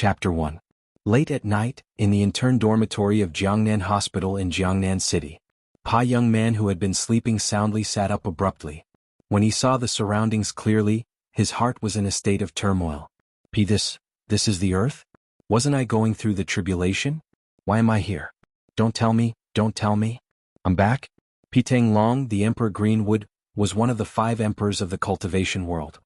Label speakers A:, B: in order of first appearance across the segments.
A: Chapter 1. Late at night, in the intern dormitory of Jiangnan Hospital in Jiangnan City, a young man who had been sleeping soundly sat up abruptly. When he saw the surroundings clearly, his heart was in a state of turmoil. This is the earth? Wasn't I going through the tribulation? Why am I here? Don't tell me. I'm back? Tang Long, the Emperor Greenwood, was one of the 5 emperors of the cultivation world.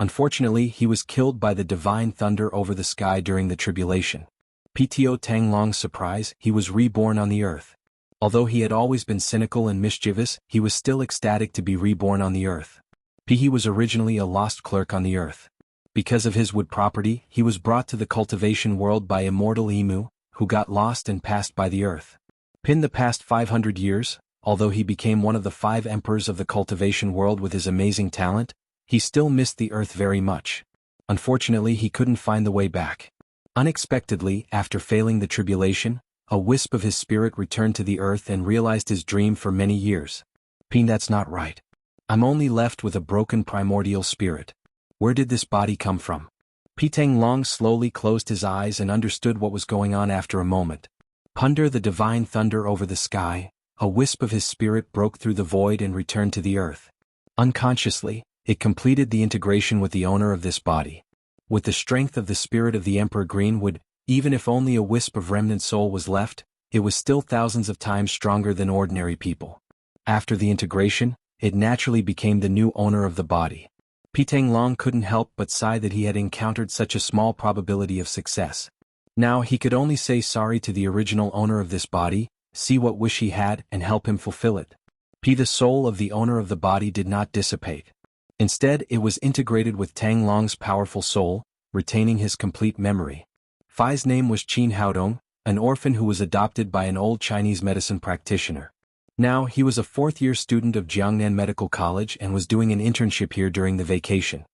A: Unfortunately, he was killed by the divine thunder over the sky during the tribulation. To Tang Long's surprise, he was reborn on the earth. Although he had always been cynical and mischievous, he was still ecstatic to be reborn on the earth. He was originally a lost clerk on the earth. Because of his wood property, he was brought to the cultivation world by immortal Emu, who got lost and passed by the earth. In the past 500 years, although he became one of the 5 emperors of the cultivation world with his amazing talent, he still missed the earth very much. Unfortunately, he couldn't find the way back. Unexpectedly, after failing the tribulation, a wisp of his spirit returned to the earth and realized his dream for many years. That's not right. I'm only left with a broken primordial spirit. Where did this body come from? Tang Long slowly closed his eyes and understood what was going on after a moment. Under the divine thunder over the sky, a wisp of his spirit broke through the void and returned to the earth. Unconsciously, it completed the integration with the owner of this body. With the strength of the spirit of the Emperor Greenwood, even if only a wisp of remnant soul was left, it was still thousands of times stronger than ordinary people. After the integration, it naturally became the new owner of the body. Tang Long couldn't help but sigh that he had encountered such a small probability of success. Now he could only say sorry to the original owner of this body, see what wish he had and help him fulfill it. The soul of the owner of the body did not dissipate. Instead, it was integrated with Tang Long's powerful soul, retaining his complete memory. Fai's name was Qin Haodong, an orphan who was adopted by an old Chinese medicine practitioner. Now he was a 4th-year student of Jiangnan Medical College and was doing an internship here during the vacation.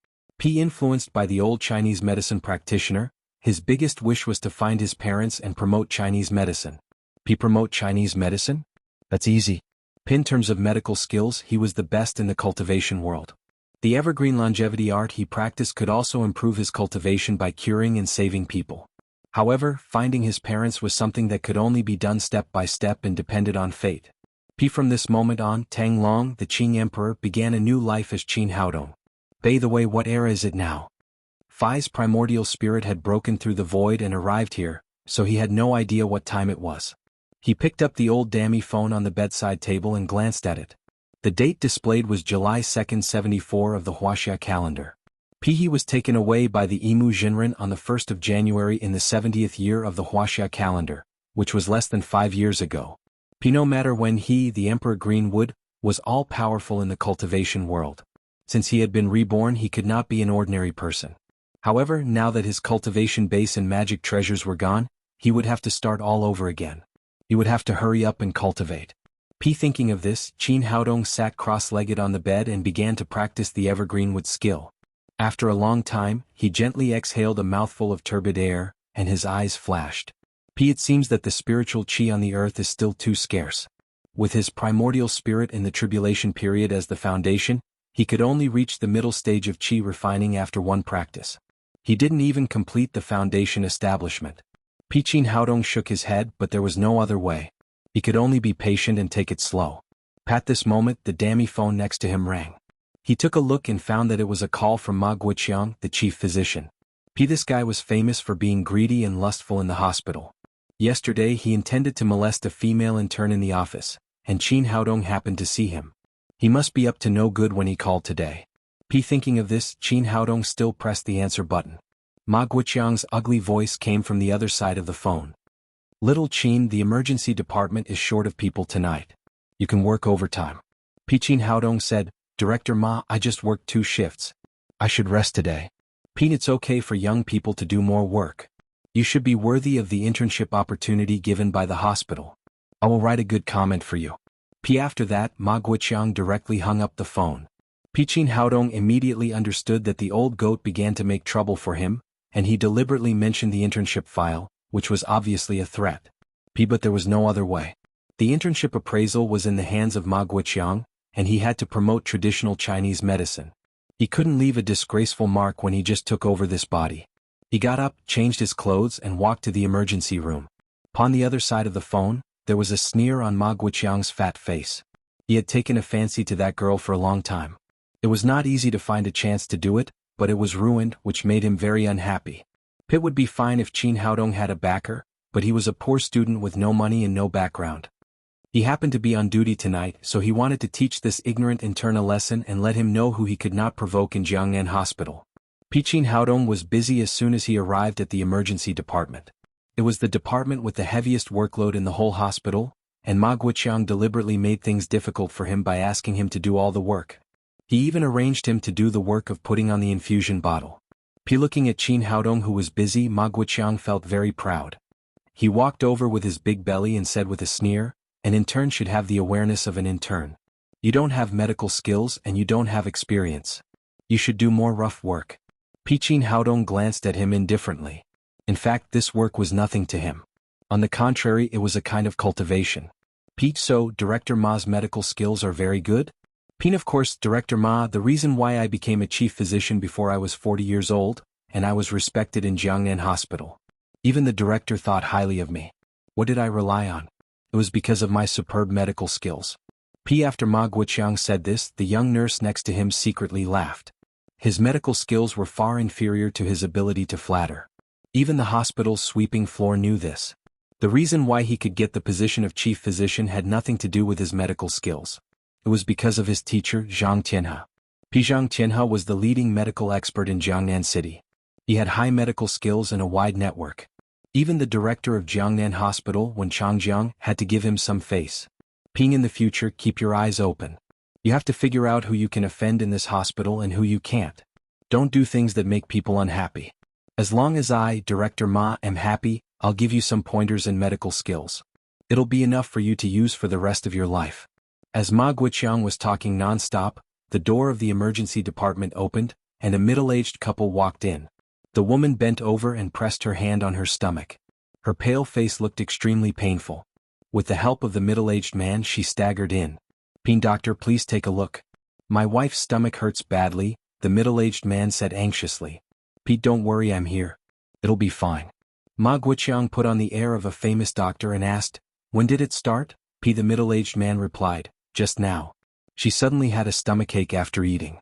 A: Influenced by the old Chinese medicine practitioner, his biggest wish was to find his parents and promote Chinese medicine. Promote Chinese medicine? That's easy. In terms of medical skills, he was the best in the cultivation world. The evergreen longevity art he practiced could also improve his cultivation by curing and saving people. However, finding his parents was something that could only be done step by step and depended on fate. From this moment on, Tang Long, the Qing Emperor, began a new life as Qin Haodong. By the way, what era is it now? Fai's primordial spirit had broken through the void and arrived here, so he had no idea what time it was. He picked up the old dummy phone on the bedside table and glanced at it. The date displayed was July 2, 74 of the Wuxia calendar. He was taken away by the Emu Jinren on the 1st of January in the 70th year of the Wuxia calendar, which was less than 5 years ago. No matter when he, the Emperor Greenwood, was all-powerful in the cultivation world. Since he had been reborn, he could not be an ordinary person. However, now that his cultivation base and magic treasures were gone, he would have to start all over again. He would have to hurry up and cultivate. Thinking of this, Qin Haodong sat cross-legged on the bed and began to practice the evergreen wood skill. After a long time, he gently exhaled a mouthful of turbid air, and his eyes flashed. It seems that the spiritual qi on the earth is still too scarce. With his primordial spirit in the tribulation period as the foundation, he could only reach the middle stage of qi refining after one practice. He didn't even complete the foundation establishment. Qin Haodong shook his head, but there was no other way. He could only be patient and take it slow. At this moment, the dummy phone next to him rang. He took a look and found that it was a call from Ma Guoqiang, the chief physician. This guy was famous for being greedy and lustful in the hospital. Yesterday he intended to molest a female intern in the office, and Qin Haodong happened to see him. He must be up to no good when he called today. Thinking of this, Qin Haodong still pressed the answer button. Ma Guoqiang's ugly voice came from the other side of the phone. Little Qin, the emergency department is short of people tonight. You can work overtime. Qin Haodong said, Director Ma, I just worked 2 shifts. I should rest today. It's okay for young people to do more work. You should be worthy of the internship opportunity given by the hospital. I will write a good comment for you. After that, Ma Guoqiang directly hung up the phone. Qin Haodong immediately understood that the old goat began to make trouble for him, and he deliberately mentioned the internship file, which was obviously a threat. But there was no other way. The internship appraisal was in the hands of Ma Guoqiang, and he had to promote traditional Chinese medicine. He couldn't leave a disgraceful mark when he just took over this body. He got up, changed his clothes and walked to the emergency room. Upon the other side of the phone, there was a sneer on Ma Guoqiang's fat face. He had taken a fancy to that girl for a long time. It was not easy to find a chance to do it, but it was ruined, which made him very unhappy. It would be fine if Qin Haodong had a backer, but he was a poor student with no money and no background. He happened to be on duty tonight, so he wanted to teach this ignorant intern a lesson and let him know who he could not provoke in Jiangnan Hospital. Qin Haodong was busy as soon as he arrived at the emergency department. It was the department with the heaviest workload in the whole hospital, and Ma Guoqiang deliberately made things difficult for him by asking him to do all the work. He even arranged him to do the work of putting on the infusion bottle. Looking at Qin Haodong who was busy, Ma Guoqiang felt very proud. He walked over with his big belly and said with a sneer, "An intern should have the awareness of an intern. You don't have medical skills and you don't have experience. You should do more rough work." Qin Haodong glanced at him indifferently. In fact, this work was nothing to him. On the contrary, it was a kind of cultivation. So, Director Ma's medical skills are very good? Of course, Director Ma, the reason why I became a chief physician before I was 40 years old, and I was respected in Jiangnan Hospital. Even the director thought highly of me. What did I rely on? It was because of my superb medical skills. After Ma Guoqiang said this, the young nurse next to him secretly laughed. His medical skills were far inferior to his ability to flatter. Even the hospital's sweeping floor knew this. The reason why he could get the position of chief physician had nothing to do with his medical skills. It was because of his teacher, Zhang Tianhe. Zhang Tianhe was the leading medical expert in Jiangnan City. He had high medical skills and a wide network. Even the director of Jiangnan Hospital, Wen Changjiang, had to give him some face. In the future, keep your eyes open. You have to figure out who you can offend in this hospital and who you can't. Don't do things that make people unhappy. As long as I, Director Ma, am happy, I'll give you some pointers in medical skills. It'll be enough for you to use for the rest of your life. As Ma Guoqiang was talking non-stop, the door of the emergency department opened, and a middle-aged couple walked in. The woman bent over and pressed her hand on her stomach. Her pale face looked extremely painful. With the help of the middle-aged man, she staggered in. Doctor, please take a look. My wife's stomach hurts badly, the middle-aged man said anxiously. Don't worry, I'm here. It'll be fine. Ma Guoqiang put on the air of a famous doctor and asked, "When did it start?" The middle-aged man replied, "Just now." She suddenly had a stomachache after eating.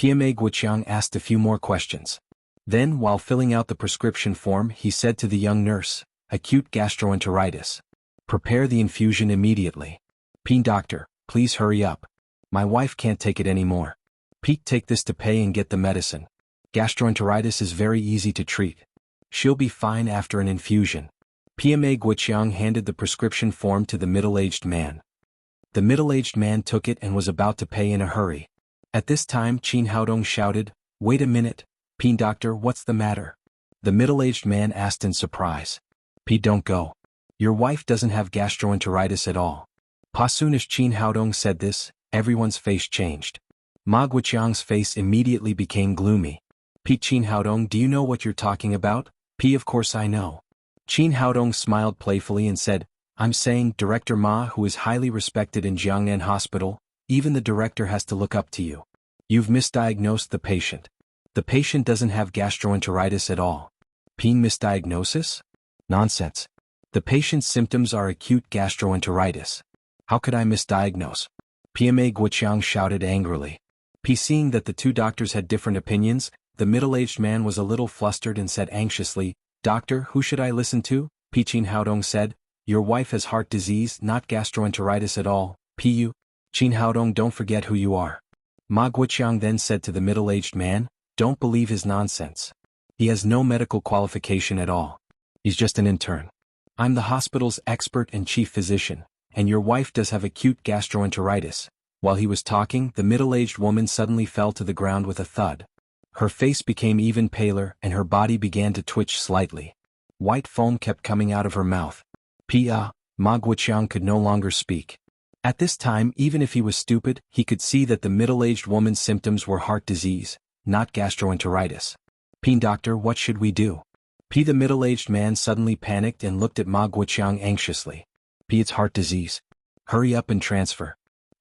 A: Ma Guoqiang asked a few more questions. Then, while filling out the prescription form, he said to the young nurse, "Acute gastroenteritis. Prepare the infusion immediately. Doctor, please hurry up. My wife can't take it anymore. Take this to pay and get the medicine. Gastroenteritis is very easy to treat. She'll be fine after an infusion." Ma Guoqiang handed the prescription form to the middle-aged man. The middle-aged man took it and was about to pay in a hurry. At this time, Qin Haodong shouted, "Wait a minute. Doctor, what's the matter?" The middle-aged man asked in surprise. Don't go. Your wife doesn't have gastroenteritis at all." As soon as Qin Haodong said this, everyone's face changed. Ma Guoqiang's face immediately became gloomy. Qin Haodong, do you know what you're talking about? Of course I know. Qin Haodong smiled playfully and said, "I'm saying, Director Ma, who is highly respected in Jiangnan Hospital, even the director has to look up to you. You've misdiagnosed the patient. The patient doesn't have gastroenteritis at all." Misdiagnosis? Nonsense. The patient's symptoms are acute gastroenteritis. How could I misdiagnose? Ma Guoqiang shouted angrily. Seeing that the two doctors had different opinions, the middle-aged man was a little flustered and said anxiously, "Doctor, who should I listen to?" Qin Haodong said, "Your wife has heart disease, not gastroenteritis at all. Qin Haodong, don't forget who you are." Ma Guoqiang then said to the middle-aged man, "Don't believe his nonsense. He has no medical qualification at all. He's just an intern. I'm the hospital's expert and chief physician, and your wife does have acute gastroenteritis." While he was talking, the middle-aged woman suddenly fell to the ground with a thud. Her face became even paler and her body began to twitch slightly. White foam kept coming out of her mouth. Ma Guoqiang could no longer speak. At this time, even if he was stupid, he could see that the middle-aged woman's symptoms were heart disease, not gastroenteritis. Doctor, what should we do? The middle-aged man suddenly panicked and looked at Ma Guoqiang anxiously. It's heart disease. Hurry up and transfer.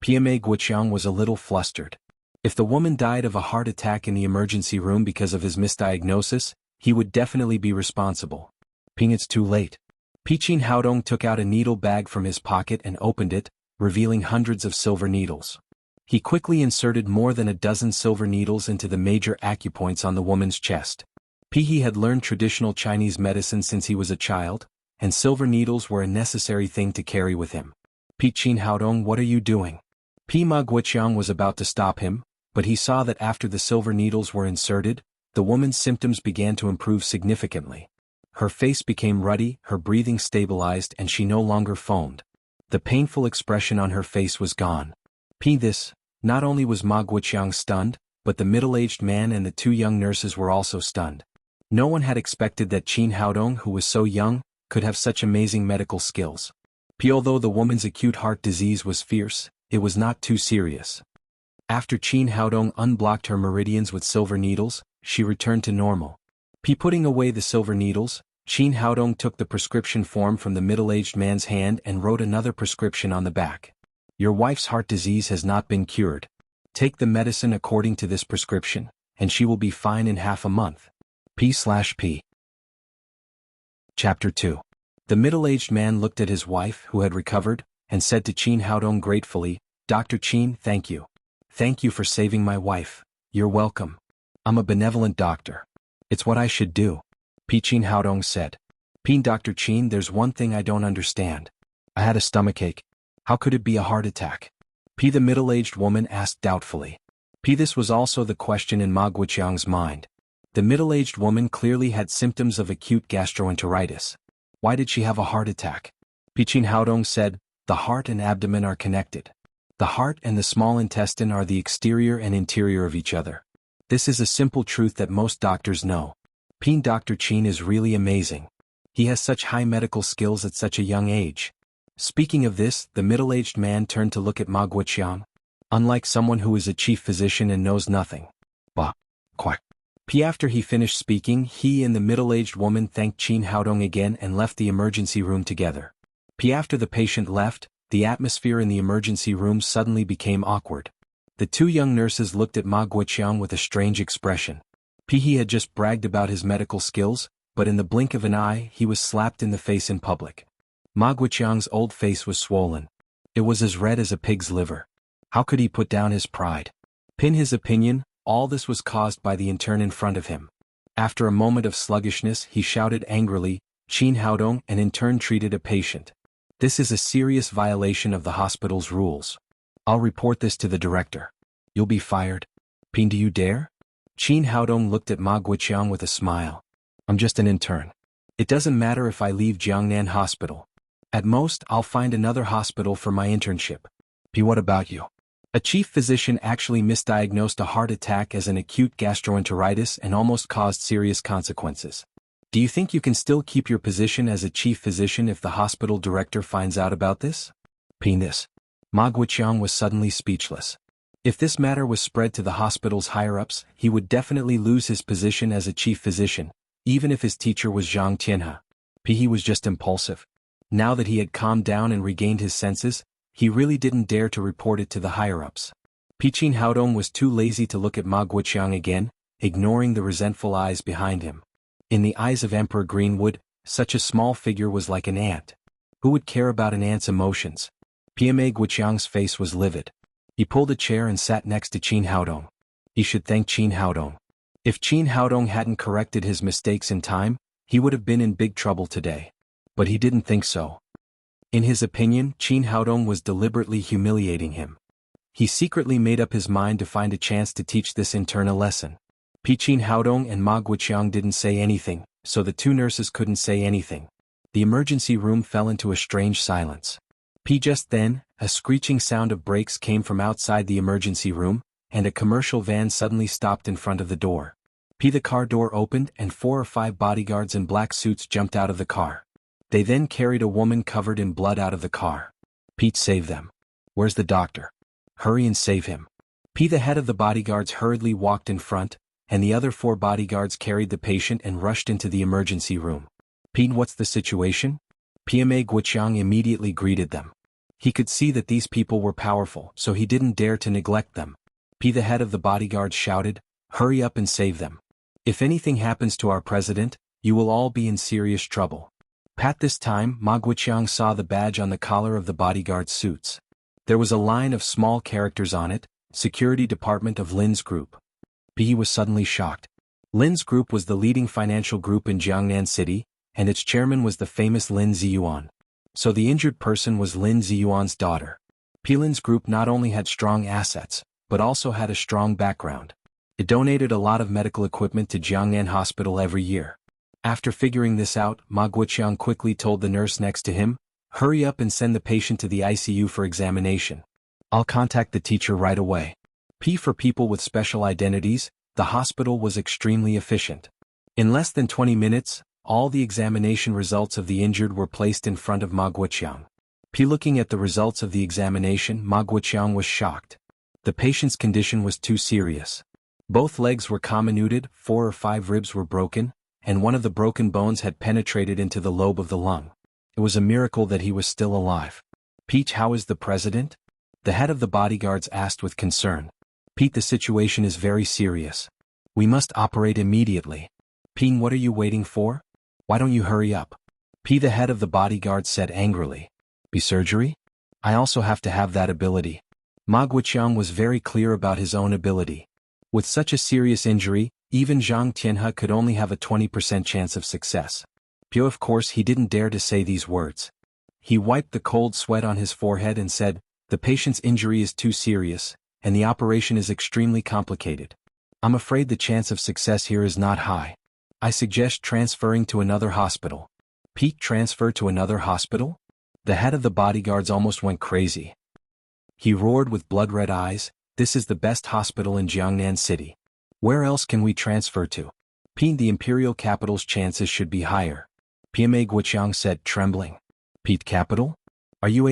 A: Ma Guoqiang was a little flustered. If the woman died of a heart attack in the emergency room because of his misdiagnosis, he would definitely be responsible. Ping, it's too late. Qin Haodong took out a needle bag from his pocket and opened it, revealing hundreds of silver needles. He quickly inserted more than a dozen silver needles into the major acupoints on the woman's chest. He had learned traditional Chinese medicine since he was a child, and silver needles were a necessary thing to carry with him. Qin Haodong, what are you doing? Ma Guoqiang was about to stop him, but he saw that after the silver needles were inserted, the woman's symptoms began to improve significantly. Her face became ruddy, her breathing stabilized, and she no longer foamed. The painful expression on her face was gone. Not only was Ma Guoqiang stunned, but the middle-aged man and the two young nurses were also stunned. No one had expected that Qin Haodong, who was so young, could have such amazing medical skills. Although the woman's acute heart disease was fierce, it was not too serious. After Qin Haodong unblocked her meridians with silver needles, she returned to normal. Putting away the silver needles, Qin Haodong took the prescription form from the middle-aged man's hand and wrote another prescription on the back. Your wife's heart disease has not been cured. Take the medicine according to this prescription, and she will be fine in half a month. P/P. Chapter 2. The middle-aged man looked at his wife, who had recovered, and said to Qin Haodong gratefully, Dr. Qin, thank you. Thank you for saving my wife. You're welcome. I'm a benevolent doctor. It's what I should do. Qin Haodong said. Dr. Qin, there's one thing I don't understand. I had a stomachache. How could it be a heart attack? The middle-aged woman asked doubtfully. This was also the question in Ma Guoqiang's mind. The middle-aged woman clearly had symptoms of acute gastroenteritis. Why did she have a heart attack? Qin Haodong said, the heart and abdomen are connected. The heart and the small intestine are the exterior and interior of each other. This is a simple truth that most doctors know. Dr. Qin is really amazing. He has such high medical skills at such a young age. Speaking of this, the middle-aged man turned to look at Ma Guoqiang. Unlike someone who is a chief physician and knows nothing. Quack. After he finished speaking, he and the middle-aged woman thanked Qin Haodong again and left the emergency room together. After the patient left, the atmosphere in the emergency room suddenly became awkward. The two young nurses looked at Ma Guoqiang with a strange expression. He had just bragged about his medical skills, but in the blink of an eye he was slapped in the face in public. Ma Guoqiang's old face was swollen. It was as red as a pig's liver. How could he put down his pride? In his opinion, all this was caused by the intern in front of him. After a moment of sluggishness, he shouted angrily, Qin Haodong, an intern treated a patient. This is a serious violation of the hospital's rules. I'll report this to the director. You'll be fired. Do you dare? Qin Haodong looked at Ma Guoqiang with a smile. I'm just an intern. It doesn't matter if I leave Jiangnan Hospital. At most, I'll find another hospital for my internship. What about you? A chief physician actually misdiagnosed a heart attack as an acute gastroenteritis and almost caused serious consequences. Do you think you can still keep your position as a chief physician if the hospital director finds out about this? Ma Guoqiang was suddenly speechless. If this matter was spread to the hospital's higher-ups, he would definitely lose his position as a chief physician, even if his teacher was Zhang Tianhe. He was just impulsive. Now that he had calmed down and regained his senses, he really didn't dare to report it to the higher-ups. Qin Haodong was too lazy to look at Ma Guoqiang again, ignoring the resentful eyes behind him. In the eyes of Emperor Greenwood, such a small figure was like an ant. Who would care about an ant's emotions? Ma Guoqiang's face was livid. He pulled a chair and sat next to Qin Haodong. He should thank Qin Haodong. If Qin Haodong hadn't corrected his mistakes in time, he would have been in big trouble today. But he didn't think so. In his opinion, Qin Haodong was deliberately humiliating him. He secretly made up his mind to find a chance to teach this intern a lesson. Qin Haodong and Ma Guoqiang didn't say anything, so the two nurses couldn't say anything. The emergency room fell into a strange silence. Just then, a screeching sound of brakes came from outside the emergency room, and a commercial van suddenly stopped in front of the door. The car door opened and 4 or 5 bodyguards in black suits jumped out of the car. They then carried a woman covered in blood out of the car. Save them. Where's the doctor? Hurry and save him. The head of the bodyguards hurriedly walked in front, and the other 4 bodyguards carried the patient and rushed into the emergency room. What's the situation? Ma Guoqiang immediately greeted them. He could see that these people were powerful, so he didn't dare to neglect them. The head of the bodyguards shouted, hurry up and save them. If anything happens to our president, you will all be in serious trouble. Pat this time, Ma Guiqiang saw the badge on the collar of the bodyguard's suits. There was a line of small characters on it, Security Department of Lin's Group. He was suddenly shocked. Lin's Group was the leading financial group in Jiangnan City, and its chairman was the famous Lin Ziyuan. So the injured person was Lin Ziyuan's daughter. Lin's Group not only had strong assets, but also had a strong background. It donated a lot of medical equipment to Jiangnan Hospital every year. After figuring this out, Ma Guiqiang quickly told the nurse next to him, "Hurry up and send the patient to the ICU for examination. I'll contact the teacher right away." For people with special identities, the hospital was extremely efficient. In less than 20 minutes, all the examination results of the injured were placed in front of Ma Guiqiang. Looking at the results of the examination, Ma Guiqiang was shocked. The patient's condition was too serious. Both legs were comminuted, 4 or 5 ribs were broken, and one of the broken bones had penetrated into the lobe of the lung. It was a miracle that he was still alive. "How is the president?" the head of the bodyguards asked with concern. "The situation is very serious. We must operate immediately." "What are you waiting for? Why don't you hurry up?" The head of the bodyguards said angrily. "Be surgery? I also have to have that ability." Ma Guiqiang was very clear about his own ability. With such a serious injury, even Zhang Tianhe could only have a 20% chance of success. Of course he didn't dare to say these words. He wiped the cold sweat on his forehead and said, "The patient's injury is too serious, and the operation is extremely complicated. I'm afraid the chance of success here is not high. I suggest transferring to another hospital." Transfer to another hospital? The head of the bodyguards almost went crazy. He roared with blood-red eyes, "This is the best hospital in Jiangnan City. Where else can we transfer to? The imperial capital's chances should be higher." Ma Guiqiang said, trembling. "Capital? Are you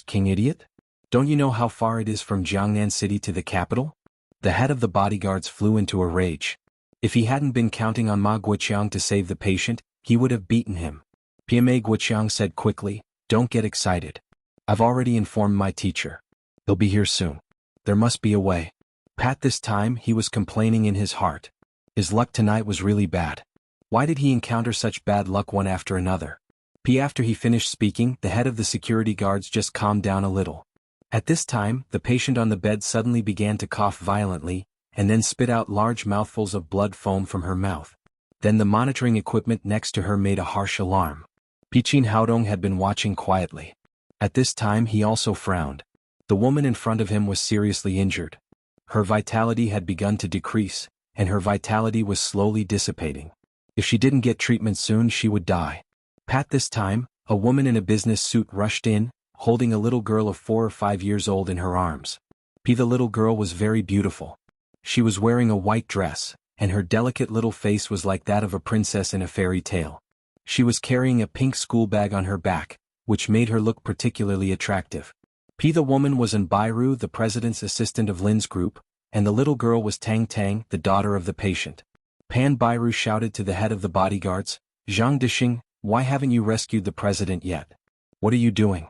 A: king idiot? Don't you know how far it is from Jiangnan City to the capital?" The head of the bodyguards flew into a rage. If he hadn't been counting on Ma Guiqiang to save the patient, he would have beaten him. Ma Guiqiang said quickly, "Don't get excited. I've already informed my teacher. He'll be here soon. There must be a way." This time he was complaining in his heart. His luck tonight was really bad. Why did he encounter such bad luck one after another? After he finished speaking, the head of the security guards just calmed down a little. At this time, the patient on the bed suddenly began to cough violently, and then spit out large mouthfuls of blood foam from her mouth. Then the monitoring equipment next to her made a harsh alarm. Qin Haodong had been watching quietly. At this time he also frowned. The woman in front of him was seriously injured. Her vitality had begun to decrease, and her vitality was slowly dissipating. If she didn't get treatment soon, she would die. This time, a woman in a business suit rushed in, holding a little girl of 4 or 5 years old in her arms. The little girl was very beautiful. She was wearing a white dress, and her delicate little face was like that of a princess in a fairy tale. She was carrying a pink school bag on her back, which made her look particularly attractive. The woman was Bairu, the president's assistant of Lin's Group, and the little girl was Tang Tang, the daughter of the patient. Bairu shouted to the head of the bodyguards, "Zhang Dixing, why haven't you rescued the president yet? What are you doing?"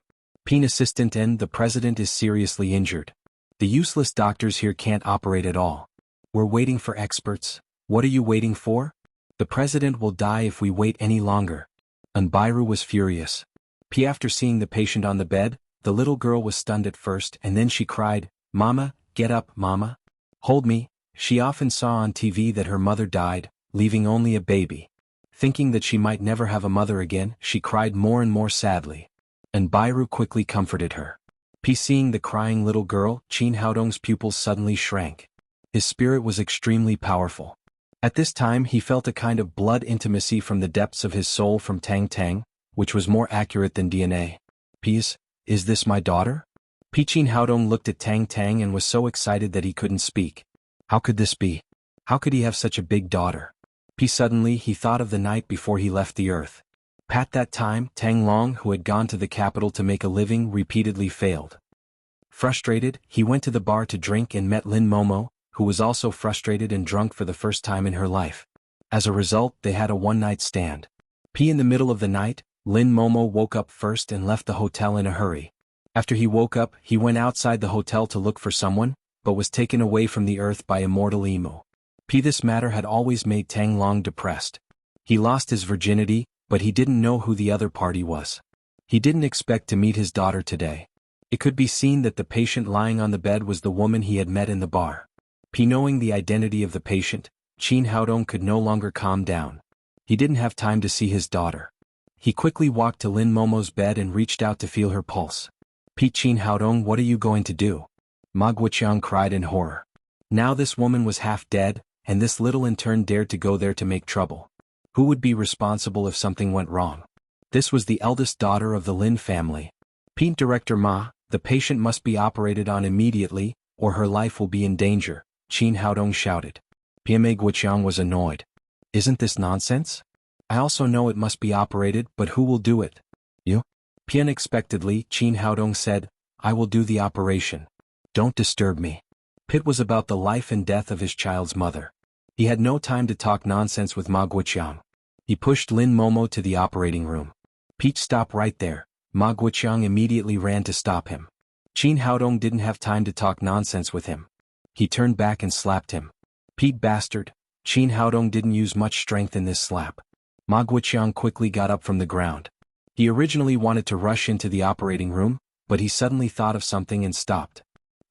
A: Assistant N, "The president is seriously injured. The useless doctors here can't operate at all. We're waiting for experts. What are you waiting for? The president will die if we wait any longer." Bairu was furious. After seeing the patient on the bed, the little girl was stunned at first, and then she cried, "Mama, get up, Mama. Hold me." She often saw on TV that her mother died, leaving only a baby. Thinking that she might never have a mother again, she cried more and more sadly. Bairu quickly comforted her. Seeing the crying little girl, Qin Haodong's pupils suddenly shrank. His spirit was extremely powerful. At this time he felt a kind of blood intimacy from the depths of his soul from Tang Tang, which was more accurate than DNA. Is this my daughter?" Qin Haodong looked at Tang Tang and was so excited that he couldn't speak. How could this be? How could he have such a big daughter? Suddenly he thought of the night before he left the earth. At that time, Tang Long, who had gone to the capital to make a living, repeatedly failed. Frustrated, he went to the bar to drink and met Lin Momo, who was also frustrated and drunk for the first time in her life. As a result, they had a one-night stand. In the middle of the night, Lin Momo woke up first and left the hotel in a hurry. After he woke up, he went outside the hotel to look for someone, but was taken away from the earth by Immortal Emu. This matter had always made Tang Long depressed. He lost his virginity, but he didn't know who the other party was. He didn't expect to meet his daughter today. It could be seen that the patient lying on the bed was the woman he had met in the bar. Knowing the identity of the patient, Qin Haodong could no longer calm down. He didn't have time to see his daughter. He quickly walked to Lin Momo's bed and reached out to feel her pulse. Qin Haodong, what are you going to do? Ma Guoqiang cried in horror. Now this woman was half dead, and this little intern dared to go there to make trouble. Who would be responsible if something went wrong? This was the eldest daughter of the Lin family. Director Ma, the patient must be operated on immediately, or her life will be in danger, Qin Haodong shouted. Ma Guoqiang was annoyed. Isn't this nonsense? I also know it must be operated, but who will do it? You? Unexpectedly, Qin Haodong said, I will do the operation. Don't disturb me. It was about the life and death of his child's mother. He had no time to talk nonsense with Ma Guoqiang. He pushed Lin Momo to the operating room. Stop right there. Ma Guoqiang immediately ran to stop him. Qin Haodong didn't have time to talk nonsense with him. He turned back and slapped him. Bastard. Qin Haodong didn't use much strength in this slap. Ma Guoqiang quickly got up from the ground. He originally wanted to rush into the operating room, but he suddenly thought of something and stopped.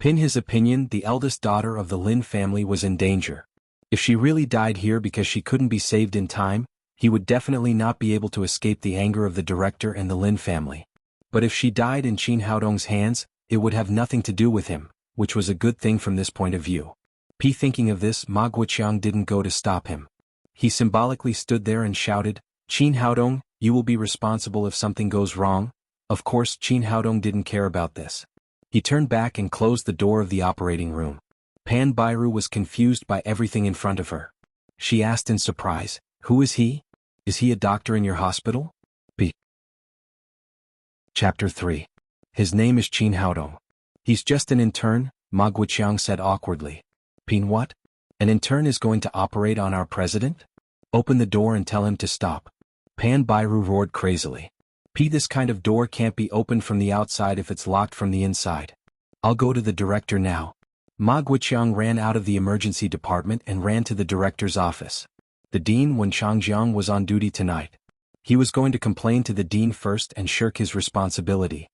A: In his opinion, the eldest daughter of the Lin family was in danger. If she really died here because she couldn't be saved in time, he would definitely not be able to escape the anger of the director and the Lin family. But if she died in Qin Haodong's hands, it would have nothing to do with him, which was a good thing from this point of view. Thinking of this, Ma Guoqiang didn't go to stop him. He symbolically stood there and shouted, Qin Haodong, you will be responsible if something goes wrong. Of course, Qin Haodong didn't care about this. He turned back and closed the door of the operating room. Pan Bairu was confused by everything in front of her. She asked in surprise, who is he? Is he a doctor in your hospital? Chapter 3. His name is Qin Haodong. He's just an intern, Ma Guoqiang said awkwardly. What? An intern is going to operate on our president? Open the door and tell him to stop. Pan Bairu roared crazily. This kind of door can't be opened from the outside if it's locked from the inside. I'll go to the director now. Ma Guoqiang ran out of the emergency department and ran to the director's office. The dean Wen Changjiang was on duty tonight. He was going to complain to the dean first and shirk his responsibility.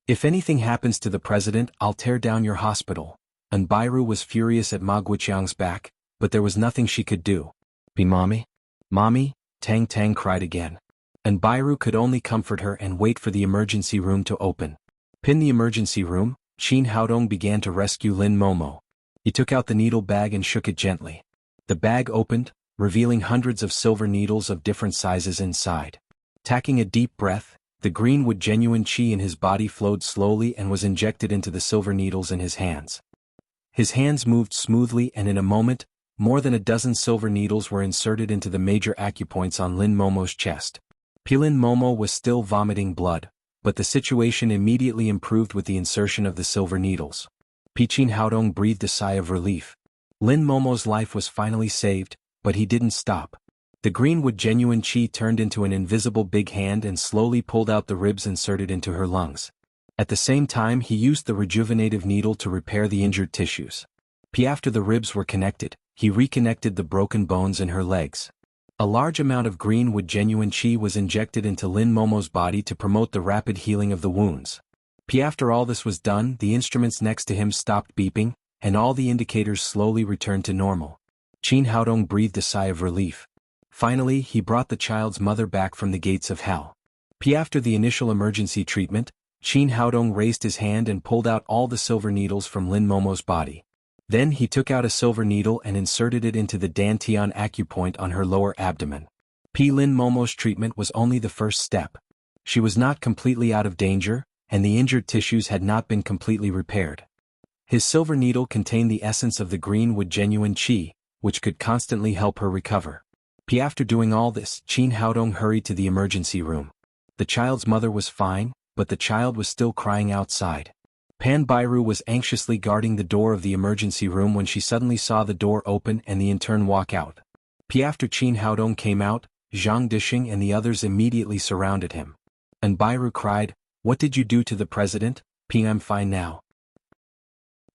A: If anything happens to the president, I'll tear down your hospital. And Bairu was furious at Ma Guoqiang's back, but there was nothing she could do. Mommy? Mommy? Tang Tang cried again. And Bairu could only comfort her and wait for the emergency room to open. In the emergency room, Qin Haodong began to rescue Lin Momo. He took out the needle bag and shook it gently. The bag opened, revealing hundreds of silver needles of different sizes inside. Taking a deep breath, the greenwood genuine qi in his body flowed slowly and was injected into the silver needles in his hands. His hands moved smoothly and in a moment, more than a dozen silver needles were inserted into the major acupoints on Lin Momo's chest. Lin Momo was still vomiting blood, but the situation immediately improved with the insertion of the silver needles. Qin Haodong breathed a sigh of relief. Lin Momo's life was finally saved, but he didn't stop. The greenwood genuine qi turned into an invisible big hand and slowly pulled out the ribs inserted into her lungs. At the same time he used the rejuvenative needle to repair the injured tissues. After the ribs were connected, he reconnected the broken bones in her legs. A large amount of greenwood genuine qi was injected into Lin Momo's body to promote the rapid healing of the wounds. After all this was done, the instruments next to him stopped beeping, and all the indicators slowly returned to normal. Qin Haodong breathed a sigh of relief. Finally, he brought the child's mother back from the gates of hell. After the initial emergency treatment, Qin Haodong raised his hand and pulled out all the silver needles from Lin Momo's body. Then he took out a silver needle and inserted it into the dantian acupoint on her lower abdomen. Lin Momo's treatment was only the first step. She was not completely out of danger, and the injured tissues had not been completely repaired. His silver needle contained the essence of the greenwood genuine qi, which could constantly help her recover. After doing all this, Qin Haodong hurried to the emergency room. The child's mother was fine, but the child was still crying outside. Pan Bairu was anxiously guarding the door of the emergency room when she suddenly saw the door open and the intern walk out. After Qin Haodong came out, Zhang Dishing and the others immediately surrounded him. And Bairu cried, "What did you do to the president?" "I'm fine now."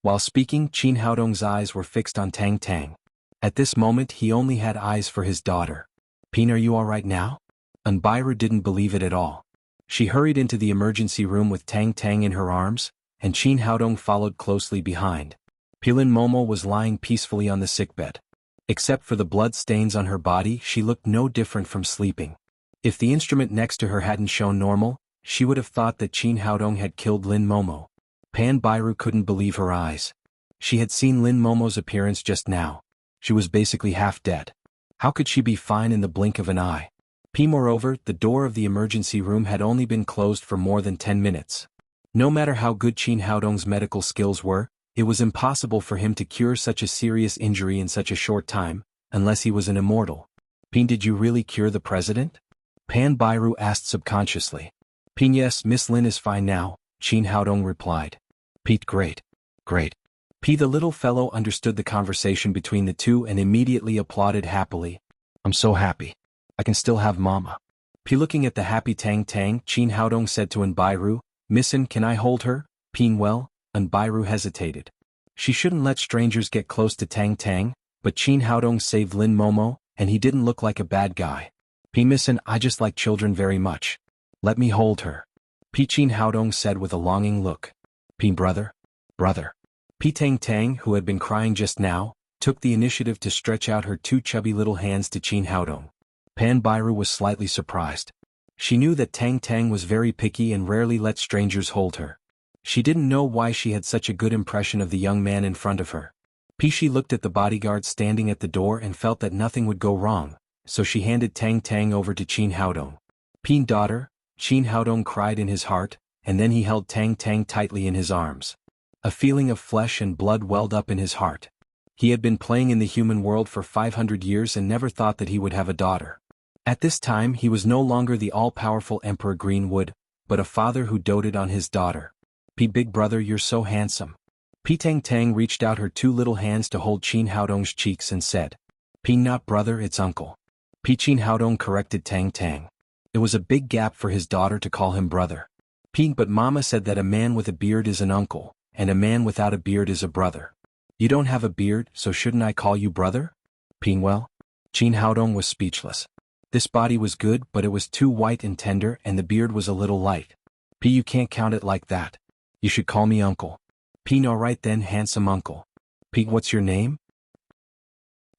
A: While speaking, Qin Haodong's eyes were fixed on Tang Tang. At this moment he only had eyes for his daughter. Pin, are you all right now? Unbairu didn't believe it at all. She hurried into the emergency room with Tang Tang in her arms, and Chin Haodong followed closely behind. Pilin Momo was lying peacefully on the sickbed. Except for the blood stains on her body, she looked no different from sleeping. If the instrument next to her hadn't shown normal, she would have thought that Chin Haodong had killed Lin Momo. Pan Bairu couldn't believe her eyes. She had seen Lin Momo's appearance just now. She was basically half dead. How could she be fine in the blink of an eye? Moreover, the door of the emergency room had only been closed for more than 10 minutes. No matter how good Chin Haodong's medical skills were, it was impossible for him to cure such a serious injury in such a short time, unless he was an immortal. Pin, did you really cure the president? Pan Bairu asked subconsciously. Pin, yes, Miss Lin is fine now, Chin Haodong replied. Pete, great. Great. P, the little fellow understood the conversation between the two and immediately applauded happily. I'm so happy. I can still have mama. P, looking at the happy Tang Tang, Chin Haodong said to Unbairu, Missin, can I hold her? Pin, well, Unbairu hesitated. She shouldn't let strangers get close to Tang Tang, but Chin Haodong saved Lin Momo, and he didn't look like a bad guy. P, Missin, I just like children very much. Let me hold her. P, Chin Haodong said with a longing look. P, brother? Brother. P, Tang Tang, who had been crying just now, took the initiative to stretch out her two chubby little hands to Chin Haodong. Pan Bairu was slightly surprised. She knew that Tang Tang was very picky and rarely let strangers hold her. She didn't know why she had such a good impression of the young man in front of her. She looked at the bodyguard standing at the door and felt that nothing would go wrong, so she handed Tang Tang over to Chin Haodong. Pin, daughter, Chin Haodong cried in his heart, and then he held Tang Tang tightly in his arms. A feeling of flesh and blood welled up in his heart. He had been playing in the human world for 500 years and never thought that he would have a daughter. At this time he was no longer the all-powerful Emperor Greenwood, but a father who doted on his daughter. P, big brother, you're so handsome. P, Tang Tang reached out her two little hands to hold Chin Haodong's cheeks and said. P, not brother, it's uncle. P, Chin Haodong corrected Tang Tang. It was a big gap for his daughter to call him brother. P, but mama said that a man with a beard is an uncle, and a man without a beard is a brother. You don't have a beard, so shouldn't I call you brother? P, well? Chin Haodong was speechless. This body was good, but it was too white and tender, and the beard was a little light. P, you can't count it like that. You should call me uncle. P, all right then, handsome uncle. P, what's your name?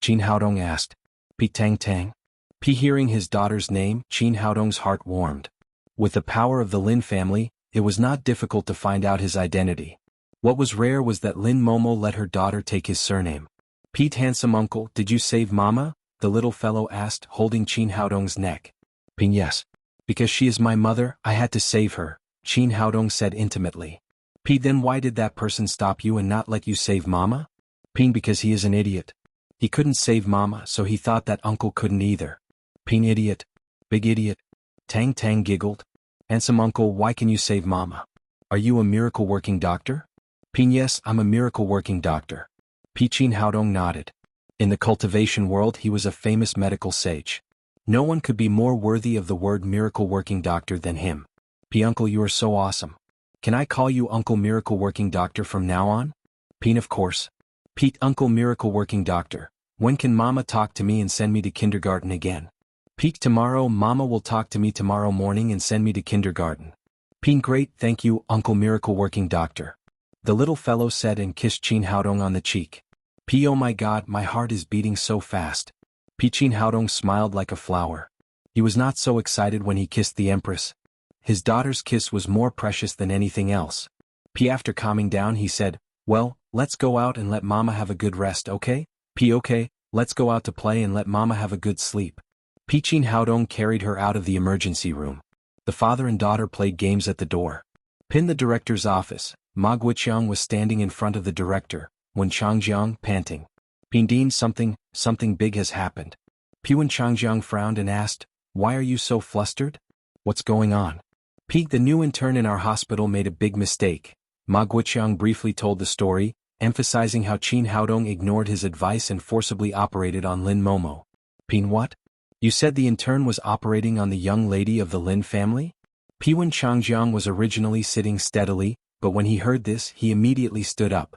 A: Chin Haodong asked. P, Tang Tang. P, hearing his daughter's name, Chin Haodong's heart warmed. With the power of the Lin family, it was not difficult to find out his identity. What was rare was that Lin Momo let her daughter take his surname. Pete, handsome uncle, did you save mama? The little fellow asked, holding Chin Haodong's neck. Ping, yes. Because she is my mother, I had to save her, Chin Haodong said intimately. P, then why did that person stop you and not let you save mama? Ping, because he is an idiot. He couldn't save mama, so he thought that uncle couldn't either. Ping, idiot. Big idiot. Tang Tang giggled. Handsome uncle, why can you save mama? Are you a miracle working doctor? Ping, yes, I'm a miracle working doctor. P, Chin Haodong nodded. In the cultivation world he was a famous medical sage. No one could be more worthy of the word miracle-working doctor than him. P, uncle, you are so awesome. Can I call you Uncle Miracle-working doctor from now on? Peen, of course. Pete, Uncle Miracle-working doctor, when can mama talk to me and send me to kindergarten again? Pete, tomorrow mama will talk to me tomorrow morning and send me to kindergarten. Peen, great, thank you, Uncle Miracle-working doctor. The little fellow said and kissed Chin Haodong on the cheek. P, oh my god, my heart is beating so fast. P, Chin Haodong smiled like a flower. He was not so excited when he kissed the empress. His daughter's kiss was more precious than anything else. P, after calming down he said, well, let's go out and let mama have a good rest, okay? P, okay, let's go out to play and let mama have a good sleep. P, Chin Haodong carried her out of the emergency room. The father and daughter played games at the door. In the director's office, Ma Guoqiang was standing in front of the director, Wen Changjiang, panting. Pindine, something big has happened. Wen Changjiang frowned and asked, why are you so flustered? What's going on? P, the new intern in our hospital made a big mistake. Ma Guoqiang briefly told the story, emphasizing how Chin Haodong ignored his advice and forcibly operated on Lin Momo. Pin, what? You said the intern was operating on the young lady of the Lin family? Wen Changjiang was originally sitting steadily, but when he heard this, he immediately stood up.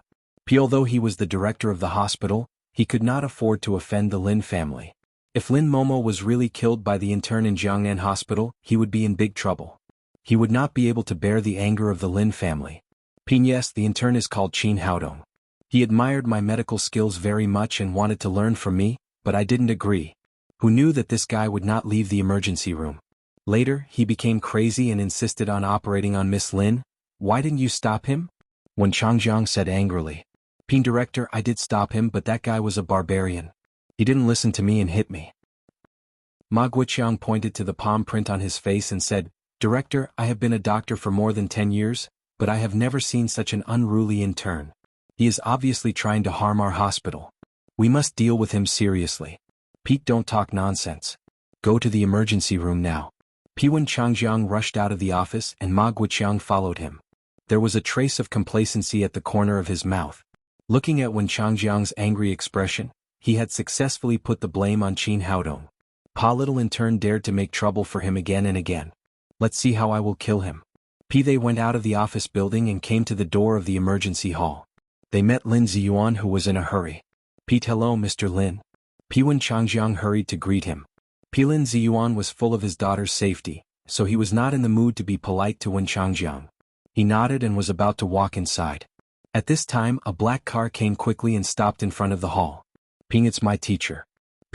A: Although he was the director of the hospital, He could not afford to offend the Lin family. If Lin Momo was really killed by the intern in Jiangnan Hospital, he would be in big trouble. He would not be able to bear the anger of the Lin family. Yes, the intern is called Qin Haodong. He admired my medical skills very much and wanted to learn from me, but I didn't agree. Who knew that this guy would not leave the emergency room? Later, he became crazy and insisted on operating on Miss Lin. Why didn't you stop him? Wen Changjiang said angrily. Director, I did stop him, but that guy was a barbarian. He didn't listen to me and hit me. Ma Guoqiang pointed to the palm print on his face and said, Director, I have been a doctor for more than 10 years, but I have never seen such an unruly intern. He is obviously trying to harm our hospital. We must deal with him seriously. Pete, don't talk nonsense. Go to the emergency room now. Wen Changjiang rushed out of the office and Ma Guoqiang followed him. There was a trace of complacency at the corner of his mouth. Looking at Wen Changjiang's angry expression, he had successfully put the blame on Qin Haodong. Little in turn dared to make trouble for him again and again. Let's see how I will kill him. They went out of the office building and came to the door of the emergency hall. They met Lin Ziyuan, who was in a hurry. Hello, Mr. Lin. Wen Changjiang hurried to greet him. Lin Ziyuan was full of his daughter's safety, so he was not in the mood to be polite to Wen Changjiang. He nodded and was about to walk inside. At this time, a black car came quickly and stopped in front of the hall. It's my teacher.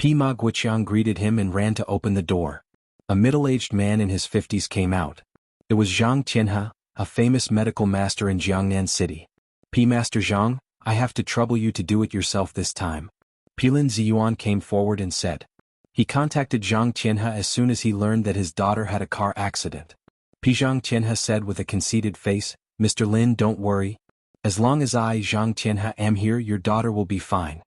A: Ma Guoqiang greeted him and ran to open the door. A middle-aged man in his 50s came out. It was Zhang Tianhe, a famous medical master in Jiangnan City. Master Zhang, I have to trouble you to do it yourself this time. Lin Ziyuan came forward and said. He contacted Zhang Tianhe as soon as he learned that his daughter had a car accident. Zhang Tianhe said with a conceited face, Mr. Lin, don't worry. As long as I, Zhang Tianhe, am here, your daughter will be fine.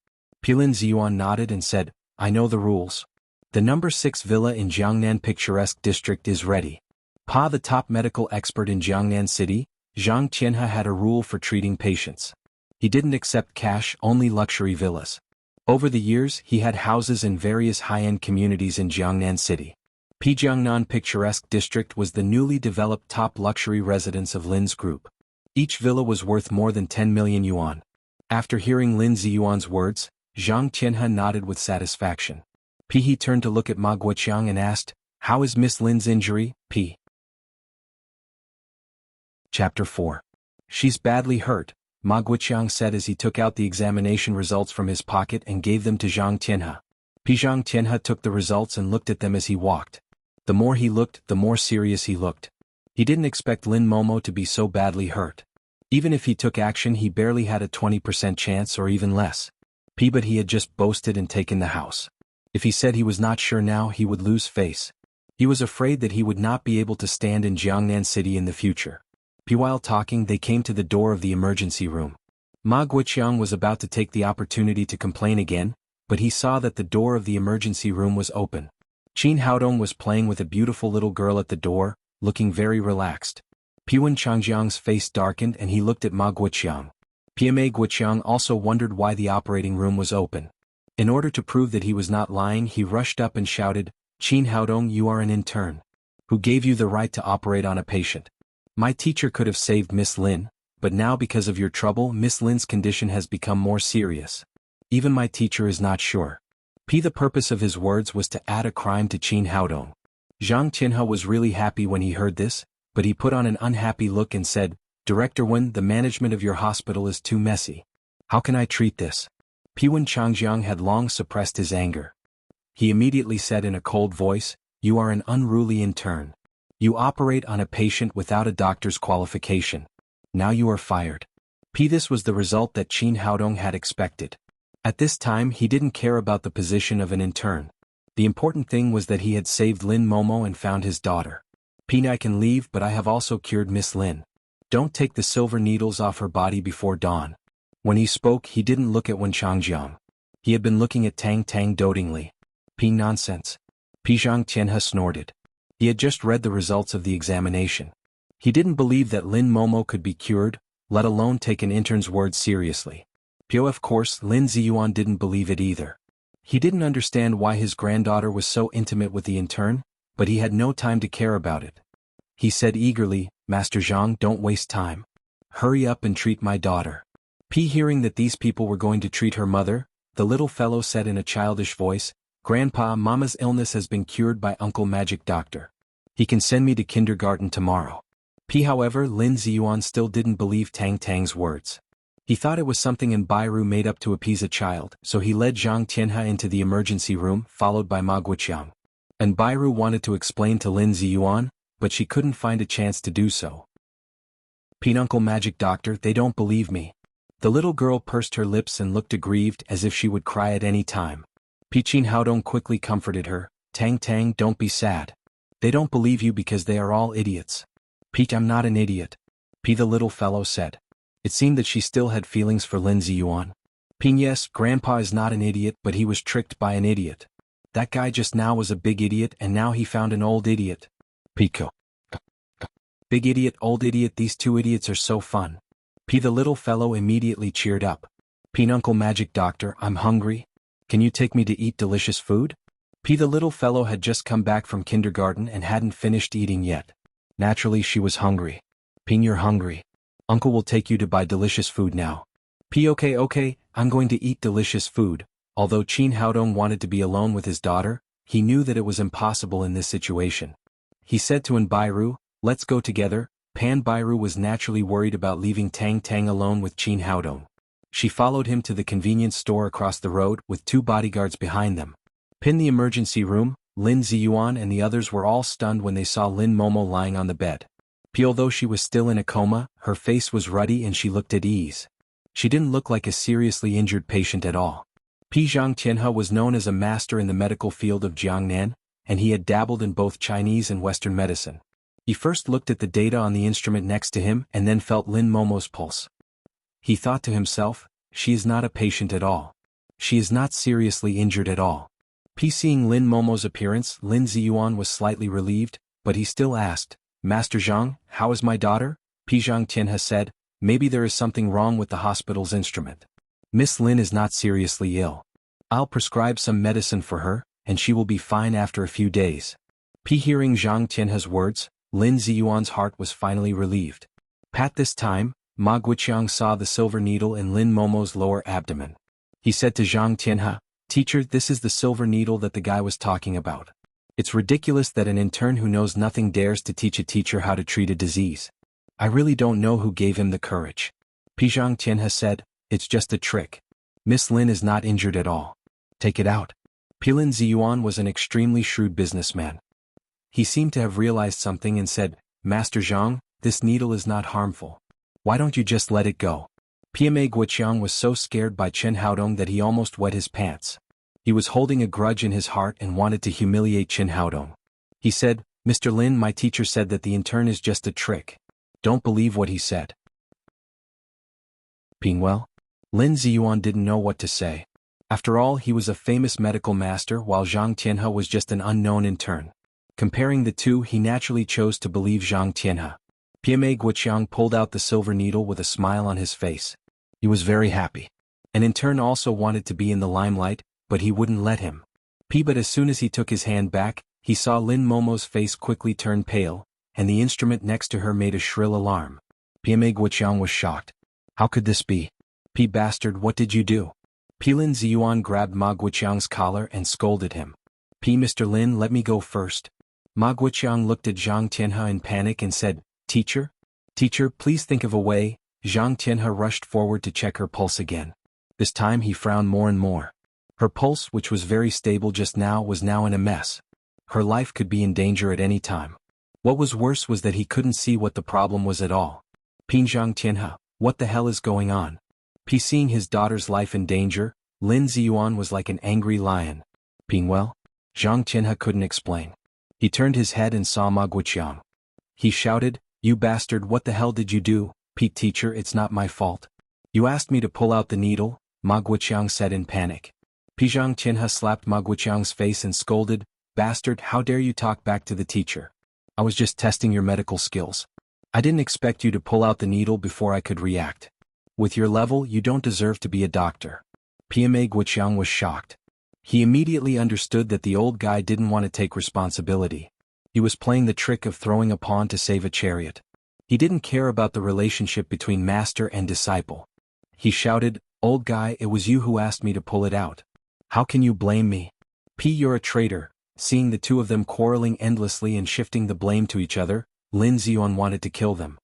A: Lin Ziyuan nodded and said, I know the rules. The number 6 villa in Jiangnan Picturesque District is ready. The top medical expert in Jiangnan City, Zhang Tianhe had a rule for treating patients. He didn't accept cash, only luxury villas. Over the years, he had houses in various high-end communities in Jiangnan City. Jiangnan Picturesque District was the newly developed top luxury residence of Lin's group. Each villa was worth more than 10 million yuan. After hearing Lin Ziyuan's words, Zhang Tianhe nodded with satisfaction. He turned to look at Ma Guoqiang and asked, How is Miss Lin's injury, P? Chapter 4. She's badly hurt, Ma Guoqiang said as he took out the examination results from his pocket and gave them to Zhang Tianhe. Zhang Tianhe took the results and looked at them as he walked. The more he looked, the more serious he looked. He didn't expect Lin Momo to be so badly hurt. Even if he took action, he barely had a 20% chance or even less. But he had just boasted and taken the house. If he said he was not sure now, he would lose face. He was afraid that he would not be able to stand in Jiangnan City in the future. While talking, they came to the door of the emergency room. Ma Guoqiang was about to take the opportunity to complain again, but he saw that the door of the emergency room was open. Qin Haodong was playing with a beautiful little girl at the door, looking very relaxed. Wen Changjiang's face darkened and he looked at Ma Guoqiang. Ma Guoqiang also wondered why the operating room was open. In order to prove that he was not lying, he rushed up and shouted, Qin Haodong, you are an intern. Who gave you the right to operate on a patient? My teacher could have saved Miss Lin, but now because of your trouble, Miss Lin's condition has become more serious. Even my teacher is not sure. The purpose of his words was to add a crime to Qin Haodong. Zhang Tianhe was really happy when he heard this, but he put on an unhappy look and said, Director Wen, the management of your hospital is too messy. How can I treat this? Wen Changjiang had long suppressed his anger. He immediately said in a cold voice, You are an unruly intern. You operate on a patient without a doctor's qualification. Now you are fired. This was the result that Qin Haodong had expected. At this time he didn't care about the position of an intern. The important thing was that he had saved Lin Momo and found his daughter. I can leave, but I have also cured Miss Lin. Don't take the silver needles off her body before dawn. When he spoke, he didn't look at Wen Changjiang. He had been looking at Tang Tang dotingly. Nonsense. Zhang Tianhe snorted. He had just read the results of the examination. He didn't believe that Lin Momo could be cured, let alone take an intern's words seriously. Of course, Lin Ziyuan didn't believe it either. He didn't understand why his granddaughter was so intimate with the intern, but he had no time to care about it. He said eagerly, Master Zhang, don't waste time. Hurry up and treat my daughter. Hearing that these people were going to treat her mother, The little fellow said in a childish voice, "Grandpa, Mama's illness has been cured by Uncle Magic Doctor. He can send me to kindergarten tomorrow." However, Lin Ziyuan still didn't believe Tang Tang's words. He thought it was something in Bairu made up to appease a child, so he led Zhang Tianhe into the emergency room, followed by Ma Guoqiang. And Bairu wanted to explain to Lin Ziyuan, but she couldn't find a chance to do so. "Uncle Magic Doctor, they don't believe me." The little girl pursed her lips and looked aggrieved as if she would cry at any time. Qin Haodong quickly comforted her, "Tang Tang, don't be sad. They don't believe you because they are all idiots." "I'm not an idiot." The little fellow said. It seemed that she still had feelings for Lin Ziyuan. "Yes, Grandpa is not an idiot, but he was tricked by an idiot. That guy just now was a big idiot and now he found an old idiot." Pico. "Big idiot, old idiot, these two idiots are so fun." The little fellow immediately cheered up. "Uncle Magic Doctor, I'm hungry. Can you take me to eat delicious food?" The little fellow had just come back from kindergarten and hadn't finished eating yet. Naturally she was hungry. "You're hungry. Uncle will take you to buy delicious food now." Okay, I'm going to eat delicious food." Although Qin Haodong wanted to be alone with his daughter, he knew that it was impossible in this situation. He said to Bairu, "Let's go together." Pan Bairu was naturally worried about leaving Tang Tang alone with Qin Haodong. She followed him to the convenience store across the road with 2 bodyguards behind them. In the emergency room, Lin Ziyuan and the others were all stunned when they saw Lin Momo lying on the bed. Although she was still in a coma, her face was ruddy and she looked at ease. She didn't look like a seriously injured patient at all. Zhang Tianhe was known as a master in the medical field of Jiangnan, and he had dabbled in both Chinese and Western medicine. He first looked at the data on the instrument next to him and then felt Lin Momo's pulse. He thought to himself, "She is not a patient at all. She is not seriously injured at all." Seeing Lin Momo's appearance, Lin Ziyuan was slightly relieved, but he still asked, "Master Zhang, how is my daughter?" Zhang Tianhe said, "Maybe there is something wrong with the hospital's instrument. Miss Lin is not seriously ill. I'll prescribe some medicine for her, and she will be fine after a few days." Hearing Zhang Tianhe's words, Lin Ziyuan's heart was finally relieved. At this time, Ma Guoqiang saw the silver needle in Lin Momo's lower abdomen. He said to Zhang Tianhe, "Teacher, this is the silver needle that the guy was talking about. It's ridiculous that an intern who knows nothing dares to teach a teacher how to treat a disease. I really don't know who gave him the courage." Zhang Tianhe said, "It's just a trick. Miss Lin is not injured at all. Take it out." Lin Ziyuan was an extremely shrewd businessman. He seemed to have realized something and said, "Master Zhang, this needle is not harmful. Why don't you just let it go?" Ma Guoqiang was so scared by Qin Haodong that he almost wet his pants. He was holding a grudge in his heart and wanted to humiliate Qin Haodong. He said, "Mr. Lin, my teacher said that the intern is just a trick. Don't believe what he said." Well, Lin Ziyuan didn't know what to say. After all, he was a famous medical master while Zhang Tianhe was just an unknown intern. Comparing the two, he naturally chose to believe Zhang Tianhe. Ma Guoqiang pulled out the silver needle with a smile on his face. He was very happy. An intern also wanted to be in the limelight, but he wouldn't let him. But as soon as he took his hand back, he saw Lin Momo's face quickly turn pale, and the instrument next to her made a shrill alarm. Ma Guoqiang was shocked. How could this be? Bastard, what did you do?" Lin Ziyuan grabbed Ma Guoqiang's collar and scolded him. "Mr. Lin, let me go first." Ma Guoqiang looked at Zhang Tianhe in panic and said, Teacher, please think of a way." Zhang Tianhe rushed forward to check her pulse again. This time he frowned more and more. Her pulse, which was very stable just now, was now in a mess. Her life could be in danger at any time. What was worse was that he couldn't see what the problem was at all. Zhang Tianhe, what the hell is going on? Seeing his daughter's life in danger, Lin Ziyuan was like an angry lion. Well, Zhang Tianhe couldn't explain. He turned his head and saw Ma Guoqiang. He shouted, "You bastard, what the hell did you do?" Teacher, it's not my fault. You asked me to pull out the needle," Ma Guoqiang said in panic. Zhang Tianhe slapped Ma Guoqiang's face and scolded, "Bastard, how dare you talk back to the teacher? I was just testing your medical skills. I didn't expect you to pull out the needle before I could react. With your level, you don't deserve to be a doctor." Ma Guoqiang was shocked. He immediately understood that the old guy didn't want to take responsibility. He was playing the trick of throwing a pawn to save a chariot. He didn't care about the relationship between master and disciple. He shouted, Old guy, it was you who asked me to pull it out. How can you blame me? P, you're a traitor. Seeing the two of them quarreling endlessly and shifting the blame to each other, Lin Zion wanted to kill them.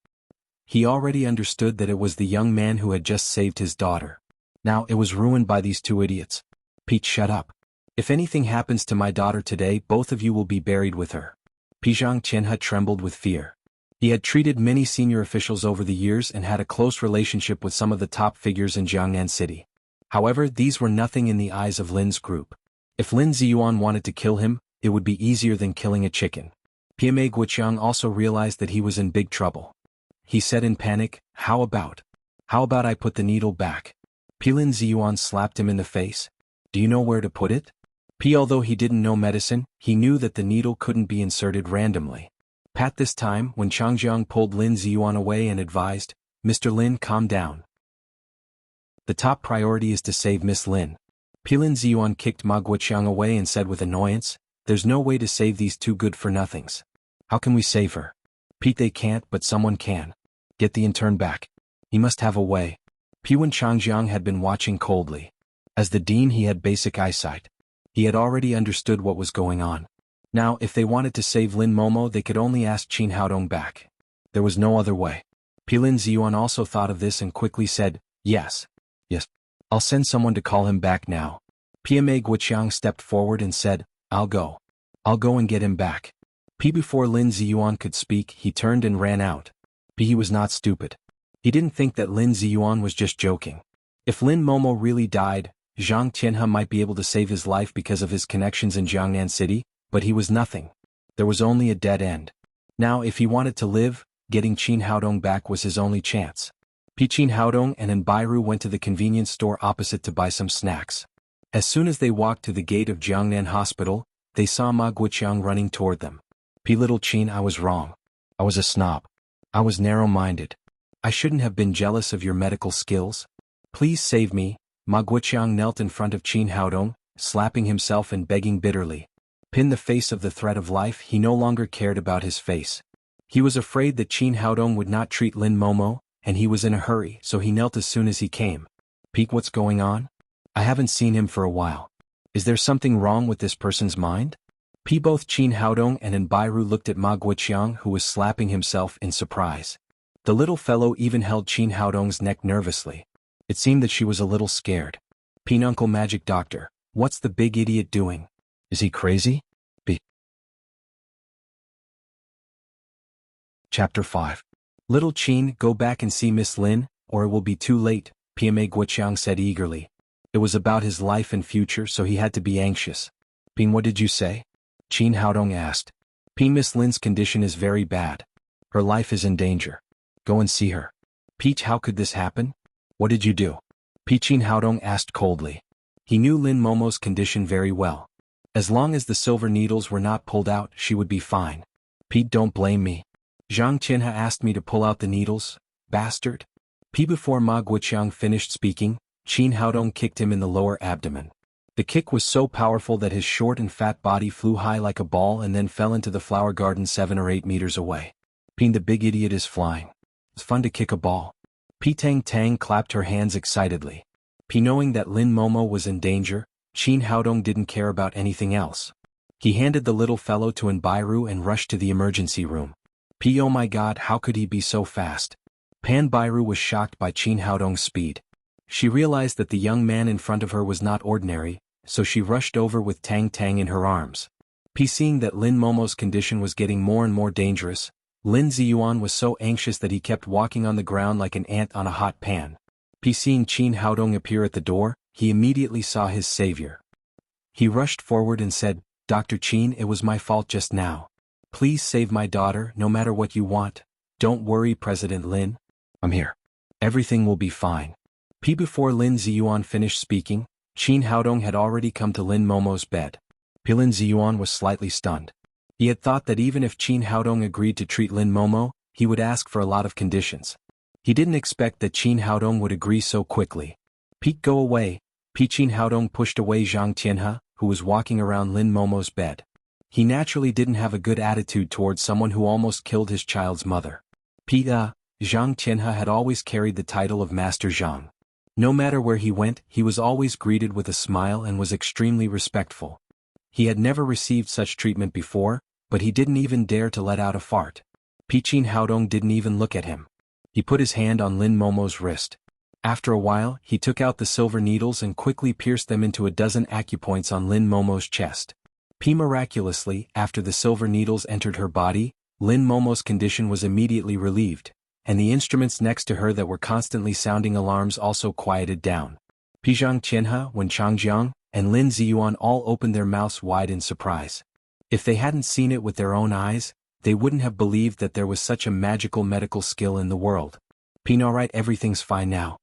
A: He already understood that it was the young man who had just saved his daughter. Now it was ruined by these two idiots. Pete, shut up. If anything happens to my daughter today, both of you will be buried with her. Zhang Qianhe trembled with fear. He had treated many senior officials over the years and had a close relationship with some of the top figures in Jiangnan City. However, these were nothing in the eyes of Lin's group. If Lin Ziyuan wanted to kill him, it would be easier than killing a chicken. PMA Guoqiang also realized that he was in big trouble. He said in panic, How about I put the needle back? Lin Ziyuan slapped him in the face. Do you know where to put it? Although he didn't know medicine, he knew that the needle couldn't be inserted randomly. Pat, this time, when Changjiang pulled Lin Ziyuan away and advised, Mr. Lin, calm down. The top priority is to save Miss Lin. Lin Ziyuan kicked Ma Guoqiang away and said with annoyance, There's no way to save these two good-for-nothings. How can we save her? Pete, they can't, but someone can. Get the intern back. He must have a way. When Changjiang had been watching coldly. As the dean, he had basic eyesight. He had already understood what was going on. Now, if they wanted to save Lin Momo, they could only ask Qin Haodong back. There was no other way. Lin Ziyuan also thought of this and quickly said, Yes. I'll send someone to call him back now. PMA Guoqiang stepped forward and said, I'll go and get him back. Before Lin Ziyuan could speak, he turned and ran out. He was not stupid. He didn't think that Lin Ziyuan was just joking. If Lin Momo really died, Zhang Tianhe might be able to save his life because of his connections in Jiangnan City, but he was nothing. There was only a dead end. Now, if he wanted to live, getting Qin Haodong back was his only chance. Qin Haodong and Bairu went to the convenience store opposite to buy some snacks. As soon as they walked to the gate of Jiangnan Hospital, they saw Ma Guoqiang running toward them. Little Qin, I was wrong. I was a snob. I was narrow-minded. I shouldn't have been jealous of your medical skills. Please save me. Ma Guoqiang knelt in front of Qin Haodong, slapping himself and begging bitterly. In the face of the threat of life, he no longer cared about his face. He was afraid that Qin Haodong would not treat Lin Momo, and he was in a hurry, so he knelt as soon as he came. What's going on? I haven't seen him for a while. Is there something wrong with this person's mind? Both Qin Haodong and Bairu looked at Ma Guoqiang, who was slapping himself in surprise. The little fellow even held Qin Haodong's neck nervously. It seemed that she was a little scared. Uncle Magic Doctor, what's the big idiot doing? Is he crazy? Chapter 5. Little Qin, go back and see Miss Lin, or it will be too late, PMA Guoqiang said eagerly. It was about his life and future, so he had to be anxious. What did you say? Qin Haodong asked. Miss Lin's condition is very bad. Her life is in danger. Go and see her. How could this happen? What did you do? Qin Haodong asked coldly. He knew Lin Momo's condition very well. As long as the silver needles were not pulled out, she would be fine. Don't blame me. Zhang Tianhe asked me to pull out the needles, bastard. Before Ma Guoqiang finished speaking, Qin Haodong kicked him in the lower abdomen. The kick was so powerful that his short and fat body flew high like a ball and then fell into the flower garden 7 or 8 meters away. The big idiot is flying. It's fun to kick a ball. Tang Tang clapped her hands excitedly. Knowing that Lin Momo was in danger, Qin Haodong didn't care about anything else. He handed the little fellow to Bairu and rushed to the emergency room. Oh my god, how could he be so fast? Bairu was shocked by Qin Haodong's speed. She realized that the young man in front of her was not ordinary, so she rushed over with Tang Tang in her arms. Seeing that Lin Momo's condition was getting more and more dangerous, Lin Ziyuan was so anxious that he kept walking on the ground like an ant on a hot pan. Seeing Qin Haodong appear at the door, he immediately saw his savior. He rushed forward and said, Dr. Qin, it was my fault just now. Please save my daughter, no matter what you want. Don't worry, President Lin. I'm here. Everything will be fine. Before Lin Ziyuan finished speaking, Qin Haodong had already come to Lin Momo's bed. Lin Ziyuan was slightly stunned. He had thought that even if Qin Haodong agreed to treat Lin Momo, he would ask for a lot of conditions. He didn't expect that Qin Haodong would agree so quickly. Go away. Qin Haodong pushed away Zhang Tianhe, who was walking around Lin Momo's bed. He naturally didn't have a good attitude towards someone who almost killed his child's mother. Zhang Tianhe had always carried the title of Master Zhang. No matter where he went, he was always greeted with a smile and was extremely respectful. He had never received such treatment before, but he didn't even dare to let out a fart. Qin Haodong didn't even look at him. He put his hand on Lin Momo's wrist. After a while, he took out the silver needles and quickly pierced them into a dozen acupoints on Lin Momo's chest. Miraculously, after the silver needles entered her body, Lin Momo's condition was immediately relieved, and the instruments next to her that were constantly sounding alarms also quieted down. Zhang Qianhe, Wen Changjiang, and Lin Ziyuan all opened their mouths wide in surprise. If they hadn't seen it with their own eyes, they wouldn't have believed that there was such a magical medical skill in the world. Alright, everything's fine now.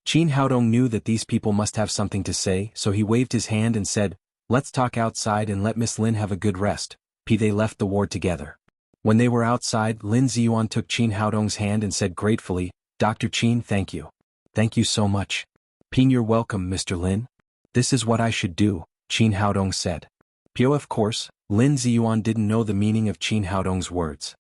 A: Qin Haodong knew that these people must have something to say, so he waved his hand and said, "Let's talk outside and let Miss Lin have a good rest." They left the ward together. When they were outside, Lin Ziyuan took Qin Haodong's hand and said gratefully, "Dr. Qin, thank you. Thank you so much." "You're welcome, Mr. Lin. This is what I should do," Qin Haodong said. Of course, Lin Ziyuan didn't know the meaning of Qin Haodong's words.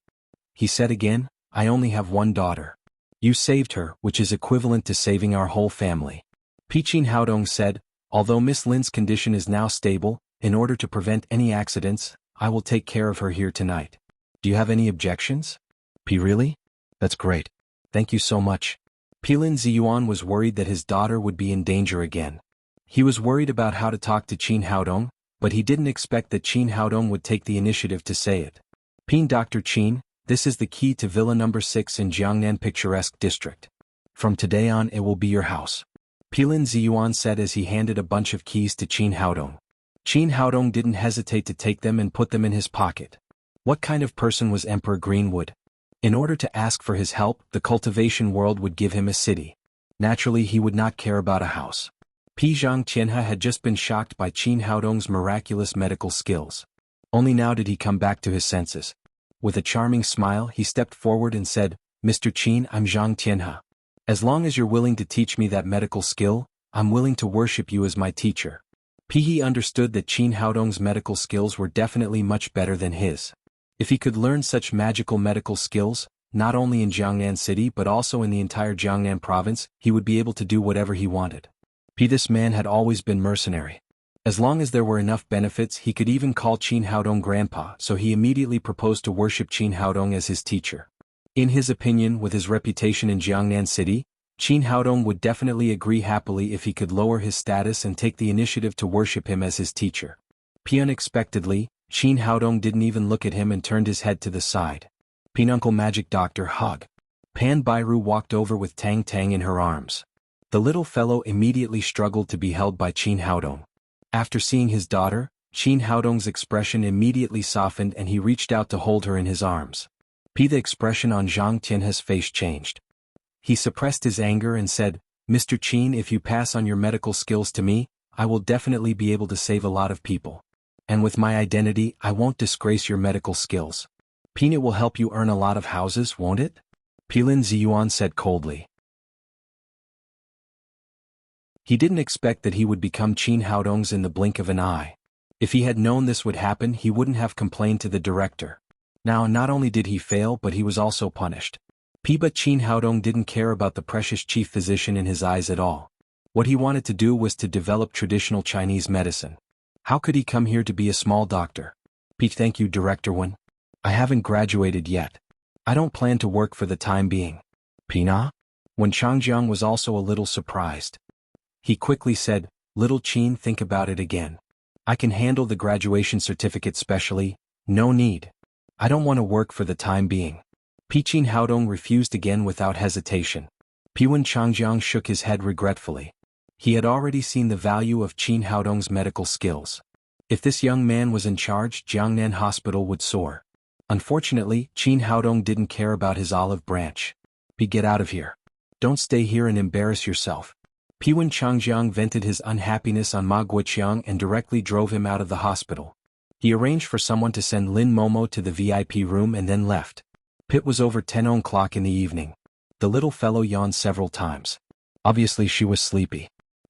A: He said again, "I only have one daughter. You saved her, which is equivalent to saving our whole family." Qin Haodong said, "Although Miss Lin's condition is now stable, in order to prevent any accidents, I will take care of her here tonight. Do you have any objections?" Really? That's great. Thank you so much." Lin Ziyuan was worried that his daughter would be in danger again. He was worried about how to talk to Qin Haodong, but he didn't expect that Qin Haodong would take the initiative to say it. "Dr. Qin, this is the key to Villa number 6 in Jiangnan Picturesque District. From today on it will be your house," Lin Ziyuan said as he handed a bunch of keys to Qin Haodong. Qin Haodong didn't hesitate to take them and put them in his pocket. What kind of person was Emperor Greenwood? In order to ask for his help, the cultivation world would give him a city. Naturally, he would not care about a house. Zhang Qianhe had just been shocked by Qin Haodong's miraculous medical skills. Only now did he come back to his senses. With a charming smile, he stepped forward and said, "Mr. Qin, I'm Zhang Qianhe. As long as you're willing to teach me that medical skill, I'm willing to worship you as my teacher." He understood that Qin Haodong's medical skills were definitely much better than his. If he could learn such magical medical skills, not only in Jiangnan City but also in the entire Jiangnan province, he would be able to do whatever he wanted. This man had always been mercenary. As long as there were enough benefits, he could even call Qin Haodong grandpa, so he immediately proposed to worship Qin Haodong as his teacher. In his opinion, with his reputation in Jiangnan City, Qin Haodong would definitely agree happily if he could lower his status and take the initiative to worship him as his teacher. Unexpectedly, Qin Haodong didn't even look at him and turned his head to the side. "Uncle Magic Doctor, hug." Pan Bairu walked over with Tang Tang in her arms. The little fellow immediately struggled to be held by Qin Haodong. After seeing his daughter, Qin Haodong's expression immediately softened and he reached out to hold her in his arms. The expression on Zhang Qianhe's face changed. He suppressed his anger and said, "Mr. Qin, if you pass on your medical skills to me, I will definitely be able to save a lot of people. And with my identity, I won't disgrace your medical skills. It will help you earn a lot of houses, won't it?" Lin Ziyuan said coldly. He didn't expect that he would become Qin Haodong's in the blink of an eye. If he had known this would happen, he wouldn't have complained to the director. Now, not only did he fail, but he was also punished. But Qin Haodong didn't care about the precious chief physician in his eyes at all. What he wanted to do was to develop traditional Chinese medicine. How could he come here to be a small doctor? "Thank you, Director Wen. I haven't graduated yet. I don't plan to work for the time being." "Pina?" When Changjiang was also a little surprised. He quickly said, "Little Qin, think about it again. I can handle the graduation certificate specially, no need. I don't want to work for the time being." Qin Haodong refused again without hesitation. Wen Changjiang shook his head regretfully. He had already seen the value of Qin Haodong's medical skills. If this young man was in charge, Jiangnan Hospital would soar. Unfortunately, Qin Haodong didn't care about his olive branch. "Get out of here. Don't stay here and embarrass yourself." Wen Changjiang vented his unhappiness on Ma Guoqiang and directly drove him out of the hospital. He arranged for someone to send Lin Momo to the VIP room and then left. It was over 10 o'clock in the evening. The little fellow yawned several times. Obviously she was sleepy.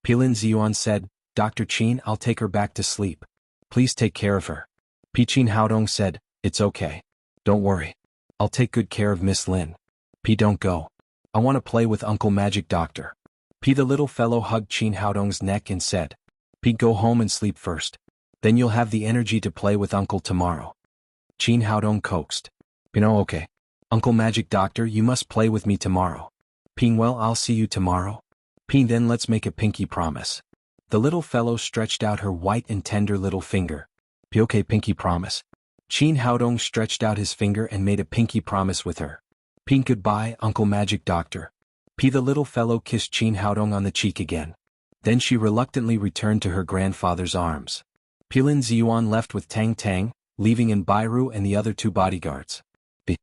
A: Lin Ziyuan said, "Dr. Qin, I'll take her back to sleep. Please take care of her." Qin Haodong said, "It's okay. Don't worry. I'll take good care of Miss Lin. Don't go." I want to play with Uncle Magic Doctor. P. The little fellow hugged Qin Haodong's neck and said, P. Go home and sleep first. Then you'll have the energy to play with Uncle tomorrow. Qin Haodong coaxed. No, okay. Uncle Magic Doctor, you must play with me tomorrow. P. Well, I'll see you tomorrow. P. Then let's make a pinky promise. The little fellow stretched out her white and tender little finger. P. Okay, pinky promise. Qin Haodong stretched out his finger and made a pinky promise with her. P. Goodbye, Uncle Magic Doctor. P. The little fellow kissed Qin Haodong on the cheek again. Then she reluctantly returned to her grandfather's arms. P. Lin Ziyuan left with Tang Tang, leaving in Bairu and the other 2 bodyguards. B.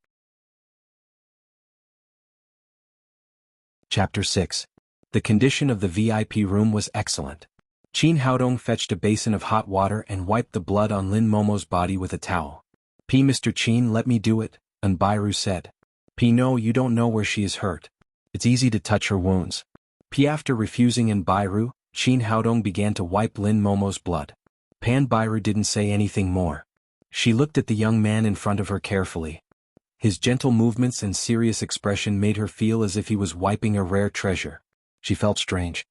A: Chapter 6. The condition of the VIP room was excellent. Qin Haodong fetched a basin of hot water and wiped the blood on Lin Momo's body with a towel. P. Mr. Qin, let me do it, and Bairu said. P. No, you don't know where she is hurt. It's easy to touch her wounds. P. After refusing in Bairu, Qin Haodong began to wipe Lin Momo's blood. Pan Bairu didn't say anything more. She looked at the young man in front of her carefully. His gentle movements and serious expression made her feel as if he was wiping a rare treasure. She felt strange.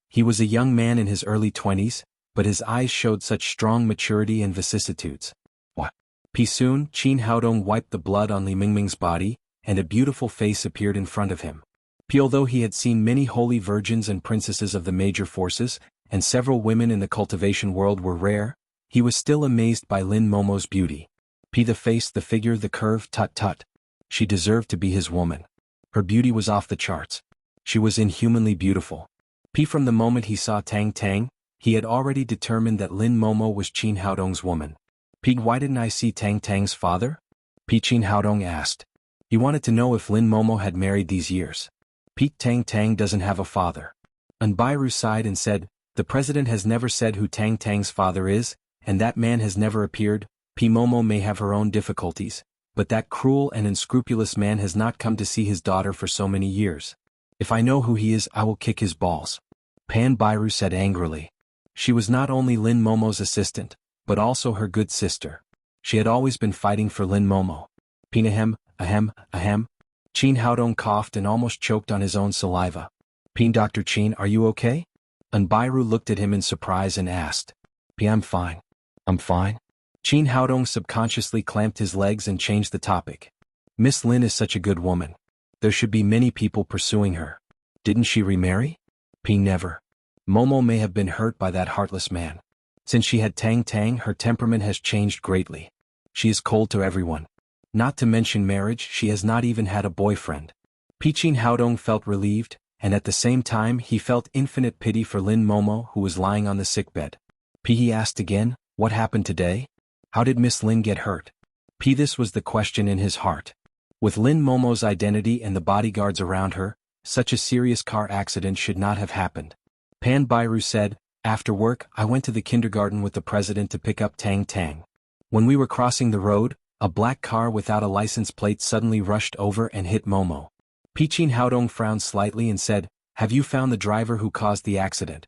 A: He was a young man in his early 20s, but his eyes showed such strong maturity and vicissitudes. What? P. Soon, Qin Haodong wiped the blood on Li Mingming's body, and a beautiful face appeared in front of him. P. Although he had seen many holy virgins and princesses of the major forces, and several women in the cultivation world were rare, he was still amazed by Lin Momo's beauty. P. The face, the figure, the curve, tut. She deserved to be his woman. Her beauty was off the charts. She was inhumanly beautiful. P. From the moment he saw Tang Tang, he had already determined that Lin Momo was Qin Haodong's woman. P. Why didn't I see Tang Tang's father? P. Qin Haodong asked. He wanted to know if Lin Momo had married these years. P. Tang Tang doesn't have a father. And Bairu sighed and said, the president has never said who Tang Tang's father is, and that man has never appeared. P. Momo may have her own difficulties, but that cruel and unscrupulous man has not come to see his daughter for so many years. If I know who he is, I will kick his balls. Pan Bairu said angrily. She was not only Lin Momo's assistant, but also her good sister. She had always been fighting for Lin Momo. Pinahem, ahem. Qin Haodong coughed and almost choked on his own saliva. Pin Dr. Qin, are you okay? And Bairu looked at him in surprise and asked. P. I'm fine. I'm fine. Qin Haodong subconsciously clamped his legs and changed the topic. Miss Lin is such a good woman. There should be many people pursuing her. Didn't she remarry? P. Never. Momo may have been hurt by that heartless man. Since she had Tang Tang, her temperament has changed greatly. She is cold to everyone. Not to mention marriage, she has not even had a boyfriend. P. Qin Haodong felt relieved, and at the same time he felt infinite pity for Lin Momo who was lying on the sickbed. P. He asked again, what happened today? How did Miss Lin get hurt? P. This was the question in his heart. With Lin Momo's identity and the bodyguards around her, such a serious car accident should not have happened. Pan Bairu said, after work I went to the kindergarten with the president to pick up Tang Tang. When we were crossing the road, a black car without a license plate suddenly rushed over and hit Momo. P. Qin Haodong frowned slightly and said, have you found the driver who caused the accident?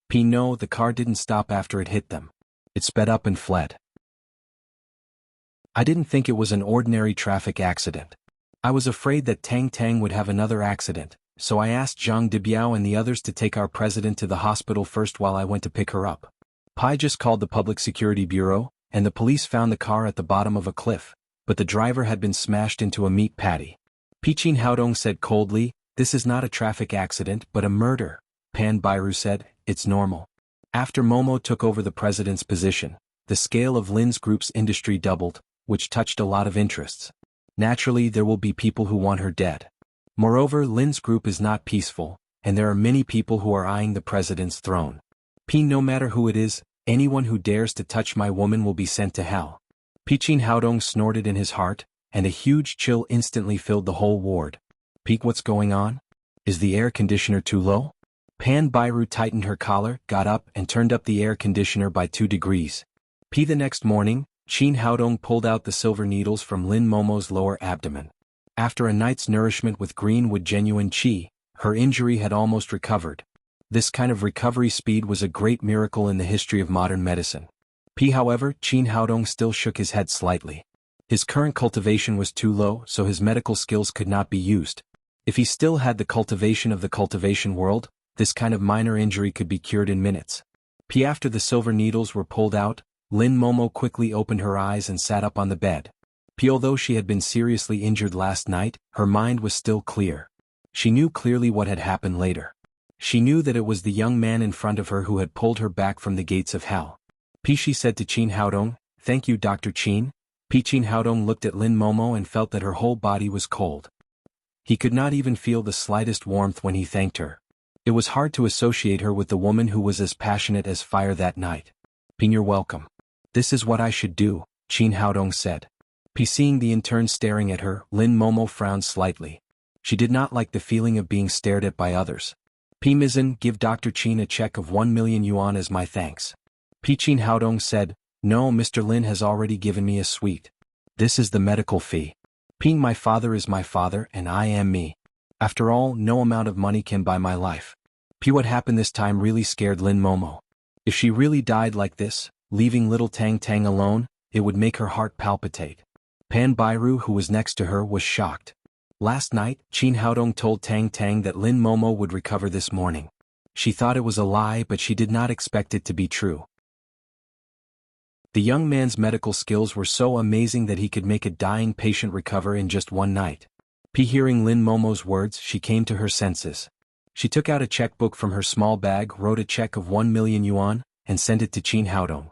A: P. No, the car didn't stop after it hit them. It sped up and fled. I didn't think it was an ordinary traffic accident. I was afraid that Tang Tang would have another accident, so I asked Zhang Debiao and the others to take our president to the hospital first while I went to pick her up. Pai just called the Public Security Bureau, and the police found the car at the bottom of a cliff, but the driver had been smashed into a meat patty. P. Qin Haodong said coldly, this is not a traffic accident but a murder. Pan Bairu said, it's normal. After Momo took over the president's position, the scale of Lin's group's industry doubled, which touched a lot of interests. Naturally, there will be people who want her dead. Moreover, Lin's group is not peaceful, and there are many people who are eyeing the president's throne. P. No matter who it is, anyone who dares to touch my woman will be sent to hell. P. Qin Haodong snorted in his heart, and a huge chill instantly filled the whole ward. P. What's going on? Is the air conditioner too low? Pan Bairu tightened her collar, got up and turned up the air conditioner by 2 degrees. P. The next morning, Qin Haodong pulled out the silver needles from Lin Momo's lower abdomen. After a night's nourishment with greenwood genuine qi, her injury had almost recovered. This kind of recovery speed was a great miracle in the history of modern medicine. P. However, Qin Haodong still shook his head slightly. His current cultivation was too low, so his medical skills could not be used. If he still had the cultivation of the cultivation world, this kind of minor injury could be cured in minutes. After the silver needles were pulled out, Lin Momo quickly opened her eyes and sat up on the bed. Although she had been seriously injured last night, her mind was still clear. She knew clearly what had happened later. She knew that it was the young man in front of her who had pulled her back from the gates of hell. She said to Qin Haodong, "Thank you, Dr. Qin." Qin Haodong looked at Lin Momo and felt that her whole body was cold. He could not even feel the slightest warmth when he thanked her. It was hard to associate her with the woman who was as passionate as fire that night. "You're welcome. This is what I should do," Qin Haodong said. Seeing the intern staring at her, Lin Momo frowned slightly. She did not like the feeling of being stared at by others. "Mizan, give Dr. Qin a check of 1 million yuan as my thanks." Qin Haodong said, "No, Mr. Lin has already given me a suite. This is the medical fee. My father is my father and I am me. After all, no amount of money can buy my life." What happened this time really scared Lin Momo. If she really died like this, leaving little Tang Tang alone, it would make her heart palpitate. Pan Bairu, who was next to her, was shocked. Last night, Qin Haodong told Tang Tang that Lin Momo would recover this morning. She thought it was a lie, but she did not expect it to be true. The young man's medical skills were so amazing that he could make a dying patient recover in just one night. Hearing Lin Momo's words, she came to her senses. She took out a checkbook from her small bag, wrote a check of 1 million yuan, and sent it to Qin Haodong.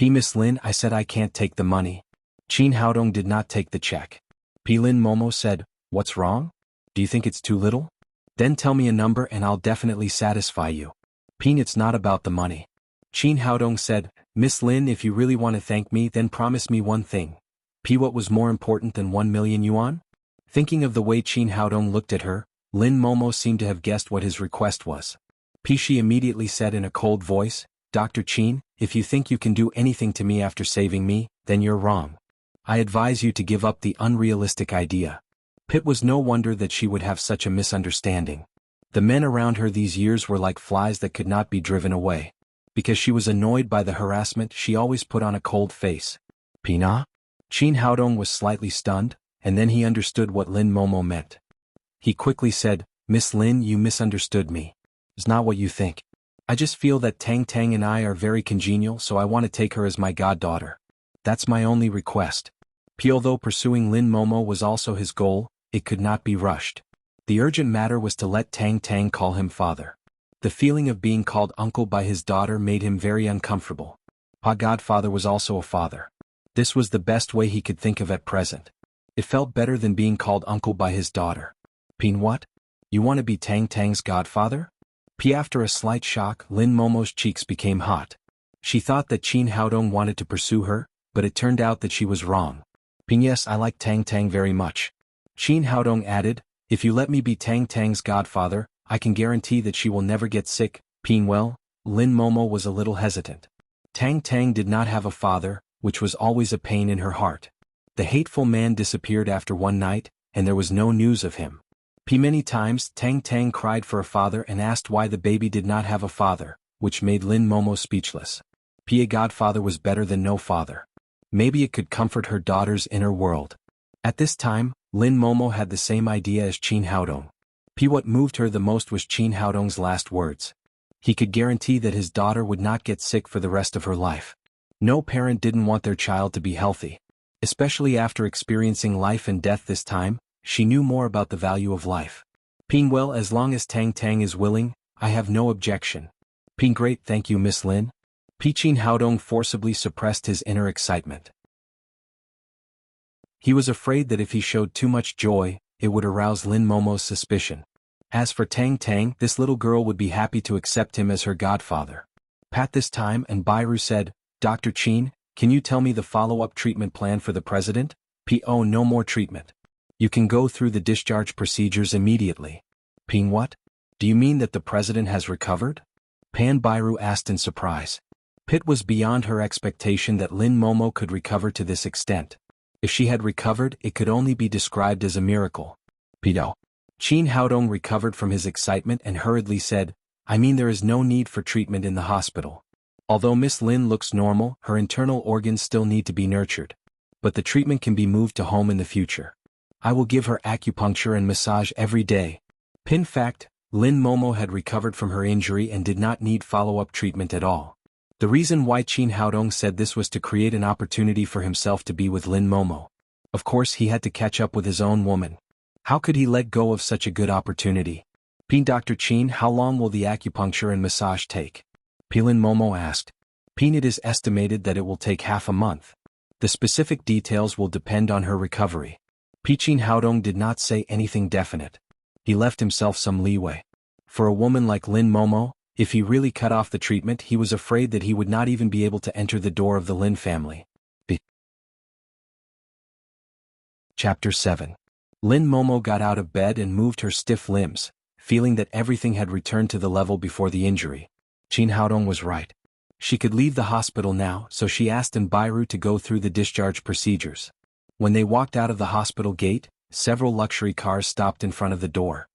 A: "Miss Lin, I said I can't take the money." Qin Haodong did not take the check. Lin Momo said, "What's wrong? Do you think it's too little? Then tell me a number and I'll definitely satisfy you." "It's not about the money." Qin Haodong said, "Miss Lin, if you really want to thank me, then promise me one thing." What was more important than 1 million yuan? Thinking of the way Qin Haodong looked at her, Lin Momo seemed to have guessed what his request was. She immediately said in a cold voice, "Dr. Qin, if you think you can do anything to me after saving me, then you're wrong. I advise you to give up the unrealistic idea." It was no wonder that she would have such a misunderstanding. The men around her these years were like flies that could not be driven away. Because she was annoyed by the harassment, she always put on a cold face. "Pina?" Qin Haodong was slightly stunned, and then he understood what Lin Momo meant. He quickly said, "Miss Lin, you misunderstood me. It's not what you think. I just feel that Tang Tang and I are very congenial, so I want to take her as my goddaughter. That's my only request." Although pursuing Lin Momo was also his goal, it could not be rushed. The urgent matter was to let Tang Tang call him father. The feeling of being called uncle by his daughter made him very uncomfortable. Godfather was also a father. This was the best way he could think of at present. It felt better than being called uncle by his daughter. What? You want to be Tang Tang's godfather? After a slight shock, Lin Momo's cheeks became hot. She thought that Qin Haodong wanted to pursue her, but it turned out that she was wrong. Yes, I like Tang Tang very much. Qin Haodong added, "If you let me be Tang Tang's godfather, I can guarantee that she will never get sick." Well, Lin Momo was a little hesitant. Tang Tang did not have a father, which was always a pain in her heart. The hateful man disappeared after one night, and there was no news of him. Many times, Tang Tang cried for a father and asked why the baby did not have a father, which made Lin Momo speechless. A godfather was better than no father. Maybe it could comfort her daughter's inner world. At this time, Lin Momo had the same idea as Qin Haodong. What moved her the most was Qin Haodong's last words. He could guarantee that his daughter would not get sick for the rest of her life. No parent didn't want their child to be healthy. Especially after experiencing life and death this time, she knew more about the value of life. Well, as long as Tang Tang is willing, I have no objection. Great, thank you, Miss Lin. Qin Haodong forcibly suppressed his inner excitement. He was afraid that if he showed too much joy, it would arouse Lin Momo's suspicion. As for Tang Tang, this little girl would be happy to accept him as her godfather. At this time, and Bairu said, "Dr. Qin, can you tell me the follow-up treatment plan for the president?" "Oh, no more treatment. You can go through the discharge procedures immediately." What? Do you mean that the president has recovered?" Pan Bairu asked in surprise. It was beyond her expectation that Lin Momo could recover to this extent. If she had recovered, it could only be described as a miracle. Qin Haodong recovered from his excitement and hurriedly said, "I mean there is no need for treatment in the hospital. Although Miss Lin looks normal, her internal organs still need to be nurtured. But the treatment can be moved to home in the future." I will give her acupuncture and massage every day. In fact, Lin Momo had recovered from her injury and did not need follow-up treatment at all. The reason why Qin Haodong said this was to create an opportunity for himself to be with Lin Momo. Of course he had to catch up with his own woman. How could he let go of such a good opportunity? Dr. Qin, how long will the acupuncture and massage take? Lin Momo asked. It is estimated that it will take half a month. The specific details will depend on her recovery. Qin Haodong did not say anything definite. He left himself some leeway. For a woman like Lin Momo, if he really cut off the treatment, he was afraid that he would not even be able to enter the door of the Lin family. Chapter 7. Lin Momo got out of bed and moved her stiff limbs, feeling that everything had returned to the level before the injury. Qin Haodong was right. She could leave the hospital now, so she asked Bairu to go through the discharge procedures. When they walked out of the hospital gate, several luxury cars stopped in front of the door.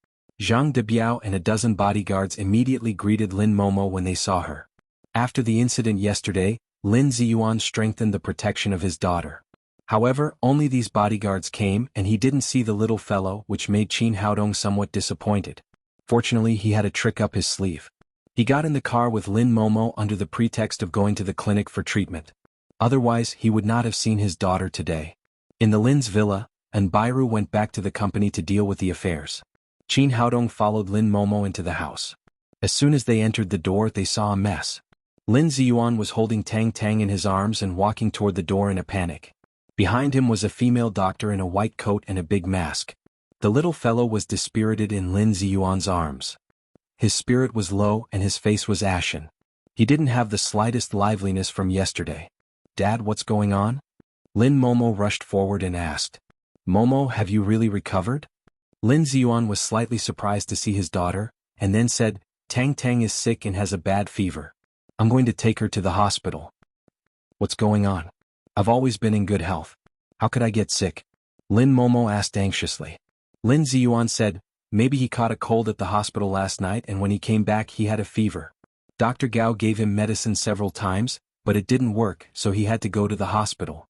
A: Zhang Debiao and a dozen bodyguards immediately greeted Lin Momo when they saw her. After the incident yesterday, Lin Ziyuan strengthened the protection of his daughter. However, only these bodyguards came and he didn't see the little fellow, which made Qin Haodong somewhat disappointed. Fortunately, he had a trick up his sleeve. He got in the car with Lin Momo under the pretext of going to the clinic for treatment. Otherwise, he would not have seen his daughter today. In the Lin's villa, Bairu went back to the company to deal with the affairs. Qin Haodong followed Lin Momo into the house. As soon as they entered the door, they saw a mess. Lin Ziyuan was holding Tang Tang in his arms and walking toward the door in a panic. Behind him was a female doctor in a white coat and a big mask. The little fellow was dispirited in Lin Ziyuan's arms. His spirit was low and his face was ashen. He didn't have the slightest liveliness from yesterday. Dad, what's going on? Lin Momo rushed forward and asked. Momo, have you really recovered? Lin Ziyuan was slightly surprised to see his daughter, and then said, Tang Tang is sick and has a bad fever. I'm going to take her to the hospital. What's going on? I've always been in good health. How could I get sick? Lin Momo asked anxiously. Lin Ziyuan said, maybe he caught a cold at the hospital last night and when he came back he had a fever. Dr. Gao gave him medicine several times, but it didn't work, so he had to go to the hospital.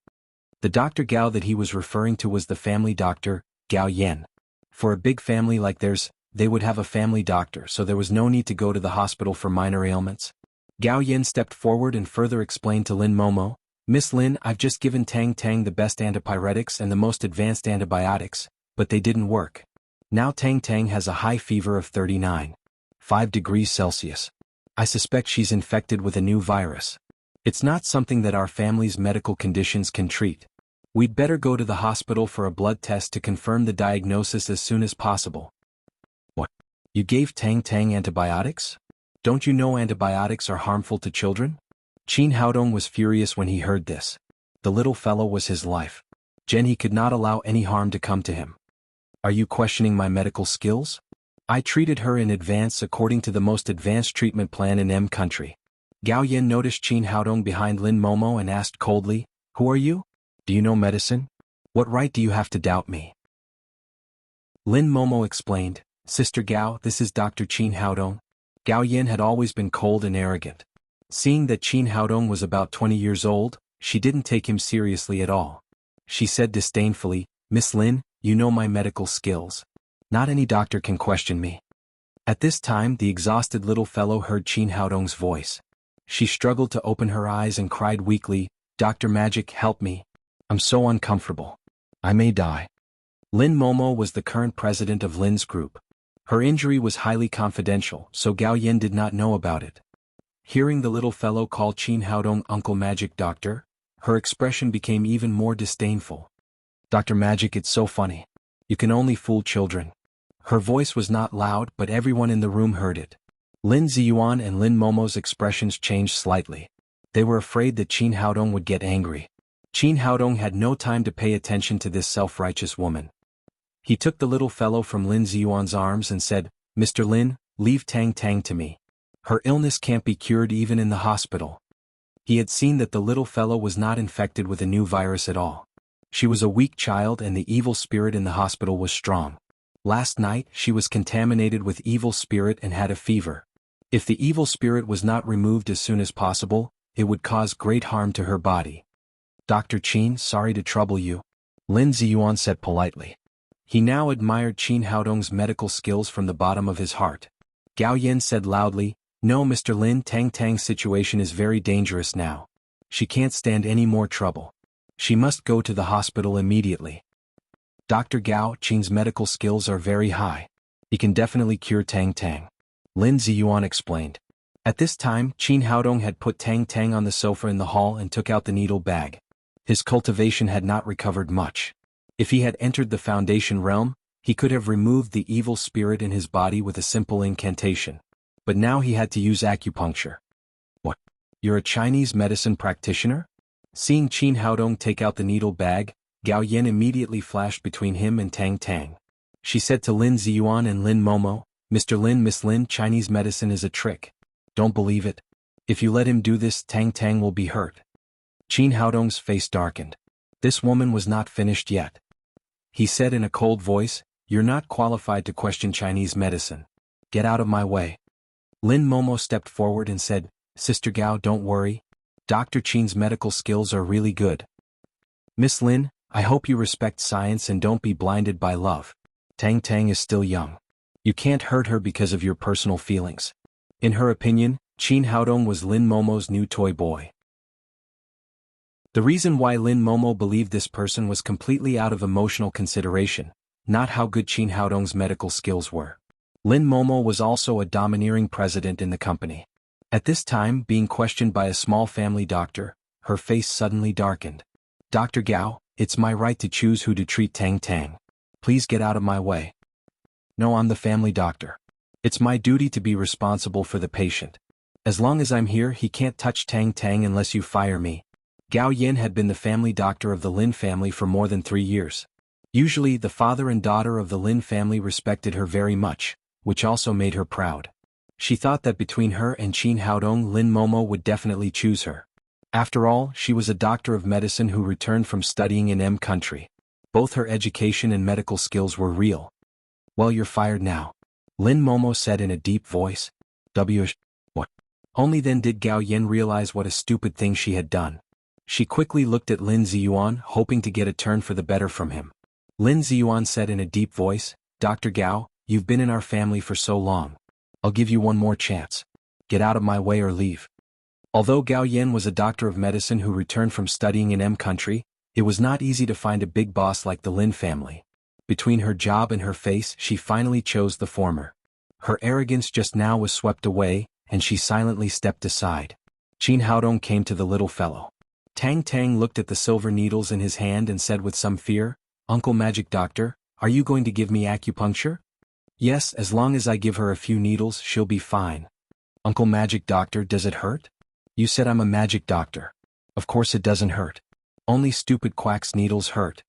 A: The Dr. Gao that he was referring to was the family doctor, Gao Yan. For a big family like theirs, they would have a family doctor, so there was no need to go to the hospital for minor ailments. Gao Yan stepped forward and further explained to Lin Momo, Miss Lin, I've just given Tang Tang the best antipyretics and the most advanced antibiotics, but they didn't work. Now Tang Tang has a high fever of 39.5 degrees Celsius. I suspect she's infected with a new virus. It's not something that our family's medical conditions can treat. We'd better go to the hospital for a blood test to confirm the diagnosis as soon as possible. What? You gave Tang Tang antibiotics? Don't you know antibiotics are harmful to children? Qin Haodong was furious when he heard this. The little fellow was his life. He could not allow any harm to come to him. Are you questioning my medical skills? I treated her in advance according to the most advanced treatment plan in M country. Gao Yan noticed Qin Haodong behind Lin Momo and asked coldly, Who are you? Do you know medicine? What right do you have to doubt me? Lin Momo explained, Sister Gao, this is Dr. Qin Haodong. Gao Yan had always been cold and arrogant. Seeing that Qin Haodong was about 20 years old, she didn't take him seriously at all. She said disdainfully, Miss Lin, you know my medical skills. Not any doctor can question me. At this time the exhausted little fellow heard Qin Haodong's voice. She struggled to open her eyes and cried weakly, Dr. Magic, help me. I'm so uncomfortable. I may die. Lin Momo was the current president of Lin's group. Her injury was highly confidential, so Gao Yan did not know about it. Hearing the little fellow call Qin Haodong Uncle Magic Doctor, her expression became even more disdainful. Dr. Magic, it's so funny. You can only fool children. Her voice was not loud, but everyone in the room heard it. Lin Ziyuan and Lin Momo's expressions changed slightly. They were afraid that Qin Haodong would get angry. Qin Haodong had no time to pay attention to this self-righteous woman. He took the little fellow from Lin Ziyuan's arms and said, Mr. Lin, leave Tang Tang to me. Her illness can't be cured even in the hospital. He had seen that the little fellow was not infected with a new virus at all. She was a weak child and the evil spirit in the hospital was strong. Last night she was contaminated with evil spirit and had a fever. If the evil spirit was not removed as soon as possible, it would cause great harm to her body. Dr. Qin, sorry to trouble you. Lin Ziyuan said politely. He now admired Qin Haodong's medical skills from the bottom of his heart. Gao Yin said loudly, "No, Mr. Lin, Tang Tang's situation is very dangerous now. She can't stand any more trouble. She must go to the hospital immediately. Dr. Gao, Qin's medical skills are very high. He can definitely cure Tang Tang," Lin Ziyuan explained. At this time, Qin Haodong had put Tang Tang on the sofa in the hall and took out the needle bag. His cultivation had not recovered much. If he had entered the foundation realm, he could have removed the evil spirit in his body with a simple incantation. But now he had to use acupuncture. "What? You're a Chinese medicine practitioner?" Seeing Qin Haodong take out the needle bag, Gao Yin immediately flashed between him and Tang Tang. She said to Lin Ziyuan and Lin Momo, "Mr. Lin, Miss Lin, Chinese medicine is a trick. Don't believe it. If you let him do this, Tang Tang will be hurt." Qin Haodong's face darkened. This woman was not finished yet. He said in a cold voice, "You're not qualified to question Chinese medicine. Get out of my way." Lin Momo stepped forward and said, "Sister Gao, don't worry. Dr. Qin's medical skills are really good. Miss Lin, I hope you respect science and don't be blinded by love. Tang Tang is still young. You can't hurt her because of your personal feelings." In her opinion, Qin Haodong was Lin Momo's new toy boy. The reason why Lin Momo believed this person was completely out of emotional consideration, not how good Qin Haodong's medical skills were. Lin Momo was also a domineering president in the company. At this time, being questioned by a small family doctor, her face suddenly darkened. "Dr. Gao, it's my right to choose who to treat Tang Tang. Please get out of my way." "No, I'm the family doctor. It's my duty to be responsible for the patient. As long as I'm here, he can't touch Tang Tang unless you fire me." Gao Yin had been the family doctor of the Lin family for more than 3 years. Usually, the father and daughter of the Lin family respected her very much, which also made her proud. She thought that between her and Qin Haodong, Lin Momo would definitely choose her. After all, she was a doctor of medicine who returned from studying in M country. Both her education and medical skills were real. "Well, you're fired now," Lin Momo said in a deep voice. What? Only then did Gao Yin realize what a stupid thing she had done. She quickly looked at Lin Ziyuan, hoping to get a turn for the better from him. Lin Ziyuan said in a deep voice, "Dr. Gao, you've been in our family for so long. I'll give you one more chance. Get out of my way or leave." Although Gao Yin was a doctor of medicine who returned from studying in M country, it was not easy to find a big boss like the Lin family. Between her job and her face, she finally chose the former. Her arrogance just now was swept away, and she silently stepped aside. Qin Haodong came to the little fellow. Tang Tang looked at the silver needles in his hand and said with some fear, "Uncle Magic Doctor, are you going to give me acupuncture?" "Yes, as long as I give her a few needles, she'll be fine." "Uncle Magic Doctor, does it hurt?" "You said I'm a magic doctor. Of course it doesn't hurt. Only stupid quacks' needles hurt."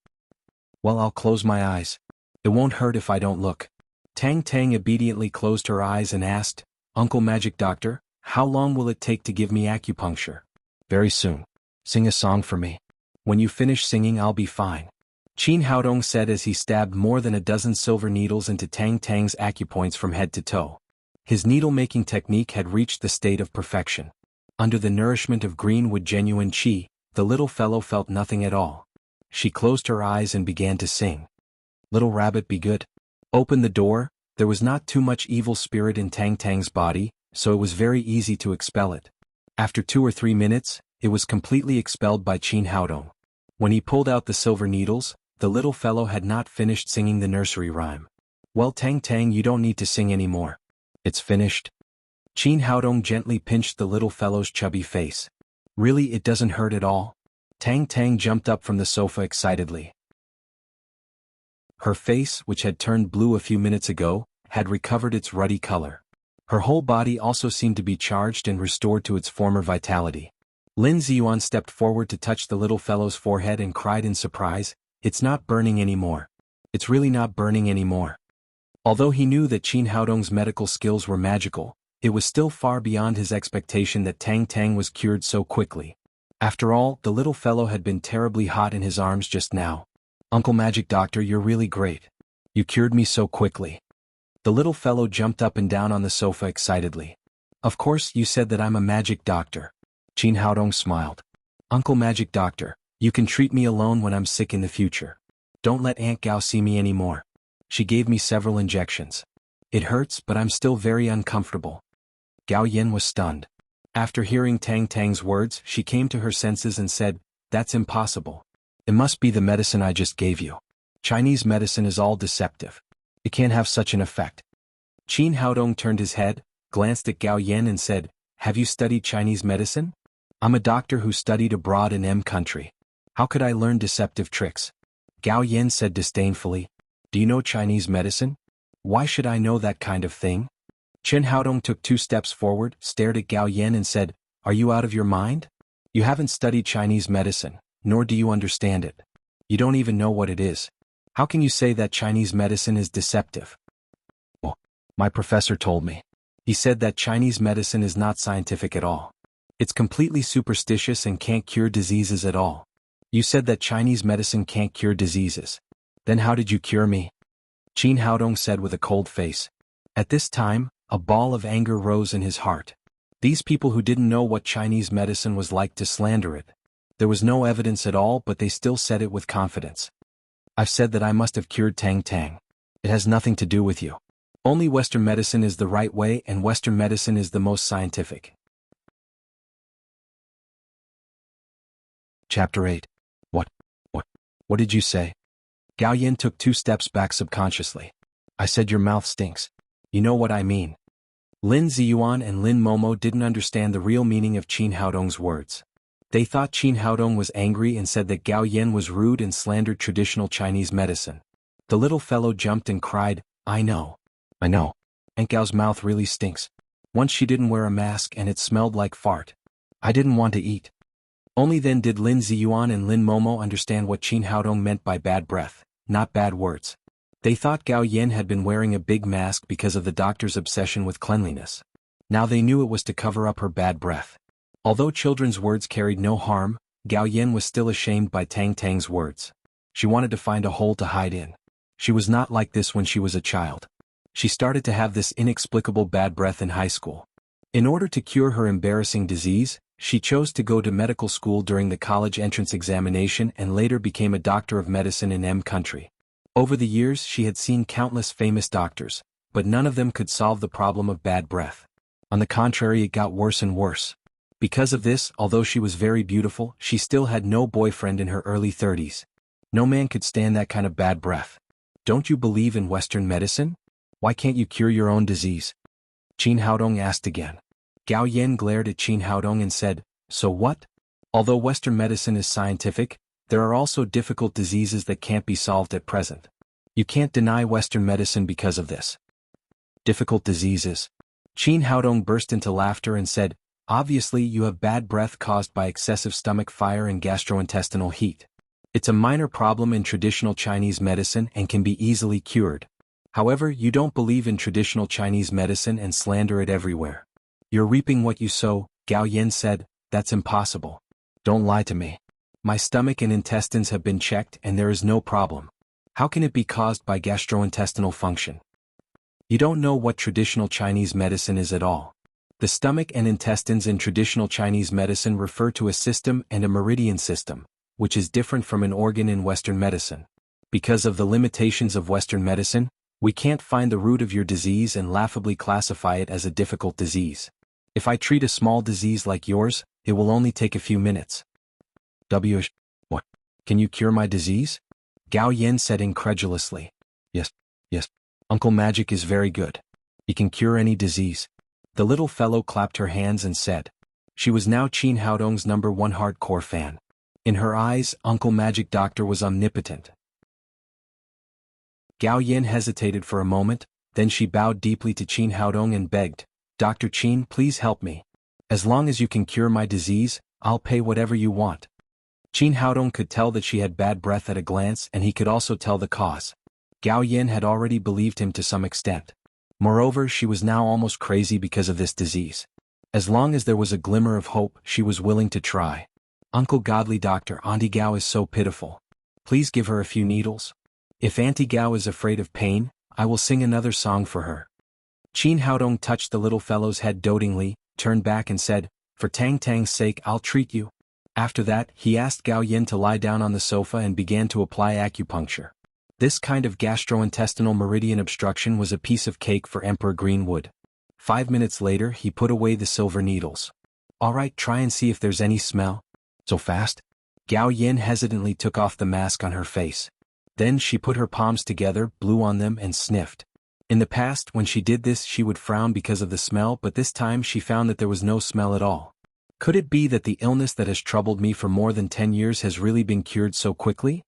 A: "Well, I'll close my eyes. It won't hurt if I don't look." Tang Tang obediently closed her eyes and asked, "Uncle Magic Doctor, how long will it take to give me acupuncture?" "Very soon. Sing a song for me. When you finish singing, I'll be fine," Qin Haodong said as he stabbed more than a dozen silver needles into Tang Tang's acupoints from head to toe. His needle-making technique had reached the state of perfection. Under the nourishment of greenwood genuine qi, the little fellow felt nothing at all. She closed her eyes and began to sing. "Little rabbit, be good. Open the door." There was not too much evil spirit in Tang Tang's body, so it was very easy to expel it. After 2 or 3 minutes, it was completely expelled by Qin Haodong. When he pulled out the silver needles, the little fellow had not finished singing the nursery rhyme. "Well, Tang Tang, you don't need to sing anymore. It's finished." Qin Haodong gently pinched the little fellow's chubby face. "Really, it doesn't hurt at all?" Tang Tang jumped up from the sofa excitedly. Her face, which had turned blue a few minutes ago, had recovered its ruddy color. Her whole body also seemed to be charged and restored to its former vitality. Lin Ziyuan stepped forward to touch the little fellow's forehead and cried in surprise, "It's not burning anymore. It's really not burning anymore." Although he knew that Qin Haodong's medical skills were magical, it was still far beyond his expectation that Tang Tang was cured so quickly. After all, the little fellow had been terribly hot in his arms just now. "Uncle Magic Doctor, you're really great. You cured me so quickly." The little fellow jumped up and down on the sofa excitedly. "Of course, you said that I'm a magic doctor." Qin Haodong smiled. "Uncle Magic Doctor, you can treat me alone when I'm sick in the future. Don't let Aunt Gao see me anymore." She gave me several injections. It hurts, but I'm still very uncomfortable. Gao Yin was stunned. After hearing Tang Tang's words, she came to her senses and said, "That's impossible. It must be the medicine I just gave you. Chinese medicine is all deceptive. It can't have such an effect." Qin Haodong turned his head, glanced at Gao Yin and said, "Have you studied Chinese medicine? I'm a doctor who studied abroad in M country. How could I learn deceptive tricks?" Gao Yin said disdainfully, "Do you know Chinese medicine? Why should I know that kind of thing?" Qin Haodong took 2 steps forward, stared at Gao Yin and said, "Are you out of your mind? You haven't studied Chinese medicine, nor do you understand it. You don't even know what it is. How can you say that Chinese medicine is deceptive?" "Well, my professor told me. He said that Chinese medicine is not scientific at all. It's completely superstitious and can't cure diseases at all." "You said that Chinese medicine can't cure diseases. Then how did you cure me?" Qin Haodong said with a cold face. At this time, a ball of anger rose in his heart. These people who didn't know what Chinese medicine was like to slander it. There was no evidence at all, but they still said it with confidence. "I've said that I must have cured Tang Tang. It has nothing to do with you. Only Western medicine is the right way and Western medicine is the most scientific." Chapter 8. What did you say? Gao Yin took 2 steps back subconsciously. "I said your mouth stinks. You know what I mean." Lin Ziyuan and Lin Momo didn't understand the real meaning of Qin Haodong's words. They thought Qin Haodong was angry and said that Gao Yin was rude and slandered traditional Chinese medicine. The little fellow jumped and cried, I know. Aunt Gao's mouth really stinks. Once she didn't wear a mask and it smelled like fart. I didn't want to eat." Only then did Lin Ziyuan and Lin Momo understand what Qin Haodong meant by bad breath, not bad words. They thought Gao Yin had been wearing a big mask because of the doctor's obsession with cleanliness. Now they knew it was to cover up her bad breath. Although children's words carried no harm, Gao Yin was still ashamed by Tang Tang's words. She wanted to find a hole to hide in. She was not like this when she was a child. She started to have this inexplicable bad breath in high school. In order to cure her embarrassing disease, she chose to go to medical school during the college entrance examination and later became a doctor of medicine in M country. Over the years she had seen countless famous doctors, but none of them could solve the problem of bad breath. On the contrary, it got worse and worse. Because of this, although she was very beautiful, she still had no boyfriend in her early 30s. No man could stand that kind of bad breath. "Don't you believe in Western medicine? Why can't you cure your own disease?" Qin Haodong asked again. Gao Yin glared at Qin Haodong and said, "So what? Although Western medicine is scientific, there are also difficult diseases that can't be solved at present. You can't deny Western medicine because of this." "Difficult diseases?" Qin Haodong burst into laughter and said, "Obviously you have bad breath caused by excessive stomach fire and gastrointestinal heat. It's a minor problem in traditional Chinese medicine and can be easily cured. However, you don't believe in traditional Chinese medicine and slander it everywhere. You're reaping what you sow," Gao Yin said. "That's impossible. Don't lie to me. My stomach and intestines have been checked and there is no problem. How can it be caused by gastrointestinal function? You don't know what traditional Chinese medicine is at all. The stomach and intestines in traditional Chinese medicine refer to a system and a meridian system, which is different from an organ in Western medicine. Because of the limitations of Western medicine, we can't find the root of your disease and laughably classify it as a difficult disease. If I treat a small disease like yours, it will only take a few minutes." What? Can you cure my disease?" Gao Yin said incredulously. Yes. Uncle Magic is very good. He can cure any disease." The little fellow clapped her hands and said. She was now Qin Haodong's #1 hardcore fan. In her eyes, Uncle Magic Doctor was omnipotent. Gao Yin hesitated for a moment, then she bowed deeply to Qin Haodong and begged, "Dr. Qin, please help me. As long as you can cure my disease, I'll pay whatever you want." Qin Haodong could tell that she had bad breath at a glance and he could also tell the cause. Gao Yin had already believed him to some extent. Moreover, she was now almost crazy because of this disease. As long as there was a glimmer of hope, she was willing to try. "Uncle Godly Doctor, Auntie Gao is so pitiful. Please give her a few needles. If Auntie Gao is afraid of pain, I will sing another song for her." Qin Haodong touched the little fellow's head dotingly, turned back and said, "For Tang Tang's sake I'll treat you." After that, he asked Gao Yin to lie down on the sofa and began to apply acupuncture. This kind of gastrointestinal meridian obstruction was a piece of cake for Emperor Greenwood. 5 minutes later he put away the silver needles. "All right, try and see if there's any smell." "So fast?" Gao Yin hesitantly took off the mask on her face. Then she put her palms together, blew on them and sniffed. In the past, when she did this she would frown because of the smell, but this time she found that there was no smell at all. Could it be that the illness that has troubled me for more than 10 years has really been cured so quickly?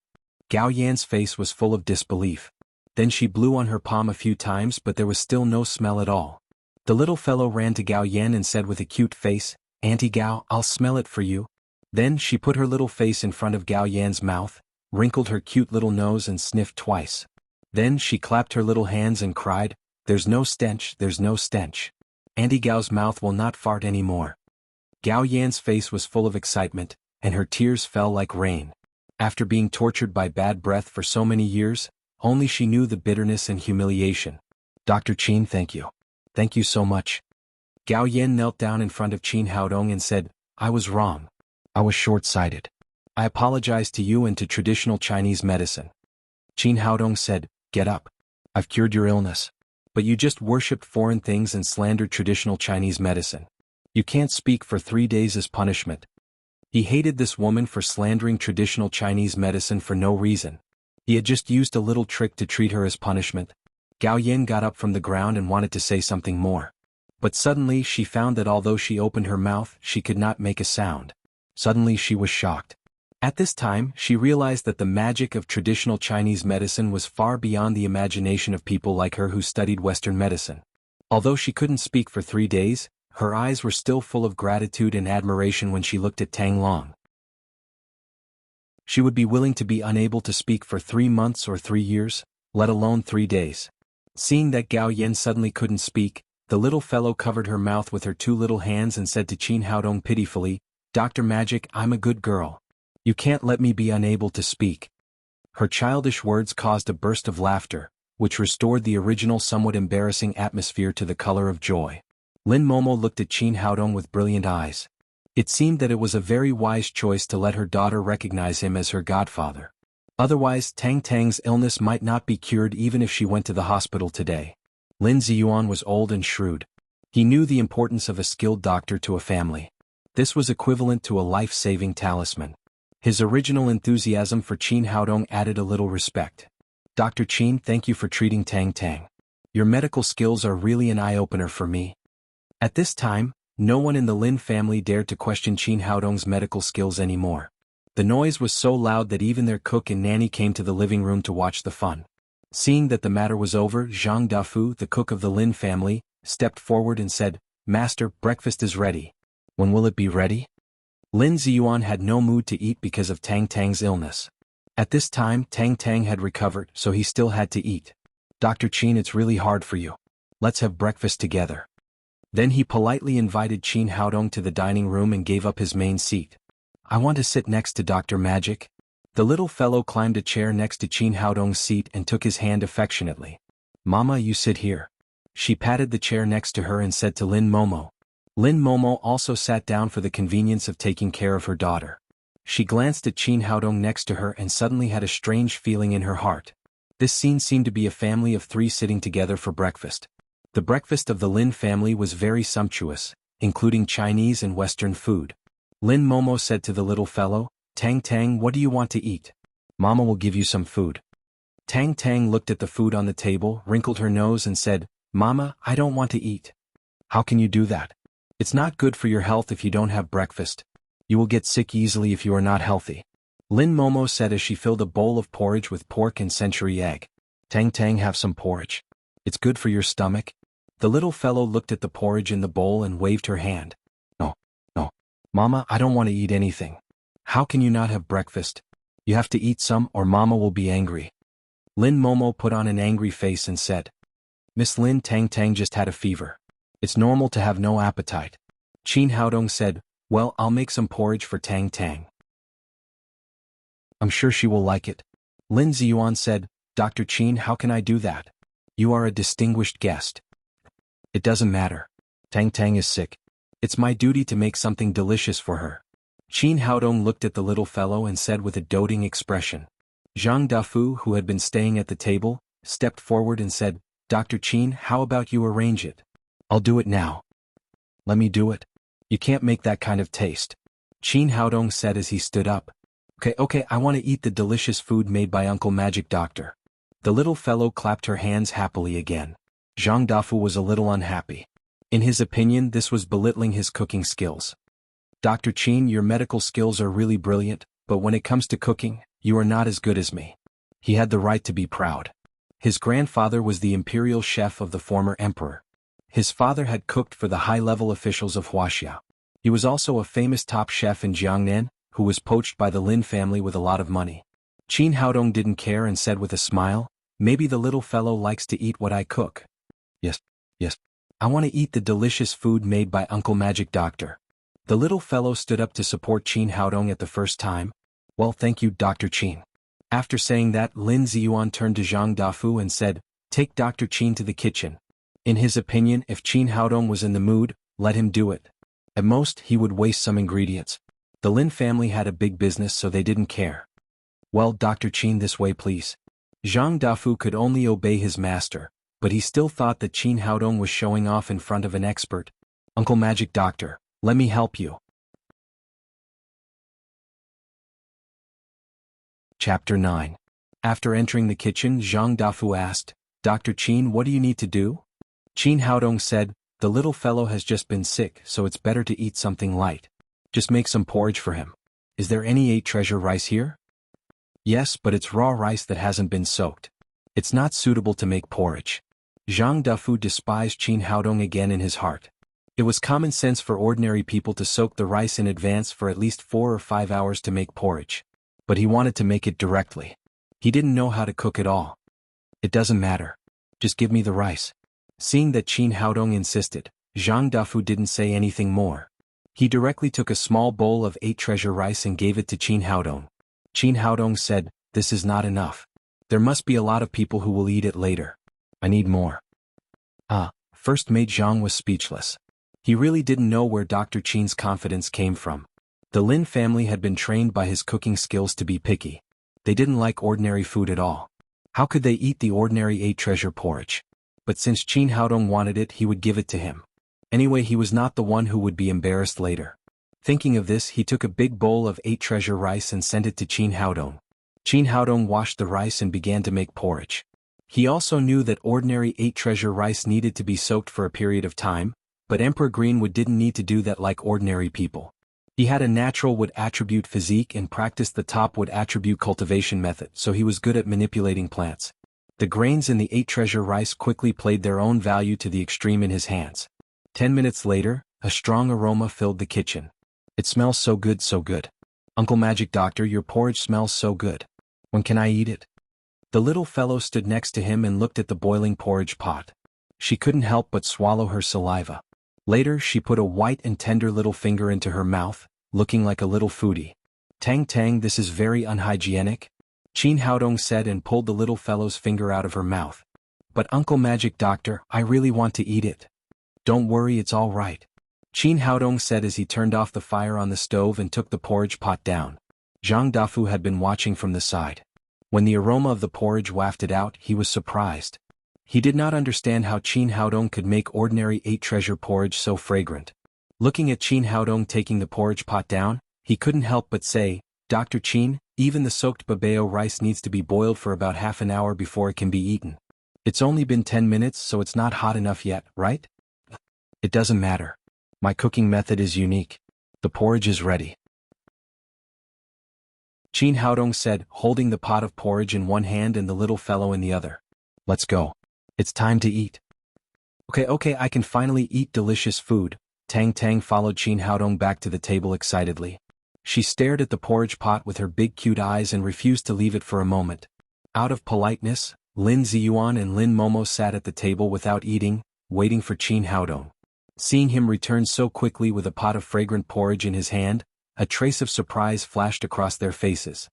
A: Gao Yan's face was full of disbelief. Then she blew on her palm a few times, but there was still no smell at all. The little fellow ran to Gao Yan and said with a cute face, "Auntie Gao, I'll smell it for you." Then she put her little face in front of Gao Yan's mouth, wrinkled her cute little nose and sniffed twice. Then she clapped her little hands and cried, "There's no stench, there's no stench. Auntie Gao's mouth will not fart anymore." Gao Yan's face was full of excitement, and her tears fell like rain. After being tortured by bad breath for so many years, only she knew the bitterness and humiliation. "Dr. Qin, thank you. Thank you so much." Gao Yan knelt down in front of Qin Haodong and said, "I was wrong. I was short-sighted. I apologize to you and to traditional Chinese medicine." Qin Haodong said, "Get up. I've cured your illness. But you just worshipped foreign things and slandered traditional Chinese medicine. You can't speak for 3 days as punishment." He hated this woman for slandering traditional Chinese medicine for no reason. He had just used a little trick to treat her as punishment. Gao Yin got up from the ground and wanted to say something more. But suddenly she found that although she opened her mouth, she could not make a sound. Suddenly she was shocked. At this time, she realized that the magic of traditional Chinese medicine was far beyond the imagination of people like her who studied Western medicine. Although she couldn't speak for 3 days, her eyes were still full of gratitude and admiration when she looked at Tang Long. She would be willing to be unable to speak for 3 months or 3 years, let alone 3 days. Seeing that Gao Yan suddenly couldn't speak, the little fellow covered her mouth with her 2 little hands and said to Qin Haodong pitifully, "Dr. Magic, I'm a good girl. You can't let me be unable to speak." Her childish words caused a burst of laughter, which restored the original somewhat embarrassing atmosphere to the color of joy. Lin Momo looked at Qin Haodong with brilliant eyes. It seemed that it was a very wise choice to let her daughter recognize him as her godfather. Otherwise, Tang Tang's illness might not be cured even if she went to the hospital today. Lin Ziyuan was old and shrewd. He knew the importance of a skilled doctor to a family. This was equivalent to a life-saving talisman. His original enthusiasm for Qin Haodong added a little respect. "Dr. Qin, thank you for treating Tang Tang. Your medical skills are really an eye-opener for me." At this time, no one in the Lin family dared to question Qin Haodong's medical skills anymore. The noise was so loud that even their cook and nanny came to the living room to watch the fun. Seeing that the matter was over, Zhang Dafu, the cook of the Lin family, stepped forward and said, "Master, breakfast is ready. When will it be ready?" Lin Ziyuan had no mood to eat because of Tang Tang's illness. At this time, Tang Tang had recovered, so he still had to eat. "Dr. Qin, it's really hard for you. Let's have breakfast together." Then he politely invited Qin Haodong to the dining room and gave up his main seat. "I want to sit next to Dr. Magic." The little fellow climbed a chair next to Qin Haodong's seat and took his hand affectionately. "Mama, you sit here." She patted the chair next to her and said to Lin Momo. Lin Momo also sat down for the convenience of taking care of her daughter. She glanced at Qin Haodong next to her and suddenly had a strange feeling in her heart. This scene seemed to be a family of 3 sitting together for breakfast. The breakfast of the Lin family was very sumptuous, including Chinese and Western food. Lin Momo said to the little fellow, "Tang Tang, what do you want to eat? Mama will give you some food." Tang Tang looked at the food on the table, wrinkled her nose and said, "Mama, I don't want to eat." "How can you do that? It's not good for your health if you don't have breakfast. You will get sick easily if you are not healthy." Lin Momo said as she filled a bowl of porridge with pork and century egg. "Tang Tang, have some porridge. It's good for your stomach." The little fellow looked at the porridge in the bowl and waved her hand. "No, no. Mama, I don't want to eat anything." "How can you not have breakfast? You have to eat some or Mama will be angry." Lin Momo put on an angry face and said, "Miss Lin, Tang Tang just had a fever. It's normal to have no appetite." Qin Haodong said, "Well, I'll make some porridge for Tang Tang. I'm sure she will like it." Lin Ziyuan said, "Dr. Qin, how can I do that? You are a distinguished guest." "It doesn't matter. Tang Tang is sick. It's my duty to make something delicious for her." Qin Haodong looked at the little fellow and said with a doting expression, Zhang Dafu, who had been staying at the table, stepped forward and said, Dr. Qin, how about you arrange it? I'll do it now. Let me do it. You can't make that kind of taste. Qin Haodong said as he stood up. Okay, I want to eat the delicious food made by Uncle Magic Doctor. The little fellow clapped her hands happily again. Zhang Dafu was a little unhappy. In his opinion, this was belittling his cooking skills. Dr. Qin, your medical skills are really brilliant, but when it comes to cooking, you are not as good as me. He had the right to be proud. His grandfather was the imperial chef of the former emperor. His father had cooked for the high-level officials of Wuxia. He was also a famous top chef in Jiangnan, who was poached by the Lin family with a lot of money. Qin Haodong didn't care and said with a smile, maybe the little fellow likes to eat what I cook. Yes. I want to eat the delicious food made by Uncle Magic Doctor. The little fellow stood up to support Qin Haodong at the first time. Well, thank you, Dr. Qin. After saying that, Lin Ziyuan turned to Zhang Dafu and said, take Dr. Qin to the kitchen. In his opinion, if Qin Haodong was in the mood, let him do it. At most, he would waste some ingredients. The Lin family had a big business, so they didn't care. Well, Dr. Qin, this way please. Zhang Dafu could only obey his master, but he still thought that Qin Haodong was showing off in front of an expert. Uncle Magic Doctor, let me help you. Chapter 9. After entering the kitchen, Zhang Dafu asked, Dr. Qin, what do you need to do? Qin Haodong said, the little fellow has just been sick, so it's better to eat something light. Just make some porridge for him. Is there any 8 treasure rice here? Yes, but it's raw rice that hasn't been soaked. It's not suitable to make porridge. Zhang Dafu despised Qin Haodong again in his heart. It was common sense for ordinary people to soak the rice in advance for at least 4 or 5 hours to make porridge. But he wanted to make it directly. He didn't know how to cook at all. It doesn't matter. Just give me the rice. Seeing that Qin Haodong insisted, Zhang Dafu didn't say anything more. He directly took a small bowl of 8 treasure rice and gave it to Qin Haodong. Qin Haodong said, this is not enough. There must be a lot of people who will eat it later. I need more. First mate Zhang was speechless. He really didn't know where Dr. Qin's confidence came from. The Lin family had been trained by his cooking skills to be picky. They didn't like ordinary food at all. How could they eat the ordinary 8 treasure porridge? But since Qin Haodong wanted it, he would give it to him. Anyway, he was not the one who would be embarrassed later. Thinking of this, he took a big bowl of 8 treasure rice and sent it to Qin Haodong. Qin Haodong washed the rice and began to make porridge. He also knew that ordinary 8 treasure rice needed to be soaked for a period of time, but Emperor Greenwood didn't need to do that like ordinary people. He had a natural wood attribute physique and practiced the top wood attribute cultivation method, so he was good at manipulating plants. The grains in the 8 treasure rice quickly played their own value to the extreme in his hands. 10 minutes later, a strong aroma filled the kitchen. It smells so good, so good. Uncle Magic Doctor, your porridge smells so good. When can I eat it? The little fellow stood next to him and looked at the boiling porridge pot. She couldn't help but swallow her saliva. Later, she put a white and tender little finger into her mouth, looking like a little foodie. Tang, this is very unhygienic, Qin Haodong said and pulled the little fellow's finger out of her mouth. But Uncle Magic Doctor, I really want to eat it. Don't worry, it's all right. Qin Haodong said as he turned off the fire on the stove and took the porridge pot down. Zhang Dafu had been watching from the side. When the aroma of the porridge wafted out, he was surprised. He did not understand how Qin Haodong could make ordinary 8 treasure porridge so fragrant. Looking at Qin Haodong taking the porridge pot down, he couldn't help but say, Dr. Qin, even the soaked babao rice needs to be boiled for about half an hour before it can be eaten. It's only been 10 minutes, so it's not hot enough yet, right? It doesn't matter. My cooking method is unique. The porridge is ready. Qin Haodong said, holding the pot of porridge in one hand and the little fellow in the other. Let's go. It's time to eat. Okay, I can finally eat delicious food. Tang followed Qin Haodong back to the table excitedly. She stared at the porridge pot with her big cute eyes and refused to leave it for a moment. Out of politeness, Lin Ziyuan and Lin Momo sat at the table without eating, waiting for Qin Haodong. Seeing him return so quickly with a pot of fragrant porridge in his hand, a trace of surprise flashed across their faces.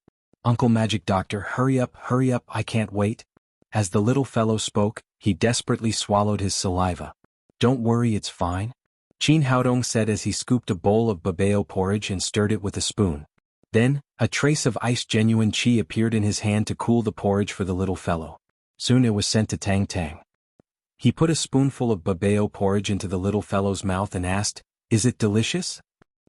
A: Uncle Magic Doctor, hurry up, I can't wait. As the little fellow spoke, he desperately swallowed his saliva. Don't worry, it's fine, Qin Haodong said as he scooped a bowl of babao porridge and stirred it with a spoon. Then, A trace of ice genuine qi appeared in his hand to cool the porridge for the little fellow. Soon it was sent to Tang Tang. He put a spoonful of babao porridge into the little fellow's mouth and asked, "Is it delicious?"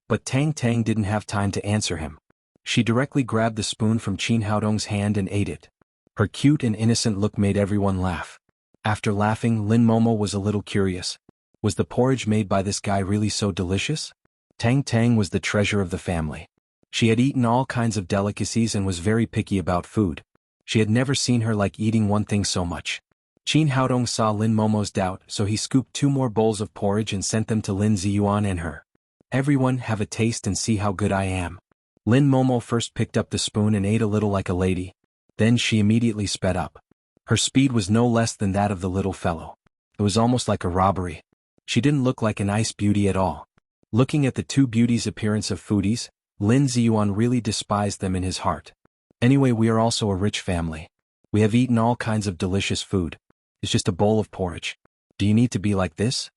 A: But Tang Tang didn't have time to answer him. She directly grabbed the spoon from Qin Haodong's hand and ate it. Her cute and innocent look made everyone laugh. After laughing, Lin Momo was a little curious. Was the porridge made by this guy really so delicious? Tang Tang was the treasure of the family. She had eaten all kinds of delicacies and was very picky about food. She had never seen her like eating one thing so much. Qin Haodong saw Lin Momo's doubt, so he scooped 2 more bowls of porridge and sent them to Lin Ziyuan and her. "Everyone have a taste and see how good I am." Lin Momo first picked up the spoon and ate a little like a lady. Then she immediately sped up. Her speed was no less than that of the little fellow. It was almost like a robbery. She didn't look like an ice beauty at all. Looking at the 2 beauties' appearance of foodies, Lin Ziyuan really despised them in his heart. "Anyway, we are also a rich family. We have eaten all kinds of delicious food. It's just a bowl of porridge. Do you need to be like this?"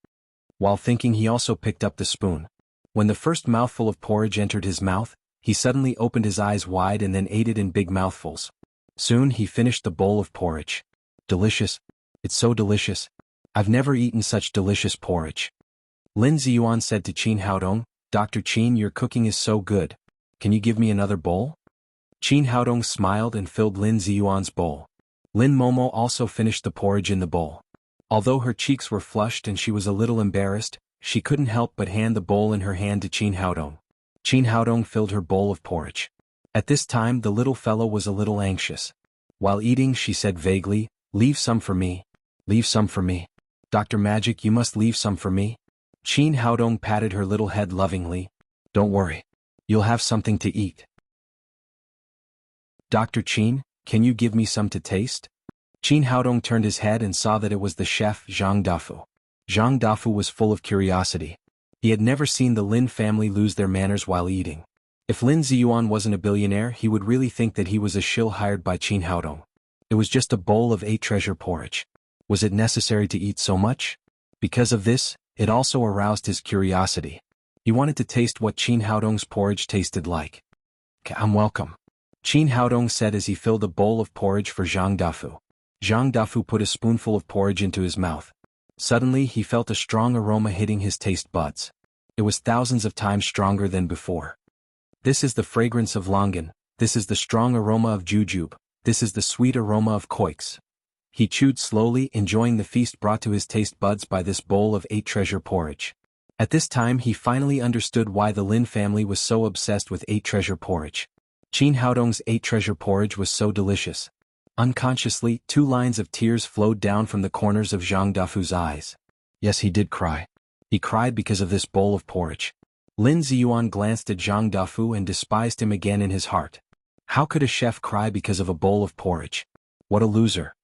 A: While thinking, he also picked up the spoon. When the first mouthful of porridge entered his mouth, he suddenly opened his eyes wide and then ate it in big mouthfuls. Soon he finished the bowl of porridge. "Delicious. It's so delicious. I've never eaten such delicious porridge." Lin Ziyuan said to Qin Haodong, "Dr. Qin, your cooking is so good. Can you give me another bowl?" Qin Haodong smiled and filled Lin Ziyuan's bowl. Lin Momo also finished the porridge in the bowl. Although her cheeks were flushed and she was a little embarrassed, she couldn't help but hand the bowl in her hand to Qin Haodong. Qin Haodong filled her bowl of porridge. At this time the little fellow was a little anxious. While eating, she said vaguely, "Leave some for me. Leave some for me. Dr. Magic, you must leave some for me." Qin Haodong patted her little head lovingly. "Don't worry. You'll have something to eat." "Dr. Qin, can you give me some to taste?" Qin Haodong turned his head and saw that it was the chef Zhang Dafu. Zhang Dafu was full of curiosity. He had never seen the Lin family lose their manners while eating. If Lin Ziyuan wasn't a billionaire, he would really think that he was a shill hired by Qin Haodong. It was just a bowl of 8 treasure porridge. Was it necessary to eat so much? Because of this, it also aroused his curiosity. He wanted to taste what Qin Haodong's porridge tasted like. "I'm welcome," Qin Haodong said as he filled a bowl of porridge for Zhang Dafu. Zhang Dafu put a spoonful of porridge into his mouth. Suddenly he felt a strong aroma hitting his taste buds. It was thousands of times stronger than before. "This is the fragrance of longan, this is the strong aroma of jujube, this is the sweet aroma of koix." He chewed slowly, enjoying the feast brought to his taste buds by this bowl of 8 treasure porridge. At this time he finally understood why the Lin family was so obsessed with 8 treasure porridge. Qin Haodong's 8 treasure porridge was so delicious. Unconsciously, 2 lines of tears flowed down from the corners of Zhang Dafu's eyes. Yes, he did cry. He cried because of this bowl of porridge. Lin Ziyuan glanced at Zhang Dafu and despised him again in his heart. How could a chef cry because of a bowl of porridge? What a loser.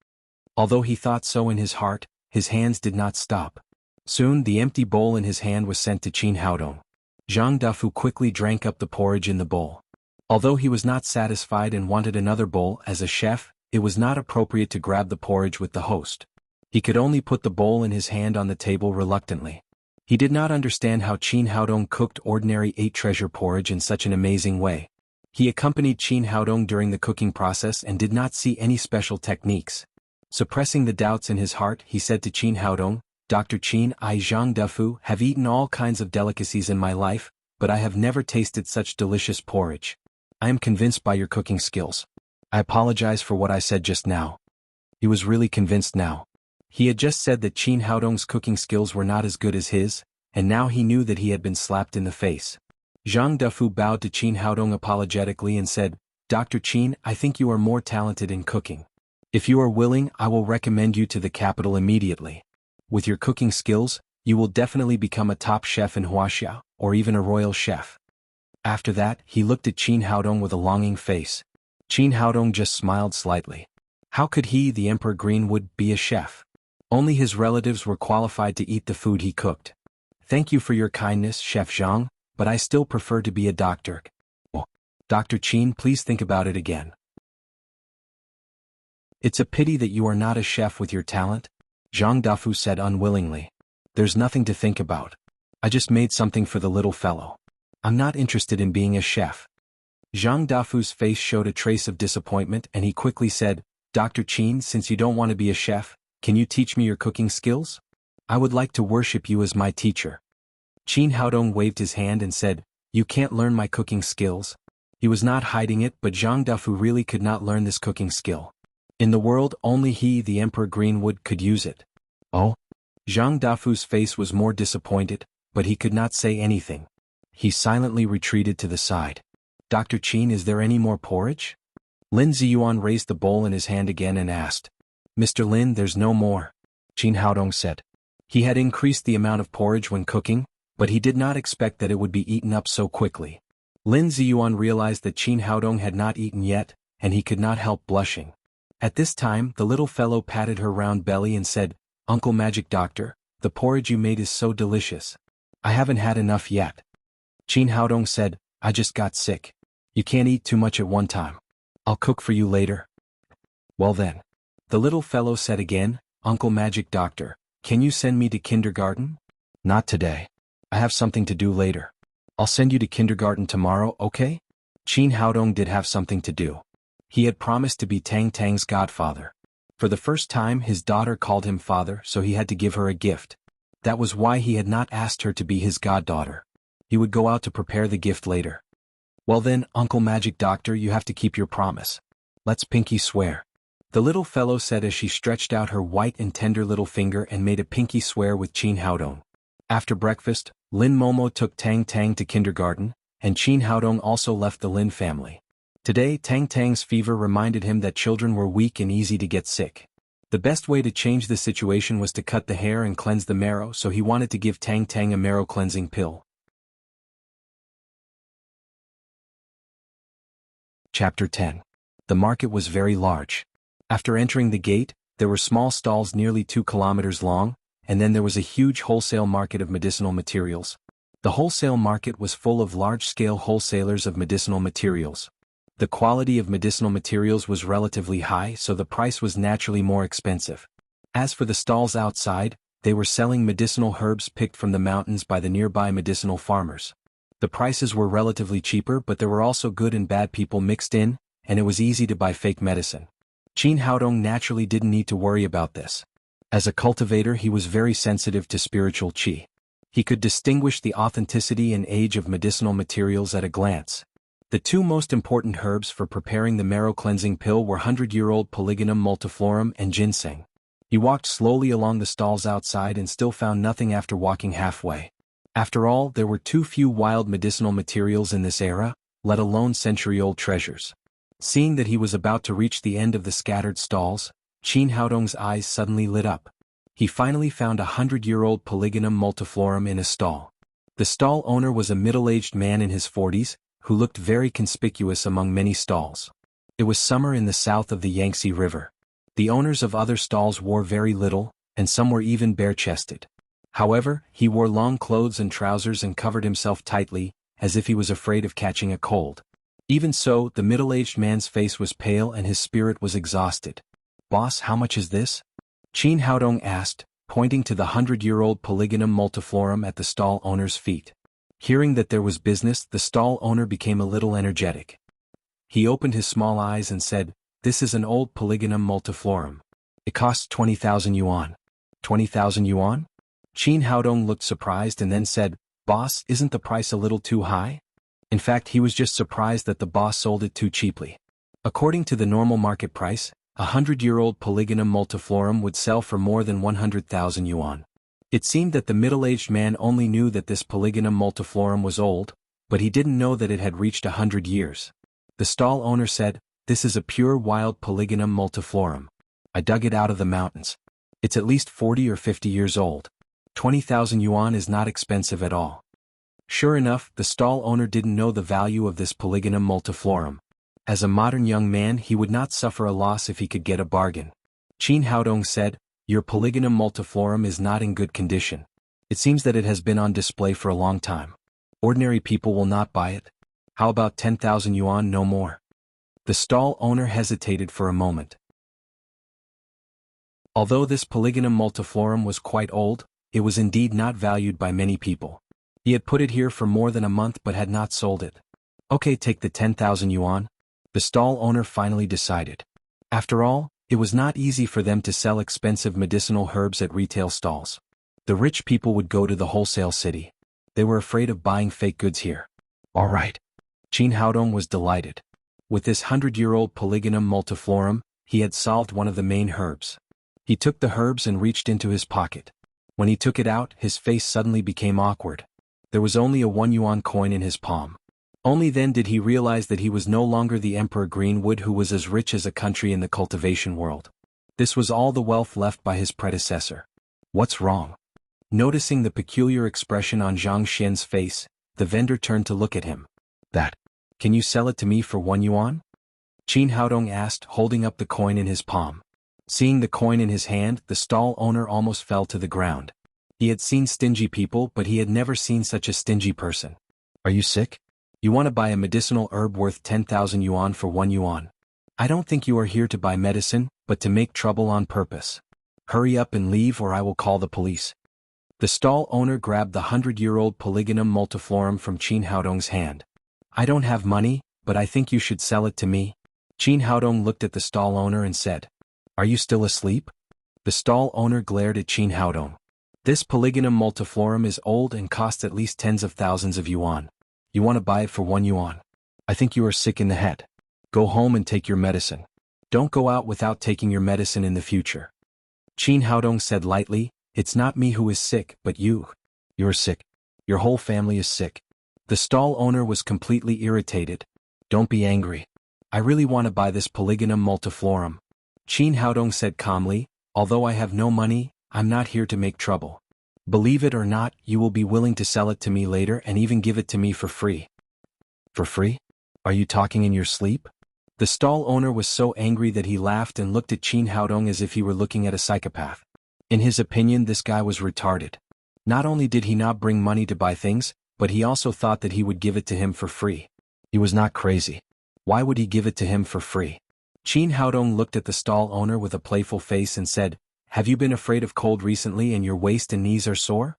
A: Although he thought so in his heart, his hands did not stop. Soon the empty bowl in his hand was sent to Qin Haodong. Zhang Dafu quickly drank up the porridge in the bowl. Although he was not satisfied and wanted another bowl, as a chef, it was not appropriate to grab the porridge with the host. He could only put the bowl in his hand on the table reluctantly. He did not understand how Qin Haodong cooked ordinary 8 treasure porridge in such an amazing way. He accompanied Qin Haodong during the cooking process and did not see any special techniques. Suppressing the doubts in his heart, he said to Qin Haodong, "Dr. Qin, I Zhang Dafu have eaten all kinds of delicacies in my life, but I have never tasted such delicious porridge. I am convinced by your cooking skills. I apologize for what I said just now." He was really convinced now. He had just said that Qin Haodong's cooking skills were not as good as his, and now he knew that he had been slapped in the face. Zhang Dafu bowed to Qin Haodong apologetically and said, "Dr. Qin, I think you are more talented in cooking. If you are willing, I will recommend you to the capital immediately. With your cooking skills, you will definitely become a top chef in Wuxia, or even a royal chef." After that, he looked at Qin Haodong with a longing face. Qin Haodong just smiled slightly. How could he, the Emperor Greenwood, be a chef? Only his relatives were qualified to eat the food he cooked. "Thank you for your kindness, Chef Zhang, but I still prefer to be a doctor." "Oh, Dr. Qin, please think about it again. It's a pity that you are not a chef with your talent," Zhang Dafu said unwillingly. "There's nothing to think about. I just made something for the little fellow. I'm not interested in being a chef." Zhang Dafu's face showed a trace of disappointment and he quickly said, Dr. Qin, since you don't want to be a chef, can you teach me your cooking skills? I would like to worship you as my teacher. Qin Haodong waved his hand and said, You can't learn my cooking skills. He was not hiding it, but Zhang Dafu really could not learn this cooking skill. In the world, only he, the Emperor Greenwood, could use it. Oh? Zhang Dafu's face was more disappointed, but he could not say anything. He silently retreated to the side. Dr. Qin, is there any more porridge? Lin Ziyuan raised the bowl in his hand again and asked. Mr. Lin, there's no more, Qin Haodong said. He had increased the amount of porridge when cooking, but he did not expect that it would be eaten up so quickly. Lin Ziyuan realized that Qin Haodong had not eaten yet, and he could not help blushing. At this time, the little fellow patted her round belly and said, Uncle Magic Doctor, the porridge you made is so delicious. I haven't had enough yet. Qin Haodong said, I just got sick. You can't eat too much at one time. I'll cook for you later. Well then. The little fellow said again, Uncle Magic Doctor, can you send me to kindergarten? Not today. I have something to do later. I'll send you to kindergarten tomorrow, okay? Qin Haodong did have something to do. He had promised to be Tang Tang's godfather. For the first time his daughter called him father, so he had to give her a gift. That was why he had not asked her to be his goddaughter. He would go out to prepare the gift later. Well then, Uncle Magic Doctor, you have to keep your promise. Let's pinky swear. The little fellow said as she stretched out her white and tender little finger and made a pinky swear with Qin Haodong. After breakfast, Lin Momo took Tang Tang to kindergarten, and Qin Haodong also left the Lin family. Today, Tang Tang's fever reminded him that children were weak and easy to get sick. The best way to change the situation was to cut the hair and cleanse the marrow, so he wanted to give Tang Tang a marrow cleansing pill. Chapter 10. The market was very large. After entering the gate, there were small stalls nearly 2 kilometers long, and then there was a huge wholesale market of medicinal materials. The wholesale market was full of large-scale wholesalers of medicinal materials. The quality of medicinal materials was relatively high, so the price was naturally more expensive. As for the stalls outside, they were selling medicinal herbs picked from the mountains by the nearby medicinal farmers. The prices were relatively cheaper, but there were also good and bad people mixed in, and it was easy to buy fake medicine. Qin Haodong naturally didn't need to worry about this. As a cultivator, he was very sensitive to spiritual qi. He could distinguish the authenticity and age of medicinal materials at a glance. The 2 most important herbs for preparing the marrow cleansing pill were 100-year-old Polygonum multiflorum and ginseng. He walked slowly along the stalls outside and still found nothing after walking halfway. After all, there were too few wild medicinal materials in this era, let alone century-old treasures. Seeing that he was about to reach the end of the scattered stalls, Qin Haodong's eyes suddenly lit up. He finally found a 100-year-old Polygonum multiflorum in a stall. The stall owner was a middle-aged man in his 40s, who looked very conspicuous among many stalls. It was summer in the south of the Yangtze River. The owners of other stalls wore very little, and some were even bare-chested. However, he wore long clothes and trousers and covered himself tightly, as if he was afraid of catching a cold. Even so, the middle-aged man's face was pale and his spirit was exhausted. Boss, how much is this? Qin Haodong asked, pointing to the 100-year-old Polygonum multiflorum at the stall owner's feet. Hearing that there was business, the stall owner became a little energetic. He opened his small eyes and said, This is an old Polygonum multiflorum. It costs 20,000 yuan. 20,000 yuan? Qin Haodong looked surprised and then said, Boss, isn't the price a little too high? In fact, he was just surprised that the boss sold it too cheaply. According to the normal market price, a 100-year-old Polygonum multiflorum would sell for more than 100,000 yuan. It seemed that the middle-aged man only knew that this Polygonum multiflorum was old, but he didn't know that it had reached 100 years. The stall owner said, This is a pure wild Polygonum multiflorum. I dug it out of the mountains. It's at least 40 or 50 years old. 20,000 yuan is not expensive at all. Sure enough, the stall owner didn't know the value of this Polygonum multiflorum. As a modern young man, he would not suffer a loss if he could get a bargain. Qin Haodong said, Your Polygonum multiflorum is not in good condition. It seems that it has been on display for a long time. Ordinary people will not buy it. How about 10,000 yuan, no more? The stall owner hesitated for a moment. Although this Polygonum multiflorum was quite old, it was indeed not valued by many people. He had put it here for more than a month but had not sold it. Okay, take the 10,000 yuan. The stall owner finally decided. After all, it was not easy for them to sell expensive medicinal herbs at retail stalls. The rich people would go to the wholesale city. They were afraid of buying fake goods here. All right. Qin Haodong was delighted. With this 100-year-old Polygonum multiflorum, he had solved one of the main herbs. He took the herbs and reached into his pocket. When he took it out, his face suddenly became awkward. There was only a 1 yuan coin in his palm. Only then did he realize that he was no longer the Emperor Greenwood who was as rich as a country in the cultivation world. This was all the wealth left by his predecessor. What's wrong? Noticing the peculiar expression on Zhang Xian's face, the vendor turned to look at him. That. Can you sell it to me for 1 yuan? Qin Haodong asked, holding up the coin in his palm. Seeing the coin in his hand, the stall owner almost fell to the ground. He had seen stingy people, but he had never seen such a stingy person. Are you sick? You want to buy a medicinal herb worth 10,000 yuan for 1 yuan? I don't think you are here to buy medicine, but to make trouble on purpose. Hurry up and leave or I will call the police. The stall owner grabbed the 100-year-old Polygonum multiflorum from Qin Haodong's hand. I don't have money, but I think you should sell it to me. Qin Haodong looked at the stall owner and said, Are you still asleep? The stall owner glared at Qin Haodong. This Polygonum multiflorum is old and costs at least tens of thousands of yuan. You want to buy it for 1 yuan? I think you are sick in the head. Go home and take your medicine. Don't go out without taking your medicine in the future. Qin Haodong said lightly, It's not me who is sick, but you. You're sick. Your whole family is sick. The stall owner was completely irritated. Don't be angry. I really want to buy this Polygonum multiflorum. Qin Haodong said calmly, Although I have no money, I'm not here to make trouble. Believe it or not, you will be willing to sell it to me later and even give it to me for free. For free? Are you talking in your sleep? The stall owner was so angry that he laughed and looked at Qin Haodong as if he were looking at a psychopath. In his opinion, this guy was retarded. Not only did he not bring money to buy things, but he also thought that he would give it to him for free. He was not crazy. Why would he give it to him for free? Qin Haodong looked at the stall owner with a playful face and said, Have you been afraid of cold recently and your waist and knees are sore?